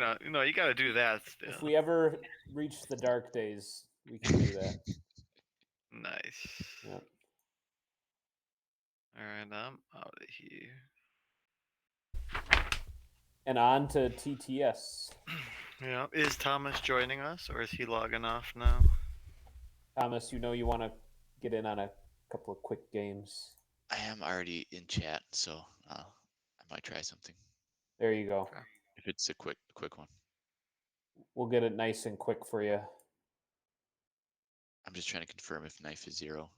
Um, no, you got to do that still. if we ever reach the dark days, we can do that. Nice. Yep. All right, I'm out of here. And on to TTS. Yeah, is Thomas joining us, or is he logging off now? Thomas, you know you want to get in on a couple of quick games. I am already in chat, so I might try something There you go. Okay. if it's a quick one. We'll get it nice and quick for you. I'm just trying to confirm if knife is 0.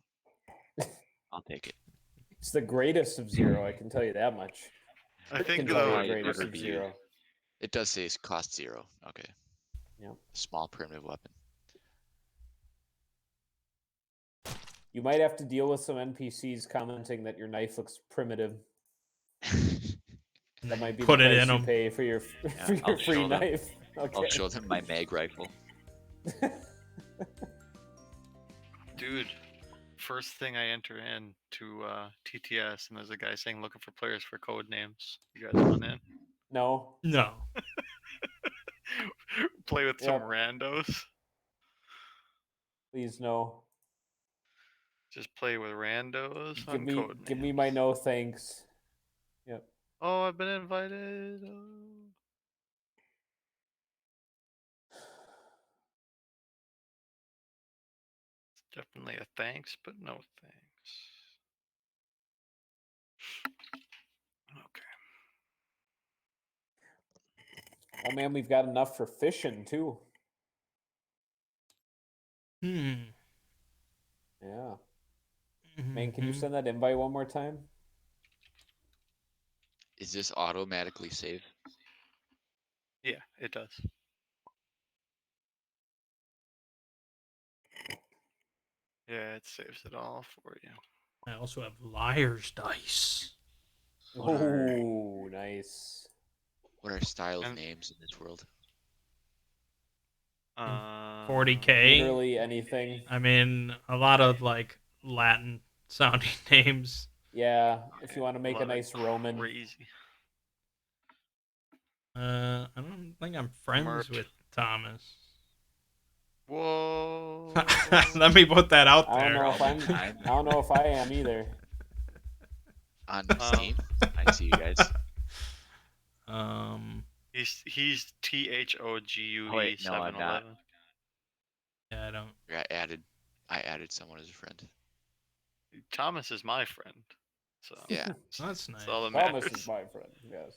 I'll take it. It's the greatest of 0, I can tell you that much. I Can think tell you though, the it greatest would of be- 0. It does say it's cost 0. Okay. Yep. Small primitive weapon. You might have to deal with some NPCs commenting that your knife looks primitive. That might be Put the it price in you 'em. pay for your I'll free show them. knife. Okay. I'll show them my mag rifle. Dude, first thing I enter in to TTS, and there's a guy saying looking for players for code names. You guys want in? No. No. Play with some Yep. randos. Please no. Just play with randos Give on me code give me names. my no thanks. Yep. Oh, I've been invited. Oh. It's definitely a thanks, but no thanks. Okay. Oh man, we've got enough for fishing too. Hmm. Yeah. Man, can you Mhm. send that invite one more time? Is this automatically save? Yeah, it does. Yeah, it saves it all for you. I also have liar's dice. What are- Oh, nice. What are styles And- names in this world? 40K. Literally anything. I mean, a lot of like Latin sounding names. Yeah, if you want to make a lot of nice Roman. Crazy. I don't think I'm friends Mert. with Thomas. Whoa. Let me put that out I don't there. know if I'm. Time. I don't know if I am either. On Oh. Steam. I see you guys. He's THOGUE Oh, wait, no, I'm not. 711. Yeah, I don't. I added someone as a friend. Thomas is my friend. So Yeah. That's nice. that's all that Thomas matters. is my friend. Yes.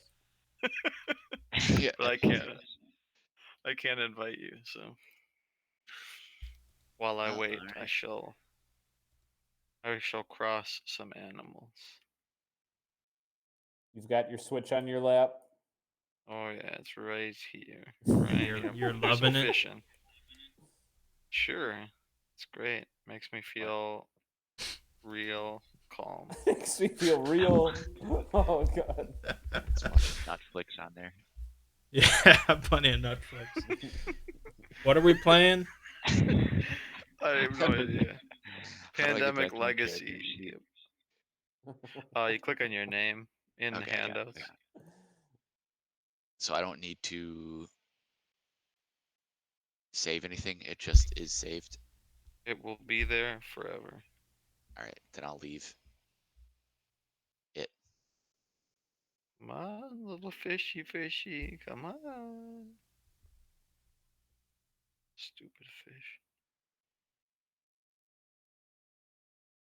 Yeah. But I can't invite you, so while I Oh, wait, alright. I shall cross some animals. You've got your Switch on your lap. Oh yeah, it's right here. Right You're here. loving it? Fishing. Sure. It's great. Makes me feel real calm. Makes me feel real. Oh god. It's watching Netflix on there. Yeah, plenty of Netflix. What are we playing? I have no idea. How do I get Pandemic back to my character Legacy. sheet? You click on your name in the Okay, I got it, handouts. I got it. So I don't need to save anything. It just is saved. It will be there forever. All right, then I'll leave it. Come on, little fishy. Come on. Stupid fish.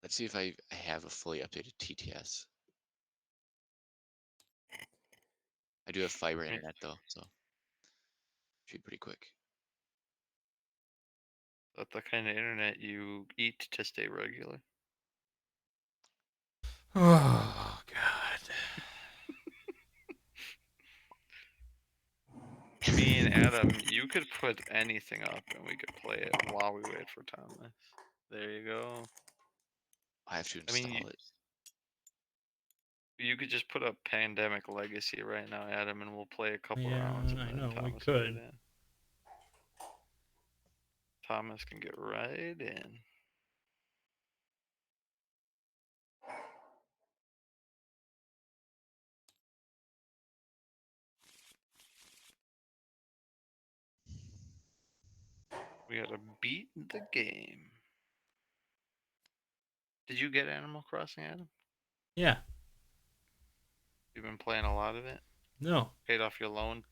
Let's see if I have a fully updated TTS. I do have fiber internet though, so should be pretty quick. That's the kind of internet you eat to stay regular. Oh God. Me and Adam, you could put anything up and we could play it while we wait for Thomas. There you go. I have to I mean, install it. you could just put up Pandemic Legacy right now, Adam, and we'll play a couple Yeah, rounds and I then know, we Thomas will could. get in. Thomas can get right in. We gotta beat the game. Did you get Animal Crossing, Adam? Yeah. You've been playing a lot of it? No. Paid off your loan?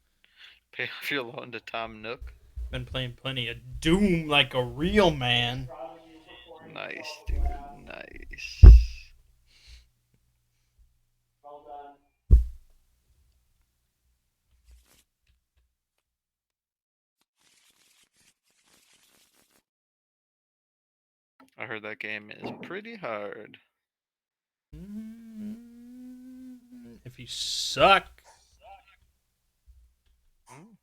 Paid off your loan to Tom Nook? Been playing plenty of Doom like a real man. Nice, dude. Nice. Well done. I heard that game is pretty hard. If you suck, Hmm?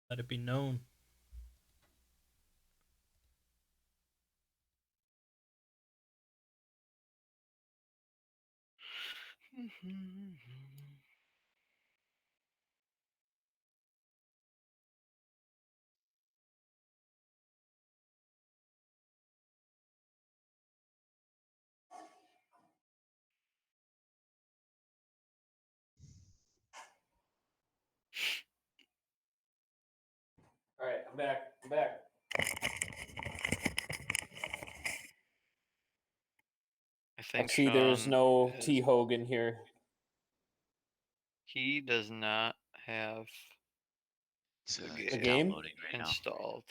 let it be known. All right, I'm back. I'm back. I think I see there's Sean no has- T Hogan here. He does not have It's the game? downloading right now. installed.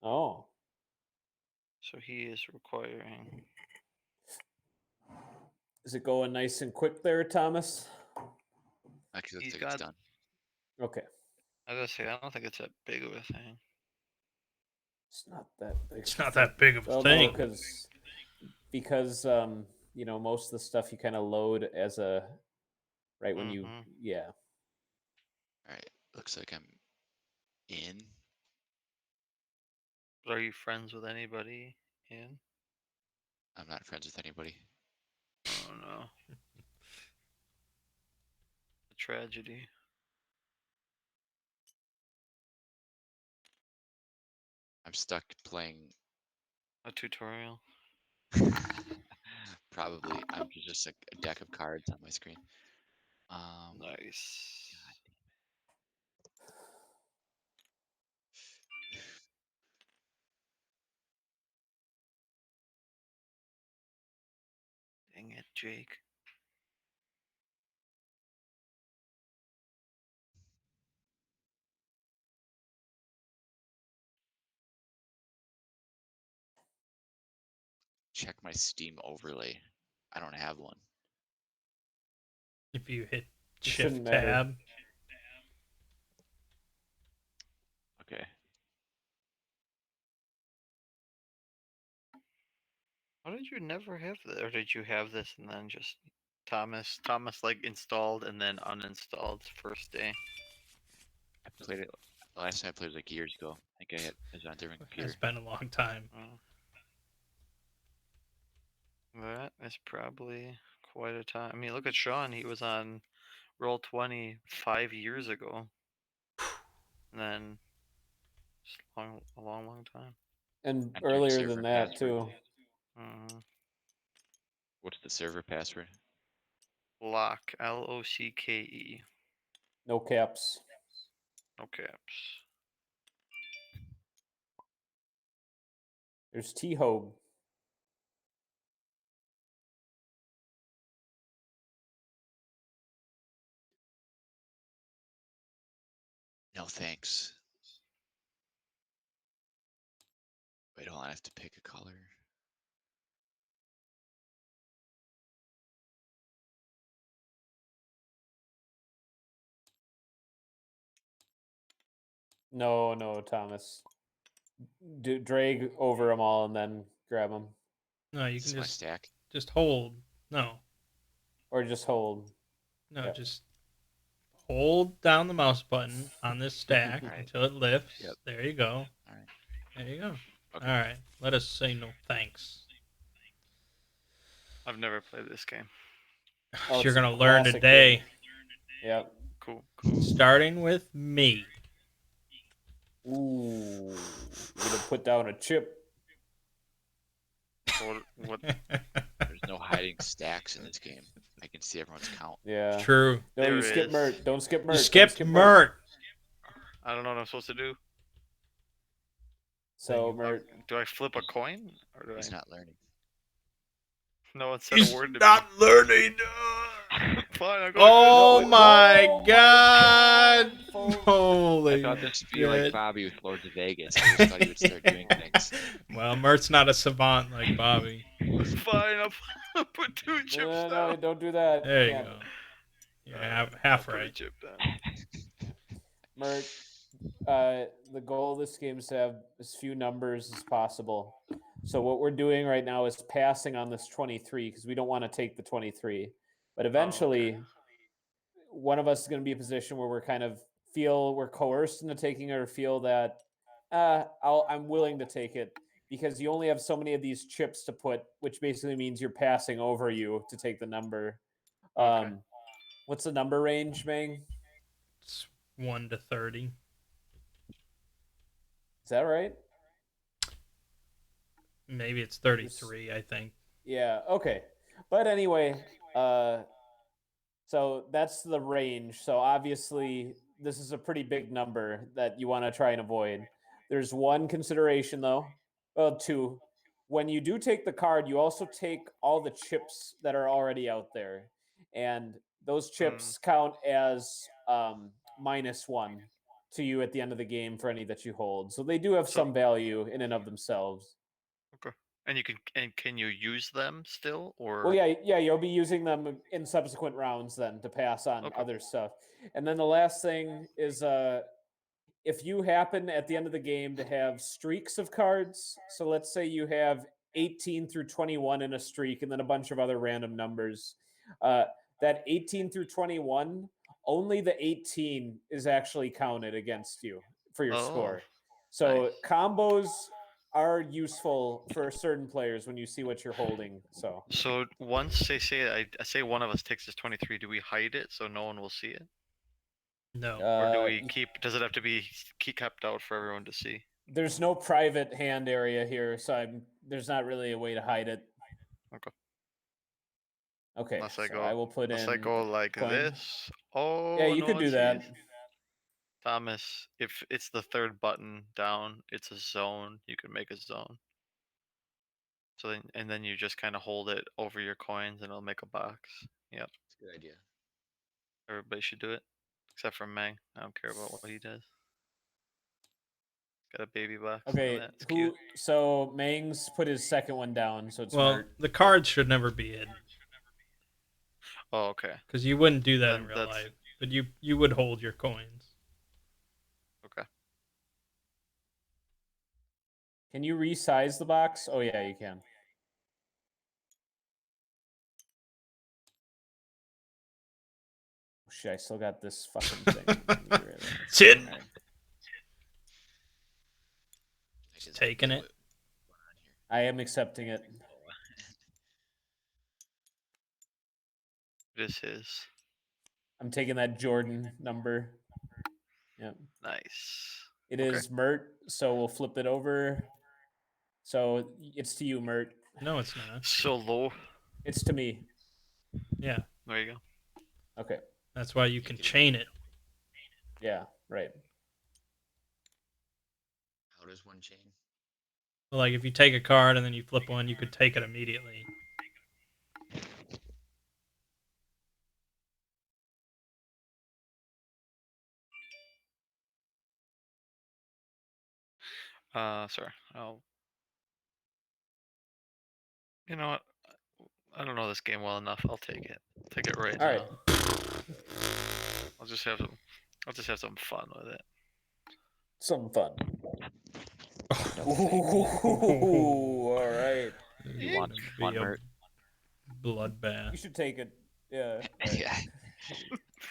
Oh. So he is requiring. Is it going nice and quick there, Thomas? Actually, He's looks like it's got- done. Okay. I gotta say, I don't think it's that big of a thing. It's not that big. It's not that big of a Well, thing. no, because you know, most of the stuff you kind of load as a right when you Mhm. yeah. All right, looks like I'm in. But are you friends with anybody in? I'm not friends with anybody. Oh no. A tragedy. I'm stuck playing. A tutorial. Probably. I'm just a deck of cards on my screen. Nice. Dang it, Jake. Check my Steam overlay. I don't have one. If you hit It shouldn't Shift matter. Tab, Okay. How did you never have that? Or did you have this and then just Thomas like installed and then uninstalled first day? I played it. The last time I played was like years ago. I think it was on a different computer. it's been a long time. That is probably quite a time. I mean, look at Sean. He was on Roll20 5 years ago. And then just a long time. And Entering earlier server than that password. too. What's the server password? Lock, L-O-C-K-E. No caps. No caps. There's T-Hogue. No thanks. Wait, hold on. I have to pick a color. No, Thomas. Drag over them all and then grab them. No, you This can is my just stack. hold. No, Or just hold. no, Yeah. just hold down the mouse button on this stack Alright. until it lifts. Yep. There you go. Alright. There you go. Okay. All right. Let us say no thanks. I've never played this game. Oh, You're it's a gonna learn classic today. game. Yep. Cool. Starting with me. Ooh. You're gonna put down a chip. What? There's no hiding stacks in this game. I can see everyone's count. Yeah. True. No, There you skip is. Mert. Don't skip Mert. You Don't skipped skip Mert. I don't know what I'm supposed to do. So Mert. Do I flip a coin? Or do He's I... not learning. No one said He's a word to not learning. me. Fine, I'll go Oh No, my no, God! folks. Holy I thought this would be like shit. Bobby with Lords of Vegas. I just thought he would start doing things. Well, Mert's not a savant like Bobby. Fine, I'll put 2 chips No, down. don't do that. There you Can't. go. Yeah, half I'll right. Put a chip down. Mert, the goal of this game is to have as few numbers as possible. So what we're doing right now is passing on this 23 because we don't want to take the 23. But eventually, one of us is going to be a position where we're kind of feel we're coerced into taking it or feel that I'm willing to take it because you only have so many of these chips to put, which basically means you're passing over you to take the number. Okay. What's the number range, Mang? It's 1 to 30. Is that right? Maybe it's 33, I think. Yeah, okay. But anyway, so that's the range. So obviously, this is a pretty big number that you want to try and avoid. There's one consideration, though. Well, two. When you do take the card, you also take all the chips that are already out there. And those chips count as -1 to you at the end of the game for any that you hold. So they do have some value in and of themselves. Okay. And can you use them still, or? Well, yeah, you'll be using them in subsequent rounds then to pass on other stuff. And then the last thing is if you happen at the end of the game to have streaks of cards, so let's say you have 18 through 21 in a streak and then a bunch of other random numbers, that 18 through 21, only the 18 is actually counted against you for your score. So combos are useful for certain players when you see what you're holding. So once they say I say one of us takes this 23, do we hide it so no one will see it? No. Or do we does it have to be kept out for everyone to see? There's no private hand area here, so there's not really a way to hide it. Okay. Okay, Unless I so go, I will put unless in I go like coin. this. Oh, Yeah, you no, could do it's that. easy. Thomas, if it's the third button down, it's a zone. You can make a zone. So then, and then you just kind of hold it over your coins, and it'll make a box. Yep, It's a good idea. everybody should do it, except for Mang. I don't care about what he does. Got a baby box. Look at Okay, that. It's who? cute. So Mang's put his second one down, so it's Well, Mert. the cards should never be hidden Oh, okay. because you wouldn't do that Then in real that's- life. But you would hold your coins. Okay. Can you resize the box? Oh yeah, you can. Oh, shit, I still got this fucking thing. Let me get rid of that. It's hidden. Alright. I Just guess taking see it. what's going on here. I am accepting it. It is his. I'm taking that Jordan number. Yep. Nice. It Okay. is Mert, so we'll flip it over. So it's to you, Mert. No, it's not. So low. It's to me. Yeah, There you go. Okay. that's why you can chain it. Yeah, right. How does one chain? Like if you take a card and then you flip one, you could take it immediately. Sorry. I'll. You know what? I don't know this game well enough. I'll take it. Take it right All now. right. I'll just have some. I'll just have some fun with it. Something fun. No thanks. Ooh, all right. You want It'd one, be a Mert? bloodbath. You should take it. Yeah. Right. Yeah.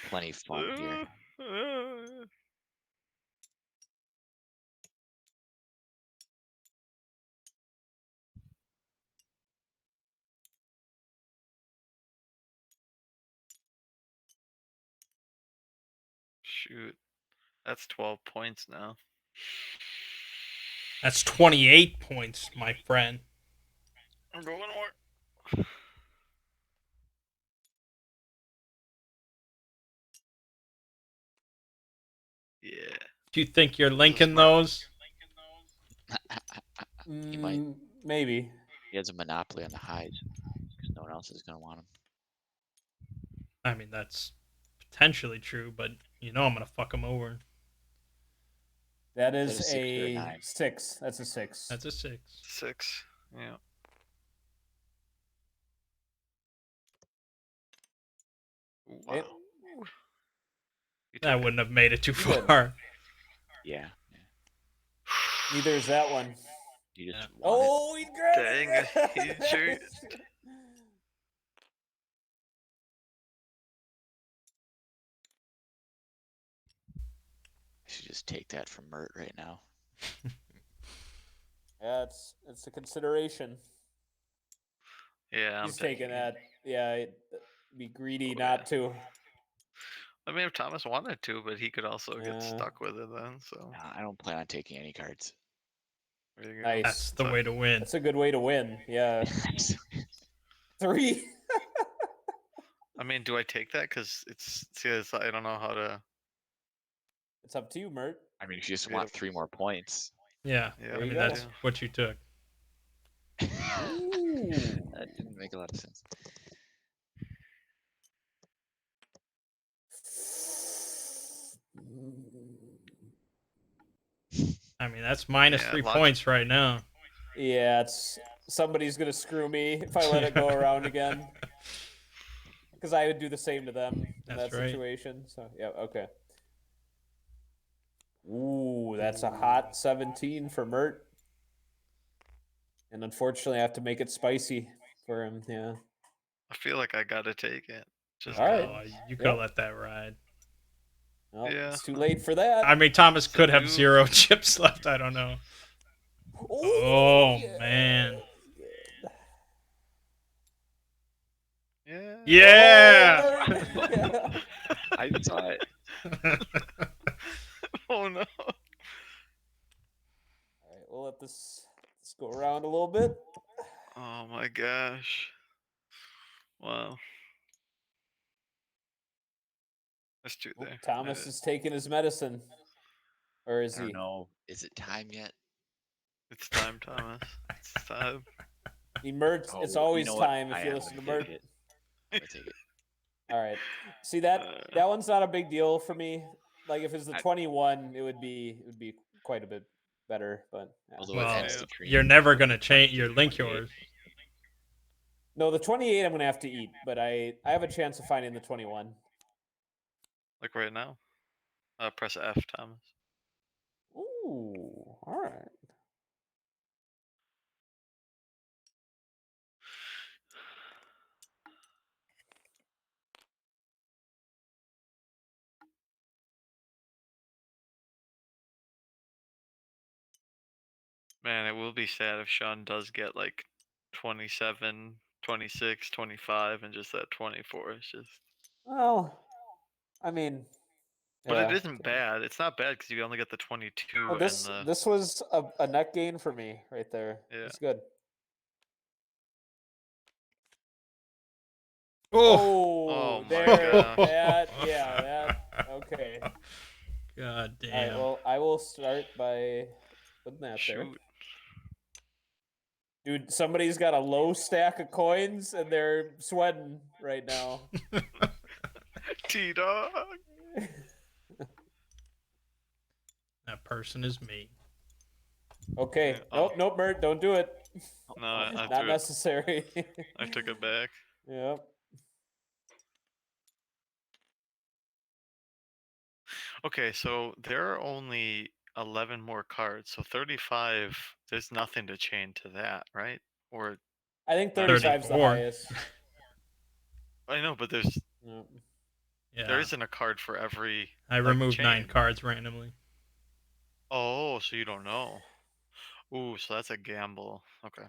Plenty fun here. Shoot. That's 12 points now. That's 28 points, my friend. I'm going more. Yeah. Do you think you're linking smart. those? He might. Maybe. He has a monopoly on the highs because no one else is gonna want him. I mean, that's potentially true, but you know I'm gonna fuck him over. That Is is that a 6 or a a 9? 6. That's a 6. That's a 6. 6. Yeah. Wow. It- You That took it. wouldn't have made it too You would. far. Yeah. Neither is that one. You just want Oh, he grabbed Dang, it. he sure- it. I should just take that from Mert right now. Yeah, it's a consideration. Yeah, I'm He's taking it. that. Yeah, it'd be greedy Oh, not yeah. to. I mean, if Thomas wanted to, but he could also Yeah. get stuck with it then. So Nah, I don't plan on taking any cards. there you go. Nice. That's the So- way to win. That's a good way to win. Yeah. 3. I mean, do I take that? Because I don't know how to. It's up to you, Mert. I mean, if you just Yeah. want 3 more points. Yeah, Yeah, I There mean you go. that's what you took. Ooh. That didn't make a lot of sense. I mean that's minus Yeah, 3 lots- points right now. Yeah, it's somebody's gonna screw me if I let it go around again. Because I would do the same to them in That's that right. situation. So yeah, okay. Ooh, that's a hot 17 for Mert. And unfortunately, I have to make it spicy for him. Yeah. I feel like I gotta take it. Just All right. Oh, you could have Yep. let that ride. Well, Yeah. it's too late for that. I mean, Thomas So could have you- 0 chips left. I don't know. Ooh, Oh, yeah. man. Yeah. Yeah. Oh, Mert. I saw it. Oh no. All right, we'll let this go around a little bit. Oh my gosh. Wow. There's 2 Oh, there. Thomas is taking his medicine. Or is I don't he? know. Is it time yet? It's time, Thomas. It's time. Mert, Oh, it's you always know what? time if I you am listen to gonna Mert. take it. I'm gonna take it. All right. See that one's not a big deal for me. Like if it's the I- 21, it would be quite a bit better. But yeah. Although it Well, ends the dream. you're never from gonna 20 change to your link 28. yours. No, the 28 I'm gonna have to eat, but I have a chance of finding the 21. Like right now. Press F, Thomas. Ooh, all right. Man, it will be sad if Sean does get like 27, 26, 25, and just that 24 is just. Well, I mean, But it yeah. isn't bad. It's not bad because you only get the 22 Oh, and the. this was a net gain for me right there. Yeah. It's good. Oh, Oh, my there. gosh. That. Okay. God All right. damn. Well, I will start by putting that there. Shoot. Dude, somebody's got a low stack of coins and they're sweating right now. T-Dog. That person is me. Okay. Yeah, Nope, Mert, don't do it. No, I Not threw it. necessary. I took it back. Yep. Okay, so there are only 11 more cards, so 35. There's nothing to chain to that, right? Or I think Not 35 is the 34. highest. I know, but there's Yep. Yeah. there isn't a card for every. I like, removed 9 chain. cards randomly. Oh, so you don't know. Ooh, so that's a gamble. Okay.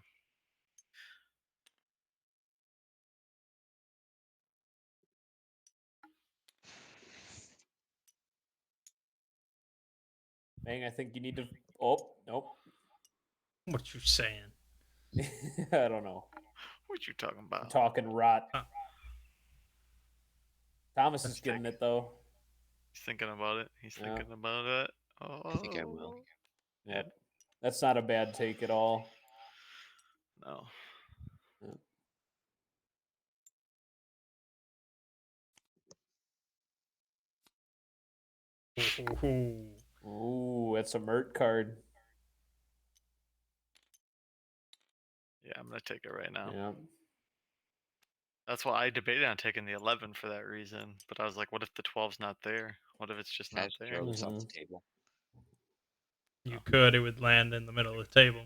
Bang, I think you need to. Oh, nope. What you saying? I don't know. What you talking I'm about? talking rot. Huh. Thomas Let's is getting it though. He's thinking about it. He's Yeah. thinking about it. I think I will. Yep. That's not a bad take at all. No. Ooh. Ooh, that's a Mert card. Yeah, I'm gonna take it right now. Yeah. That's why I debated on taking the 11 for that reason. But I was like, what if the 12's not there? What if it's just Can I not just there? throw this off Mhm. the table? You could, it would land in the middle of the table.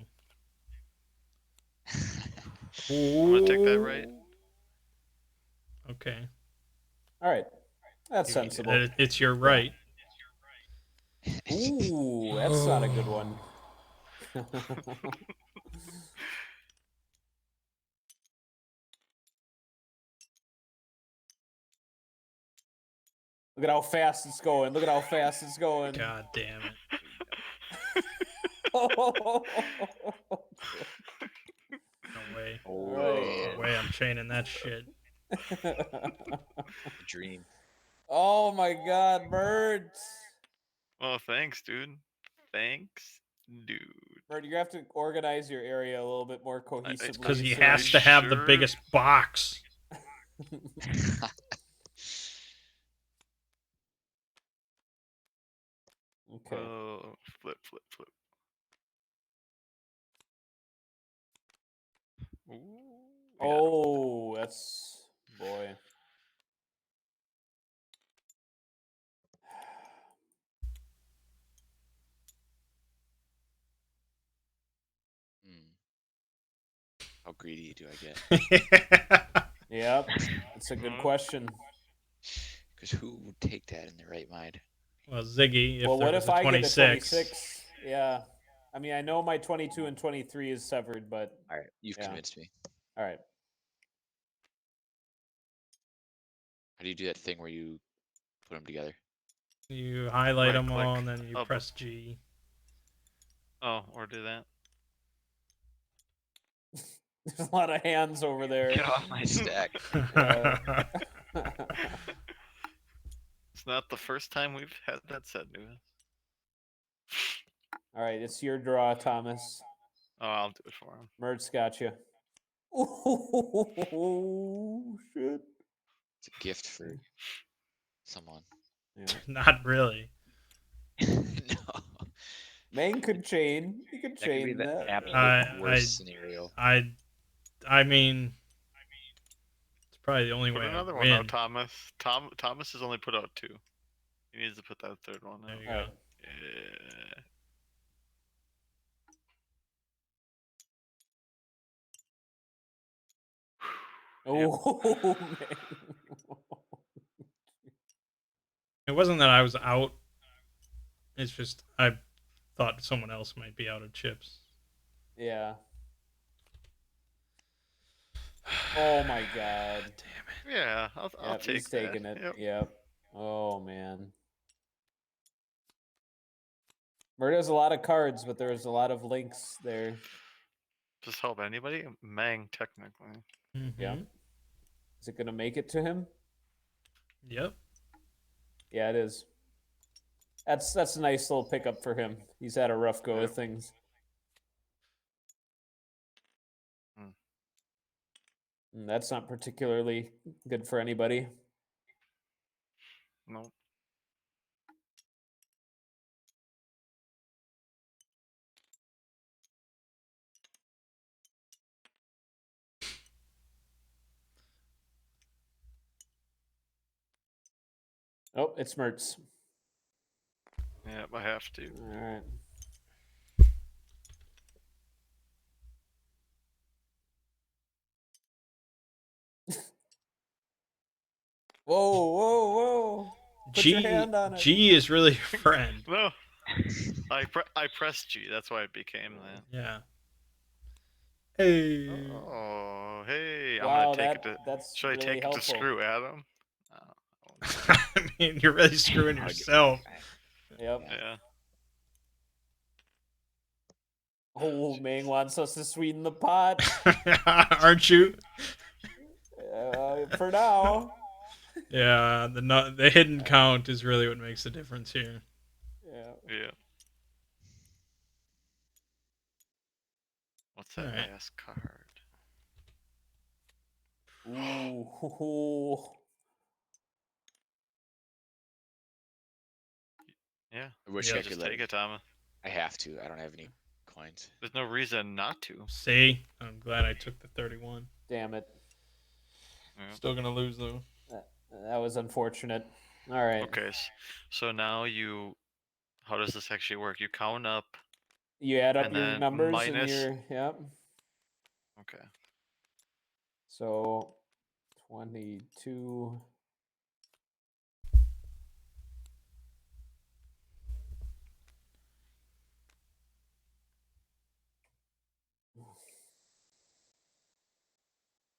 I'm gonna take that right. Okay. All right. That's sensible. It's your right. Ooh, that's not a good one. Look at how fast it's going. Look at how fast it's going. God damn it. Oh, No way. Oh, Right. No way I'm chaining that shit. dream. Oh my God, Mert. Well, thanks, dude. Thanks, dude. Mert, you have to organize your area a little bit more cohesively. It's because he sir. has to have the sure? biggest box. Okay. Oh, flip, flip, flip. Ooh. Yeah. Oh, that's boy. How greedy do I get? Yep, that's a good question. Because who would take that in their right mind? Well, Ziggy, if Well, there what was if a I get a 26. 26? Yeah. I mean, I know my 22 and 23 is severed, but All right, you've Yeah. convinced me. all right. How do you do that thing where you put them together? You highlight them Right-click all and then you up. press G. Oh, or do that. There's a lot of hands over there. Get off my stack. Yeah. It's not the first time we've had that said to us. All right, it's your draw, Thomas. Oh, I'll do it for him. Mertz got you. Oh shit! It's a gift for someone. Yeah. Not really. No. Mang could chain. He could That could be chain the that. absolute worst scenario. I mean, it's probably the only Put way I another win. one out, Thomas. Thomas has only put out 2. He needs to put that third one There out. you All go. right. Yeah. Oh man. It wasn't that I was out. It's just I thought someone else might be out of chips. Yeah. Oh my god. Damn it. Yeah, I'll Yep, take he's taking that. it. Yep. Yep. Oh man. Mert has a lot of cards, but there's a lot of links there. Just help anybody? Mang, technically. Mm-hmm. Yeah. Is it gonna make it to him? Yep. Yeah, it is. That's a nice little pickup for him. He's had a rough go of things. And that's not particularly good for anybody. No. Oh, it's Mertz. Yep, I have to. All right. Whoa, whoa, whoa. Put your hand on it. G is really your friend. No. I pressed G. That's why it became that. Yeah. Hey. Oh, hey. Wow, I'm gonna take it to. that's Should I really take it helpful. to screw Adam? I mean, you're really screwing yourself. Yep. Yeah. Oh, Mang wants us to sweeten the pot. Aren't you? For now. Yeah, the hidden count is really what makes the difference here. Yeah. Yeah. What's that Alright. last card? Ooh. Yeah. I wish Yep. I Just could let take it, Thomas. I have to. I don't have any coins. There's no reason not to. See? I'm glad I took the 31. Damn it. Yeah. Still gonna lose though. That was unfortunate. All right. Okay, so now you. How does this actually work? You count up. You add up And your then numbers minus- and your yep. Okay. So 22.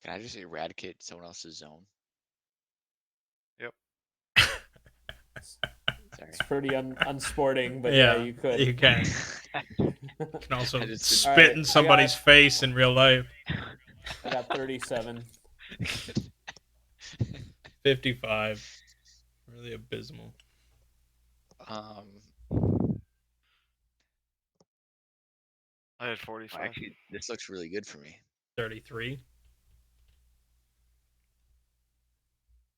Can I just eradicate someone else's zone? Yep. Sorry. It's pretty unsporting, but yeah, you could. You can. You can also I just- spit Alright, in I somebody's got- face in real life. I got 37. 55. Really abysmal. um, I had 45. actually, this looks really good for me. 33.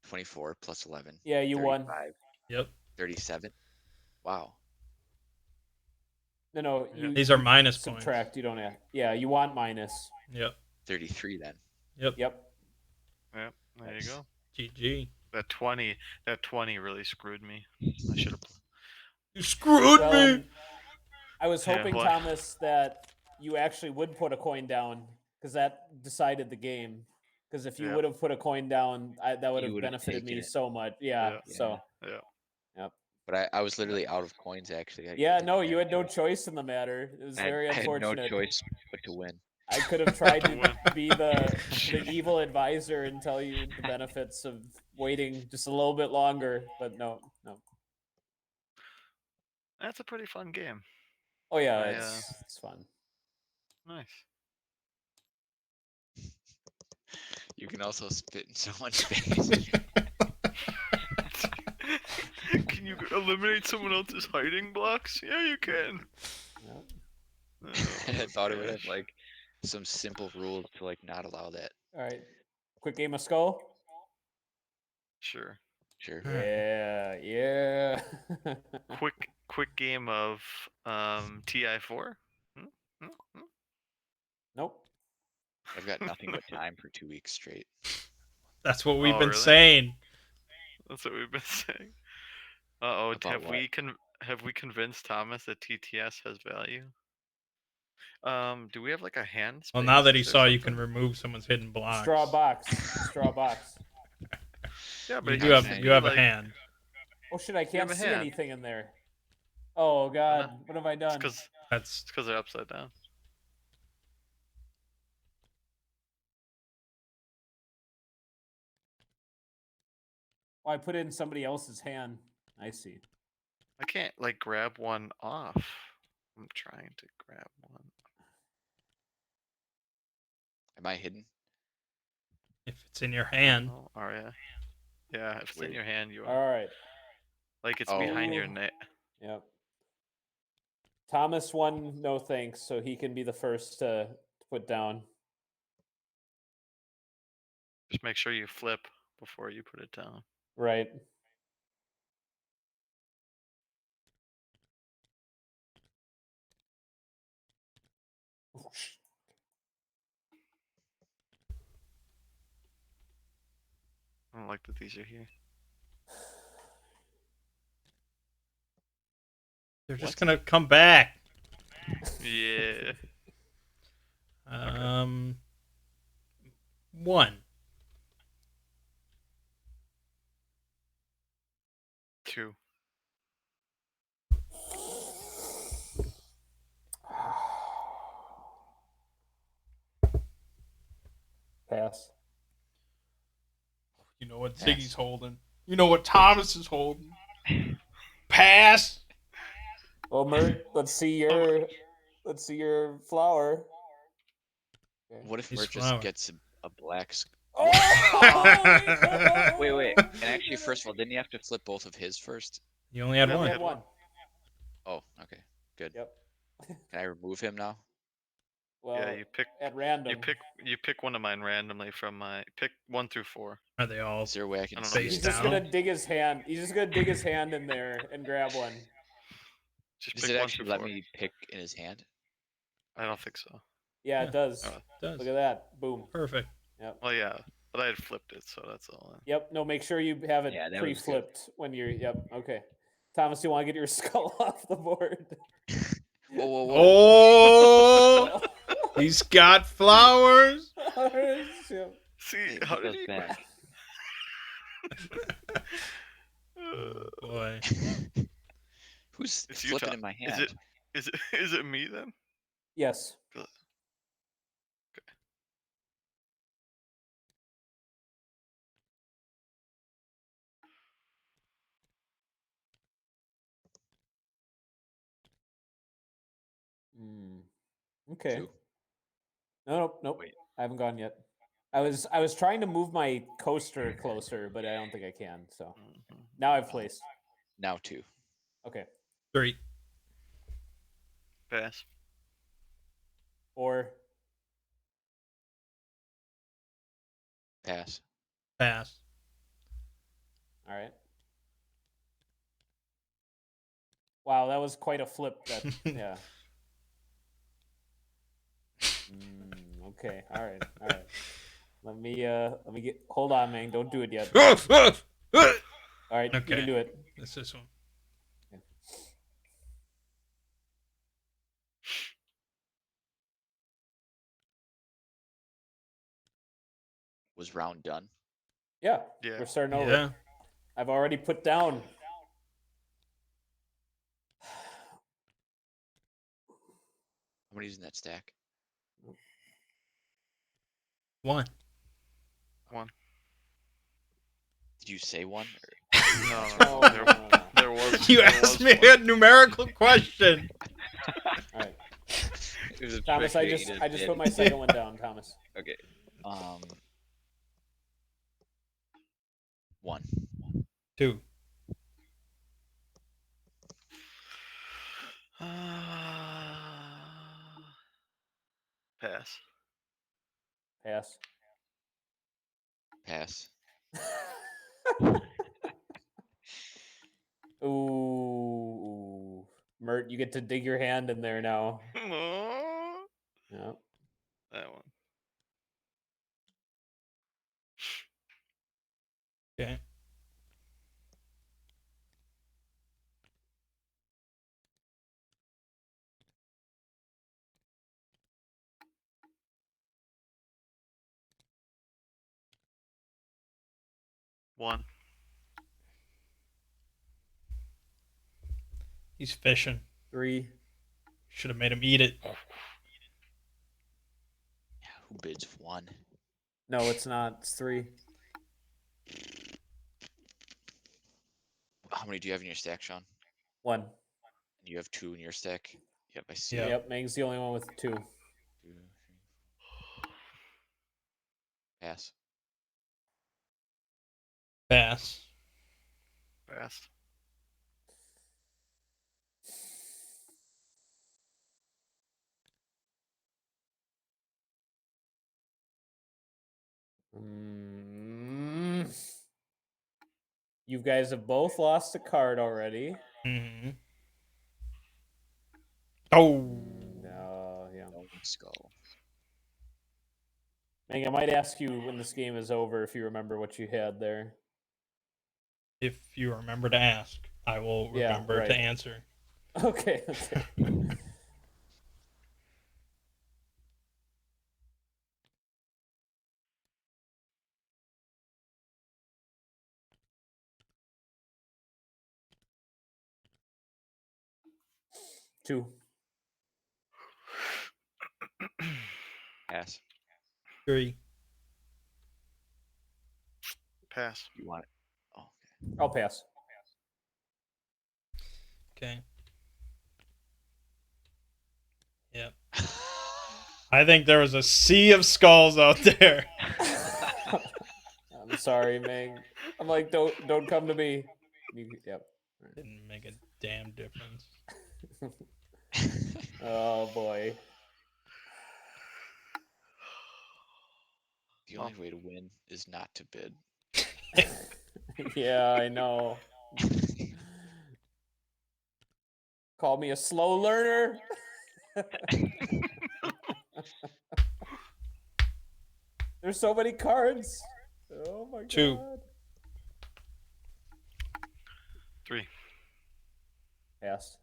24 plus 11. Yeah, you won. 35, Yep. 37. Wow. No, Yeah. you These are minus points. subtract. You don't have. Yeah, you want minus. Yep. 33 then. Yep. Yep. There Nice. you go. GG. That 20 really screwed me. I should have. You screwed Well, me. and I was Yeah, hoping, what? Thomas, that you actually would put a coin down because that decided the game. Because if you Yeah. would have put a coin down, that would You have would've benefited me taken it. so much. Yeah. Yeah. So. Yeah. But I was literally out of coins actually. I Yeah. didn't No, have you had no choice. choice in the matter. It was I had- very I had no unfortunate. choice but to win. I could have tried To to win. be the evil advisor and tell you the benefits of waiting just a little bit longer, but no. That's a pretty fun game. Oh yeah, I, it's fun. Nice. You can also spit in someone's face. eliminate someone else's hiding blocks? Yeah, you can. Yep. Oh, I thought it would have gosh. like some simple rules to like not allow that. All right. Quick game of skull. Sure. Sure. Yeah, yeah. Quick game of TI4. Nope. I've got nothing but time for 2 weeks straight. That's what we've Oh, been really? saying. That's what we've been saying. Uh-oh, About have we convinced Thomas that TTS has value? Do we have like a hand Well, now that he space or saw you can something? remove someone's hidden blocks. Straw box. Straw box. Yeah, but You it do can have see, you have a like, hand. Oh shit! I can't a see hand. anything in there. Oh god, not? what have I done? It's That's because they're upside down. Oh, I put it in somebody else's hand. I see. I can't like grab one off. I'm trying to grab one. Am I hidden? if it's in your hand. Oh, are ya? Yeah, if it's Weird. in your hand, you All are. right. Like it's Oh, behind your okay. neck. Yep. Thomas won. No thanks. So he can be the first to put down. Just make sure you flip before you put it down. Right. I don't like that these are here. They're just What? gonna come back. Yeah. 1. 2. Pass. You know what Pass. Ziggy's holding. You know what Thomas is holding. Pass. Well, Mert, let's see your flower. Okay. What if Nice Mert flower. just gets a black? Oh! Wait. And actually, first of all, didn't you have to flip both of his first? You only had Yeah, we one. Had one. Oh, okay, good. Yep. Can I remove him now? Well, Yeah, you pick. at random. You pick one of mine randomly from my pick 1 through 4. Are they all? Is there a way I I can don't know. see He's Face it? just down. gonna dig his hand. He's just gonna dig his hand in there and grab one. Just Does pick it 1 actually through let 4. me pick in his hand? I don't think so. Yeah, Yeah. it does. Oh, Does. Look at that. Boom. Perfect. Yep. well, yeah, but I had flipped it, so that's all. Yep. No, make sure you have it Yeah, that was good. pre-flipped when you're. Yep. Okay. Thomas, you want to get your skull off the board? Whoa! Oh, he's got flowers. Yep. See, Hey, how put did those he? back. Oh boy. Who's It's you, flipping Tom. in my hand? Is it me then? Yes. Good. Okay. 2. Nope. Wait. I haven't gone yet. I was trying to move my coaster closer, but I don't think I can. So Mhm. now I've placed. Now 2. Okay. 3. Pass. 4. Pass. Pass. All right. Wow, that was quite a flip. That yeah. Okay. All right. Let me get. Hold on, man. Don't do it yet. All right. You Okay. can do it. It's this one. Was round done? Yeah. Yeah. We're starting over. Yeah. I've already put down. How many's in that stack? 1. 1. Did you say 1? No, Oh, there was. You there asked was me one. a numerical question. All right. It was a Thomas, trick I that just you I just did. put my second one down, Thomas. Okay. 1. 2. Pass. Pass. Pass. Ooh. Mert, you get to dig your hand in there now. Yeah. That one. Okay. One. He's fishing. 3. Should have made him eat it. Yeah, who bids 1? No, it's not. It's 3. How many do you have in your stack, Sean? 1. You have 2 in your stack? Yep, I see. Yep. Yep, Mang's the only one with 2. 2, 3. Pass. Pass. Pass. You guys have both lost a card already. Mm-hmm. Oh. No, yeah. Skull. Mang, I might ask you when this game is over if you remember what you had there. If you remember to ask, I will Yeah, remember right. to answer. Okay, okay. 2. Pass. 3. Pass. You want it? Oh, okay. I'll pass. Okay. Yep. I think there was a sea of skulls out there. I'm sorry, Mang. I'm like, don't come to me. Yep. Didn't make a damn difference. Oh boy. The only way to win is not to bid. Yeah, I know. Call me a slow learner. There's so many cards. Oh my 2. god. 3. Pass.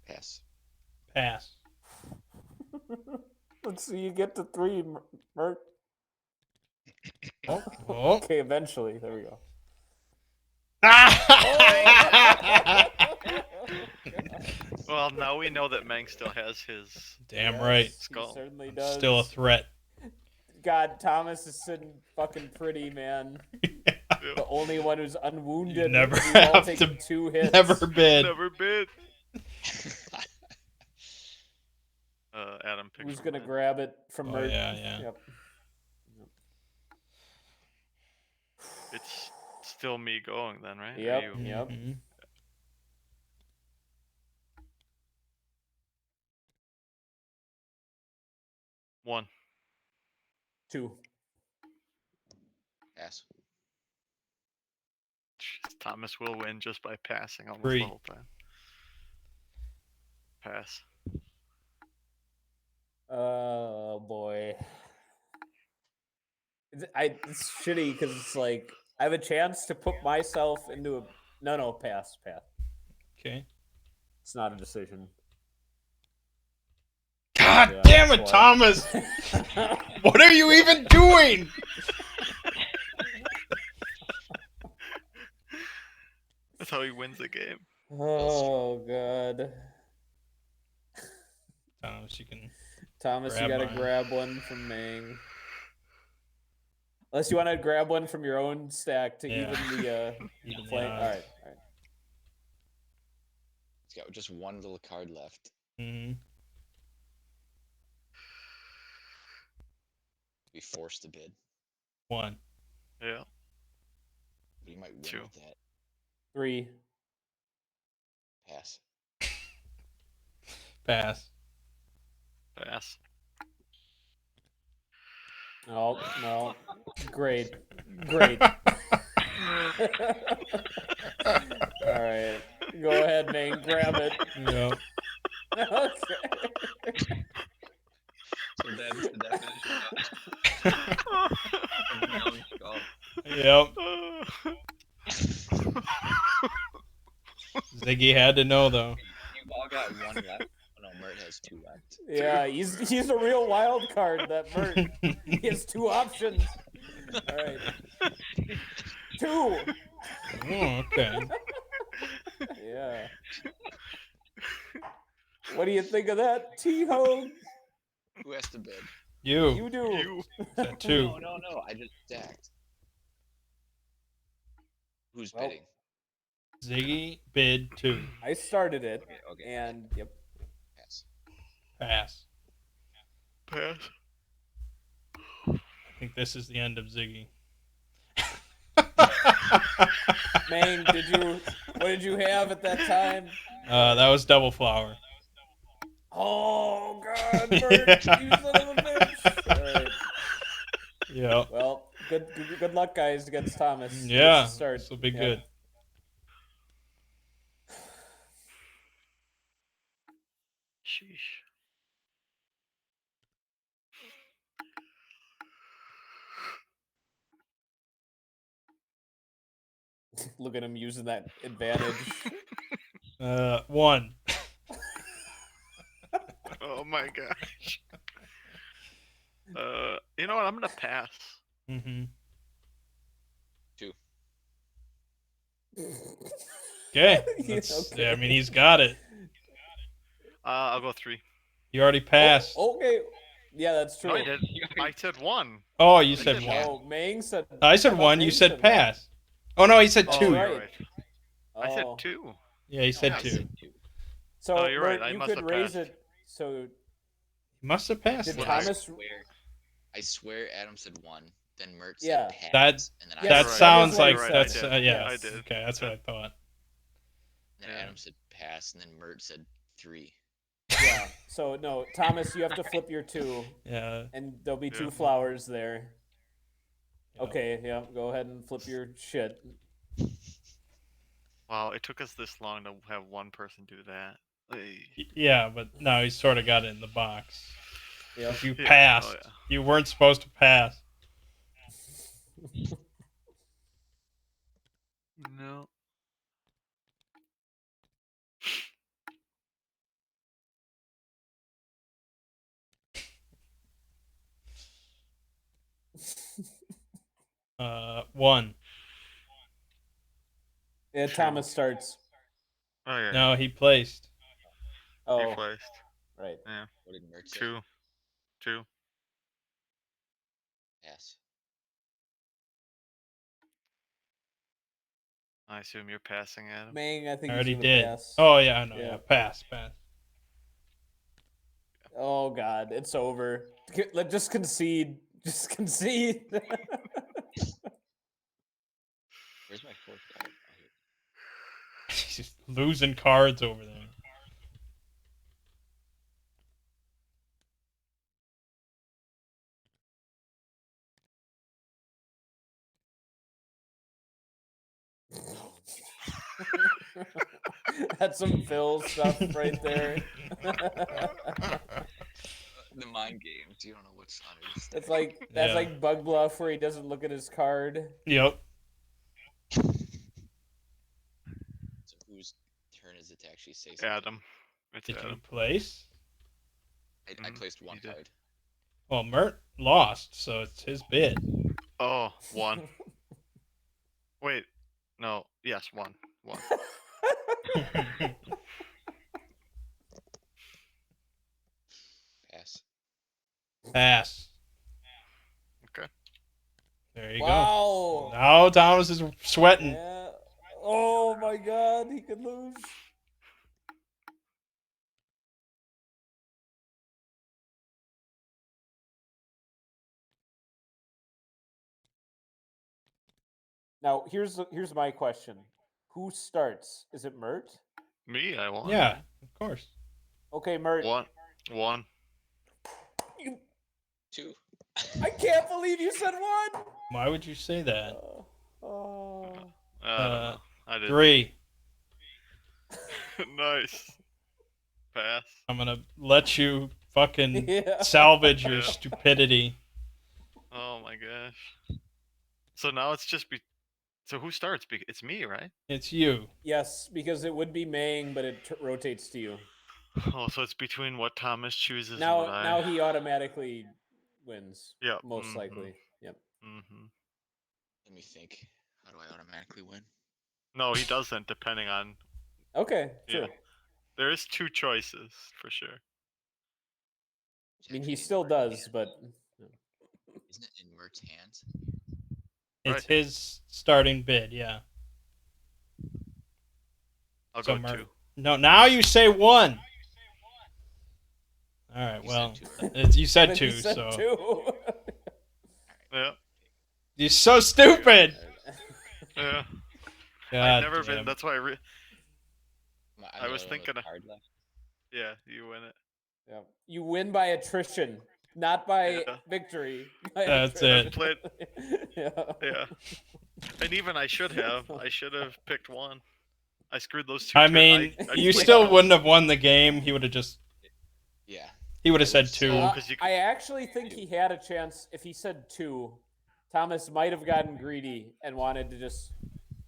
Pass. Pass. Let's see you get to 3, Mert. Oh. Okay, eventually. There we go. Well, now we know that Mang still has his Damn Yes, right. He skull. certainly I'm does. still a threat. God, Thomas is sitting fucking pretty, man. The only one who's unwounded. You never We've all have taken to 2 hits. Never bid. Never bid. Adam picks. Who's from gonna that. grab it from Oh, Mert? yeah. Yep. It's still me going then, right? Or Yep. you? Yep. Mhm. 1. 2. Pass. Jeez, Thomas will win just by passing almost 3. the whole time. Pass. Oh boy. It's shitty because it's like I have a chance to put myself into a no pass. Okay. It's not a decision. God Yeah, damn that's it, why. Thomas! What are you even doing? That's how he wins the game. Oh god. Thomas, you can. Thomas, you Grab gotta mine. grab one from Mang. Unless you want to grab one from your own stack to Yeah. even the Even the play. All odds. right. He's got just one little card left. Mm-hmm. Be forced to bid. 1. Yeah. You might win 2. with that. 3. Pass. Pass. Pass. Oh, no. Great. Great. All right. Go ahead, Mang. Grab it. Yep. Okay. So that's the definition of young skull. Yep. Ziggy had to know though. You all got one left. Oh no, Mert has 2 left. Yeah, he's a real wild card, that Mert. He has 2 options. All right. 2. Oh, okay. Yeah. What do you think of that, T-Ho? Who has to bid? You. You do. You. At 2. No. I just stacked. Who's Well, bidding? Ziggy bid 2. I started it, Okay. and yep. Pass. Pass. Pass. I think this is the end of Ziggy. Mang, what did you have at that time? That was double flower. Oh God, Mert, you son of a bitch! All right. Yeah. Well, good luck, guys, against Thomas. Yeah. Let's start. This will be Yep. good. Sheesh. Look at him using that advantage. 1. Oh my gosh. You know what? I'm gonna pass. Mm-hmm. 2. Okay. Yeah, That's, okay. I mean, he's got it. I'll go 3. You already passed. Oh, okay. Yeah, that's true. No, I did. I said 1. Oh, you said did 1. Oh, Mang said. I said thought 1. You Mang said one. pass. Oh no, he said Oh, 2. right. you're right. I said Oh. 2. Yeah, he said Yes. 2. So Oh, you're right. Mert, I you must could have raise passed. it. So He must have passed. did then. Thomas? I swear Adam said 1. Then Mert Yeah. said pass. That- and then Yes, That that is sounds what he like said. that's I did. yeah. I did. Okay, that's what I thought. Then Yeah. Adam said pass, and then Mert said 3. Yeah. So no, Thomas, you have to flip your 2, Yeah. and there'll be 2 Yeah. flowers there. Yeah. Okay. Yeah. Go ahead and flip your shit. Wow, it took us this long to have one person do that. Hey. Yeah, but no, he sort of got it in the box. Yeah. If you Yeah. passed, Oh, yeah. you weren't supposed to pass. No. One. Yeah. Two. Thomas starts. Oh yeah. No, he placed. Oh, He placed. right. What did Mert say? 2. 2. Pass. I assume you're passing, Adam. Mang, I think I he's already gonna did. pass. Oh yeah, I know. Yeah. Yeah, pass. Oh God, it's over. Just concede. Just concede. Where's my 4th card? Oh, here. He's just losing cards over there. That's some Phil stuff right there. The mind games. You don't know what's on it. That's like Yeah. like Bug Bluff where he doesn't look at his card. Yep. So whose turn is it to actually say something? Adam. It's Did you Adam. place? I Mhm, placed 1 you did. card. Well, Mert lost, so it's his bid. Oh, 1. Wait. No. Yes, 1. 1. Pass. Pass. Okay. There you go. Wow. Now Thomas is sweating. Yeah. Oh my God, he could lose. Now here's my question: who starts? Is it Mert? Me, I won. Yeah, of course. Okay, Mert. One. You, 2. I can't believe you said one. Why would you say that? Oh. I don't know. I didn't. 3. Nice. Pass. I'm gonna let you fucking Yeah. salvage your Yeah. stupidity. Oh my gosh. So now it's just So who starts? It's me, right? It's you. Yes, because it would be Mang, but it rotates to you. Oh, so it's between what Thomas chooses and Now, what I. now he automatically wins. Yep. Most likely. Yep. Mm-hmm. Let me think. How do I automatically win? No, he doesn't. Depending on. Okay. True. Yeah. There is 2 choices for sure. It's I mean, he actually in still Mert's does, hands. but Isn't it in Mert's hands? It's Right. his starting bid, yeah. I'll So go Mer- 2. No, now you say 1. All right, You well, said 2. you said then 2, he said so 2. Yeah. you're so stupid. Yeah. God I've never damn. been. That's why I'm I the was only one with thinking. card left. Yeah, you win it. Yeah. You win by attrition, not by Yeah. victory. By That's attrition. it. Played. Yeah. Yeah. And even I should have picked 1. I screwed those 2. I mean, I you flicked still those. wouldn't have won the game. He would have just. Yeah. He would have I said would've 2. Oh, 'cause you could- I actually think he had a chance if he said 2. Thomas might have gotten greedy and wanted to just.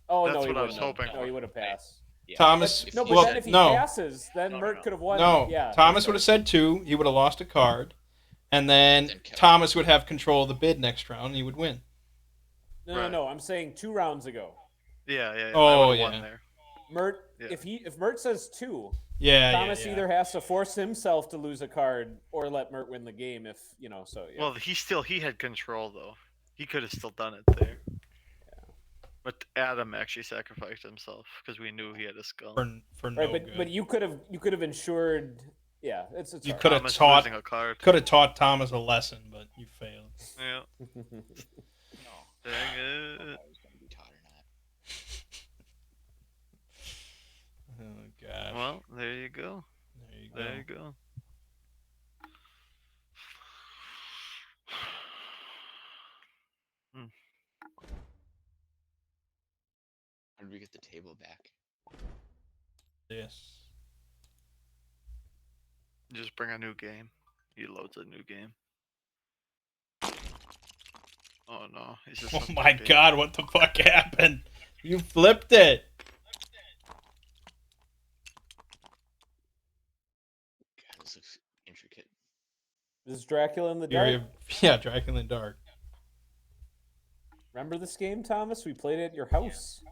Oh That's no, he what I wouldn't was have. hoping No, for. he would have passed. Yeah. Thomas. No, but well, then if he no, passes, then No, Mert no. could have won. no. Yeah. Thomas that's would have said 2. He would have lost a card, and then Then Kevin- Thomas would have control of the bid next round, and he would win. No, Right. no. I'm saying 2 rounds ago. Yeah. Oh, I would have yeah. won there. Mert, Yeah. if Mert says 2, Yeah, Thomas yeah. either has to force himself to lose a card or let Mert win the game. If so. Yeah. Well, he had control though. He could have still done it there. But Adam actually sacrificed himself because we knew he had a skull. For no right, good. but you could have ensured. Yeah, it's You all could have Thomas taught losing a card. could have taught Thomas a lesson, but you failed. Yeah. right. No. Dang I don't it. know if I was gonna be taught or not. Oh gosh. Well, there you go. there you go. There you go. How did we get the table back? Yes. Just bring a new game. He loads a new game. Oh no, he's just Oh some my game. god, what the fuck happened? You flipped it. God, this looks intricate. This is Dracula in the Fury Dark. of, yeah, Dracula in the Dark. Remember this game, Thomas? We played it at your house.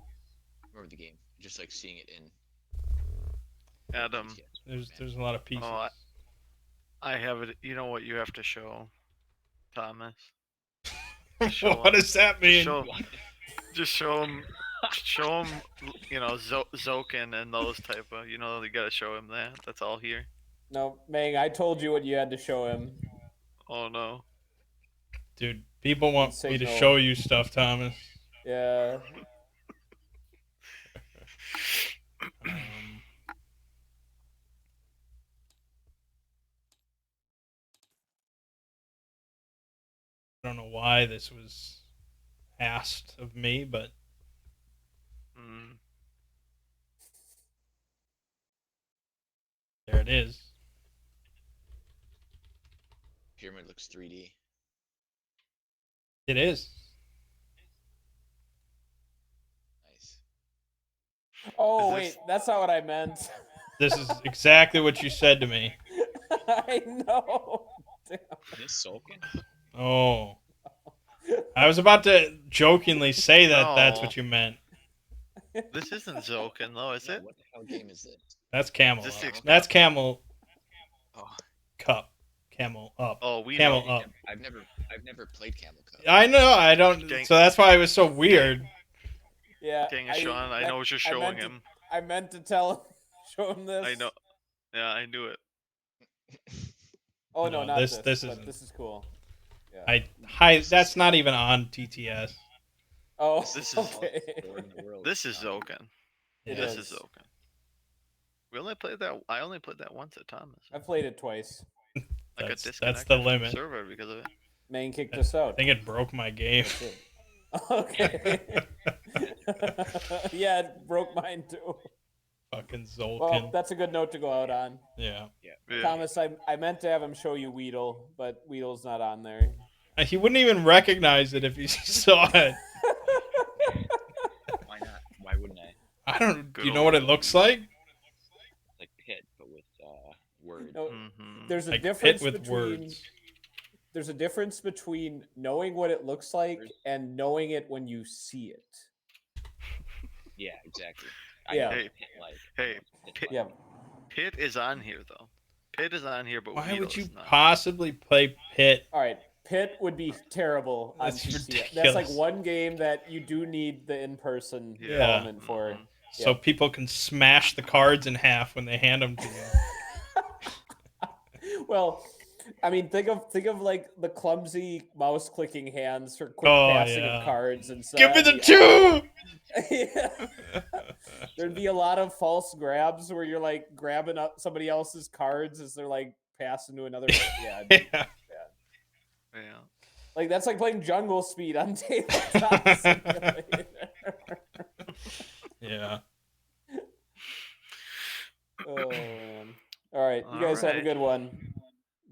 Remember the game? Just like seeing it in. Adam, There's a lot of pieces. Oh, I have it. You know what you have to show, Thomas? show What him. does that mean? Just show him. Show him. You know, Zokin and those type of. You know, you gotta show him that. That's all here. No, Mang, I told you what you had to show him. Oh no. Dude, people want Say me to no. show you stuff, Thomas. Yeah. I don't know why this was asked of me, but there it is. Pyramid looks 3D. It is. Nice. Oh Is wait, this- that's not what I meant. This is exactly what you said to me. I know. Damn. This Sulkin? Oh. I was about to jokingly say that that's No. what you meant. This isn't Zokin though, is No, it? what the hell game is this? That's Camel Is this the Up. exp- That's Camel Oh, Cup. Camel Up. Oh, we Camel know. Up. I've never played Camel Cup. I know, I don't. Dang. So that's why it was so weird. Yeah. Dang it, Sean! I know what you're showing him. I meant to tell him, show him this. I know. Yeah, I knew it. Oh no, No, not this this. isn't. But this is cool. Yeah. That's not even on TTS. Oh, This is- okay. Board in the world. This is Um, Zoken. It This is. is Zoken. We only played that. I only played that once at Thomas. I played it twice. I got That's disconnected the from the limit. server because of it. Man kicked I us out. think it broke my game. That's it. Okay. Yeah, it broke mine too. Fucking Well, Zolkin. that's a good note to go out on. Yeah. Yeah. Thomas, I meant to have him show you Weedle, but Weedle's not on there. He wouldn't even recognize it if he saw it. Why not? Why wouldn't I? I don't. Do Good you know what it old- looks like? Like Pit, but with words. No, Mhm. there's a Like difference pit with between words. there's a difference between knowing what it looks like There's- and knowing it when you see it. Yeah, exactly. Yeah. I know Hey, Pit like. hey, Pit- Yeah. Pit is on here though. Pit is on here, but Why Weedle would you is not. possibly play Pit? All right. Pit would be terrible on That's PC. That's ridiculous. like one game that you do need the in-person Yeah. element for. Mhm. So Yeah. people can smash the cards in half when they hand them to you. Well, I mean, think of like the clumsy mouse clicking hands for quick Oh, passing yeah. of cards and stuff. Give me the That'd two! be- Yeah. There'd be a lot of false grabs where you're like grabbing up somebody else's cards as they're like passing to another. Yeah, Yeah. Yeah. like that's like playing Jungle Speed on Tabletop Simulator. Yeah. Oh man! All right, you guys have a Alright. good one.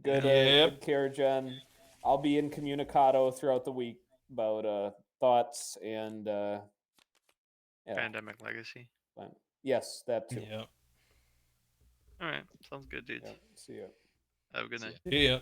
Good, Yep. good care, Jen. I'll be incommunicado throughout the week about thoughts and yeah. Pandemic Legacy. Fine. Yes, that too. Yeah. All right. Sounds good, dudes. Yeah. See ya. Have a good See night. ya. Yeah.